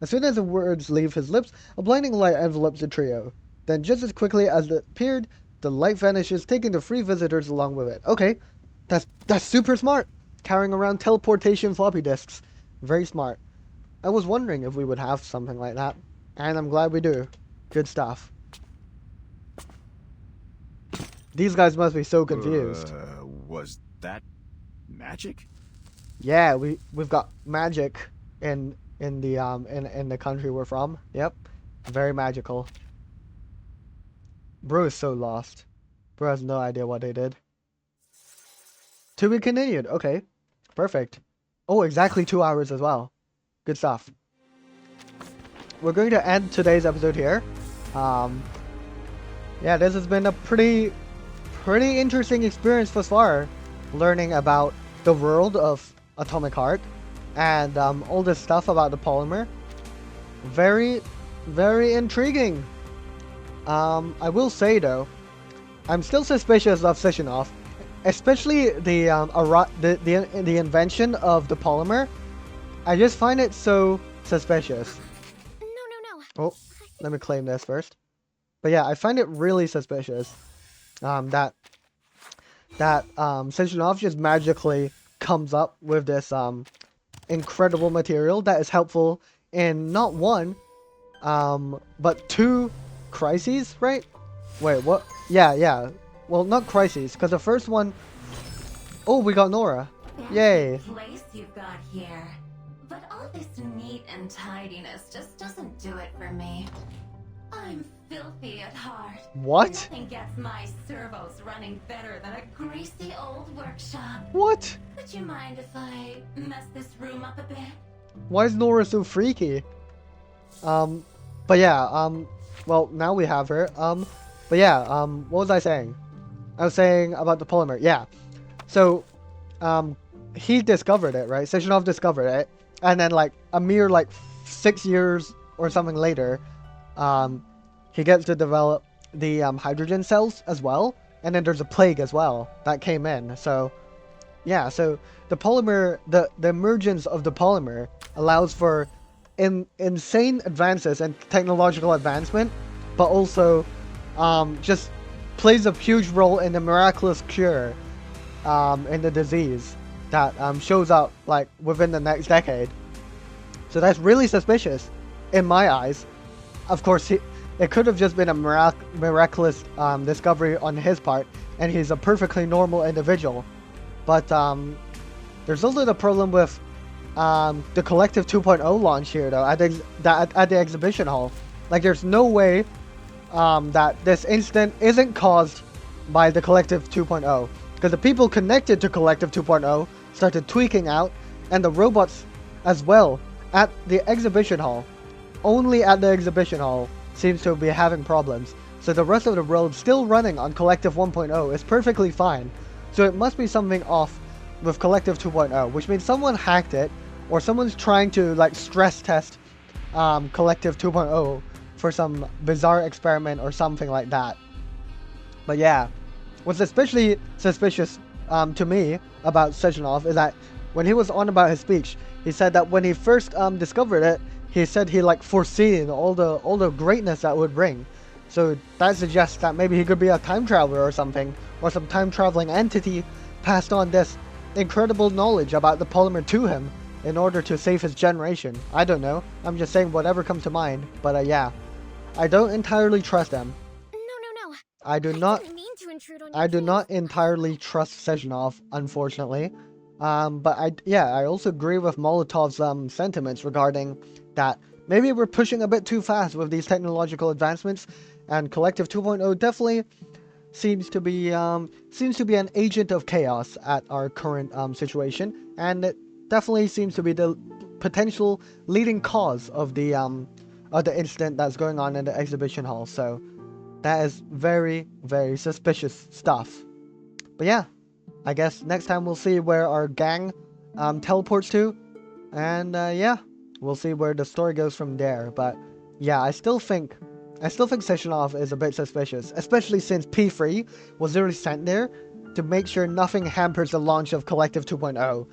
Speaker 1: As soon as the words leave his lips, a blinding light envelopes the trio. Then just as quickly as it appeared, the light vanishes, taking the three visitors along with it. Okay, that's super smart. Carrying around teleportation floppy disks. Very smart. I was wondering if we would have something like that. And I'm glad we do. Good stuff. These guys must be so confused.
Speaker 18: Was that magic?
Speaker 1: Yeah, we've got magic in the country we're from. Yep. Very magical. Bro is so lost. Bro has no idea what they did. To be continued. Okay. Perfect. Oh, exactly 2 hours as well. Good stuff. We're going to end today's episode here. Yeah, this has been a pretty interesting experience thus far, learning about the world of Atomic Heart and all this stuff about the polymer. Very intriguing. I will say though, I'm still suspicious of Sessionov, especially the invention of the polymer. I just find it so suspicious. No. Oh, let me claim this first. But yeah, I find it really suspicious that Sessionov just magically comes up with this incredible material that is helpful in not one, but 2 crises, right? Wait, what? Yeah. Well, not crises, because the first one... Oh, we got Nora. Yay.
Speaker 14: Place you've got here. But all this neat and tidiness just doesn't do it for me. I'm filthy at heart.
Speaker 1: What?
Speaker 14: Nothing gets my servos running better than a greasy old workshop.
Speaker 1: What?
Speaker 14: Would you mind if I mess this room up a bit?
Speaker 1: Why is Nora so freaky? But yeah, well, now we have her. But yeah, what was I saying? I was saying about the polymer. Yeah. So, he discovered it, right? Sessionov discovered it. And then, like, a mere, 6 years or something later, he gets to develop the hydrogen cells as well. And then there's a plague as well that came in. So, yeah, so the polymer, the emergence of the polymer allows for insane advances and technological advancement, but also just plays a huge role in the miraculous cure in the disease that shows up like within the next decade. So that's really suspicious in my eyes. Of course, it could have just been a miraculous discovery on his part, and he's a perfectly normal individual. But there's also the problem with the Collective 2.0 launch here, though, at the exhibition hall. Like, there's no way that this incident isn't caused by the Collective 2.0, because the people connected to Collective 2.0 started tweaking out, and the robots as well at the exhibition hall. Only at the exhibition hall seems to be having problems. So the rest of the world still running on Collective 1.0 is perfectly fine. So it must be something off with Collective 2.0, which means someone hacked it, or someone's trying to like stress test Collective 2.0 for some bizarre experiment or something like that. But yeah, what's especially suspicious to me about Sessionov is that when he was on about his speech, he said that when he first discovered it, he said he like foreseen all the greatness that would bring. So that suggests that maybe he could be a time traveler or something, or some time traveling entity passed on this incredible knowledge about the polymer to him in order to save his generation. I don't know. I'm just saying whatever comes to mind. But yeah, I don't entirely trust him.
Speaker 5: No.
Speaker 1: I do not entirely trust Sessionov, unfortunately. But I also agree with Molotov's sentiments regarding that maybe we're pushing a bit too fast with these technological advancements, and Collective 2.0 definitely seems to be an agent of chaos at our current situation, and it definitely seems to be the potential leading cause of the incident that's going on in the exhibition hall. So that is very, very suspicious stuff. But yeah, I guess next time we'll see where our gang teleports to, and yeah, we'll see where the story goes from there. But yeah, I still think Sessionov is a bit suspicious, especially since P3 was literally sent there to make sure nothing hampers the launch of Collective 2.0.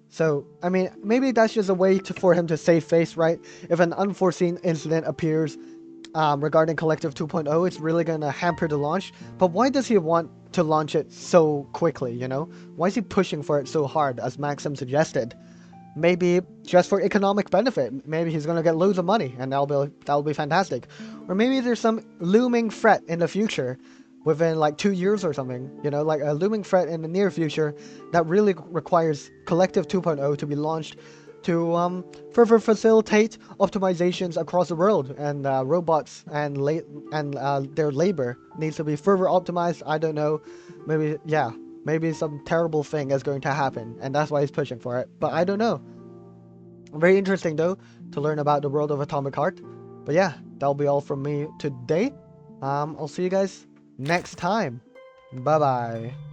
Speaker 1: So, I mean, maybe that's just a way for him to save face, right? If an unforeseen incident appears regarding Collective 2.0, it's really going to hamper the launch. But why does he want to launch it so quickly, you know? Why is he pushing for it so hard, as Maxim suggested? maybe just for economic benefit. Maybe he's gonna get loads of money, and that'll be fantastic. Or maybe there's some looming threat in the future, within like 2 years or something. You know, like a looming threat in the near future that really requires Collective 2.0 to be launched to further facilitate optimizations across the world, and robots and their labor needs to be further optimized. I don't know, maybe, yeah, maybe some terrible thing is going to happen, and that's why he's pushing for it, but I don't know. Very interesting though to learn about the world of Atomic Heart. But yeah, that'll be all from me today. I'll see you guys next time. Bye bye.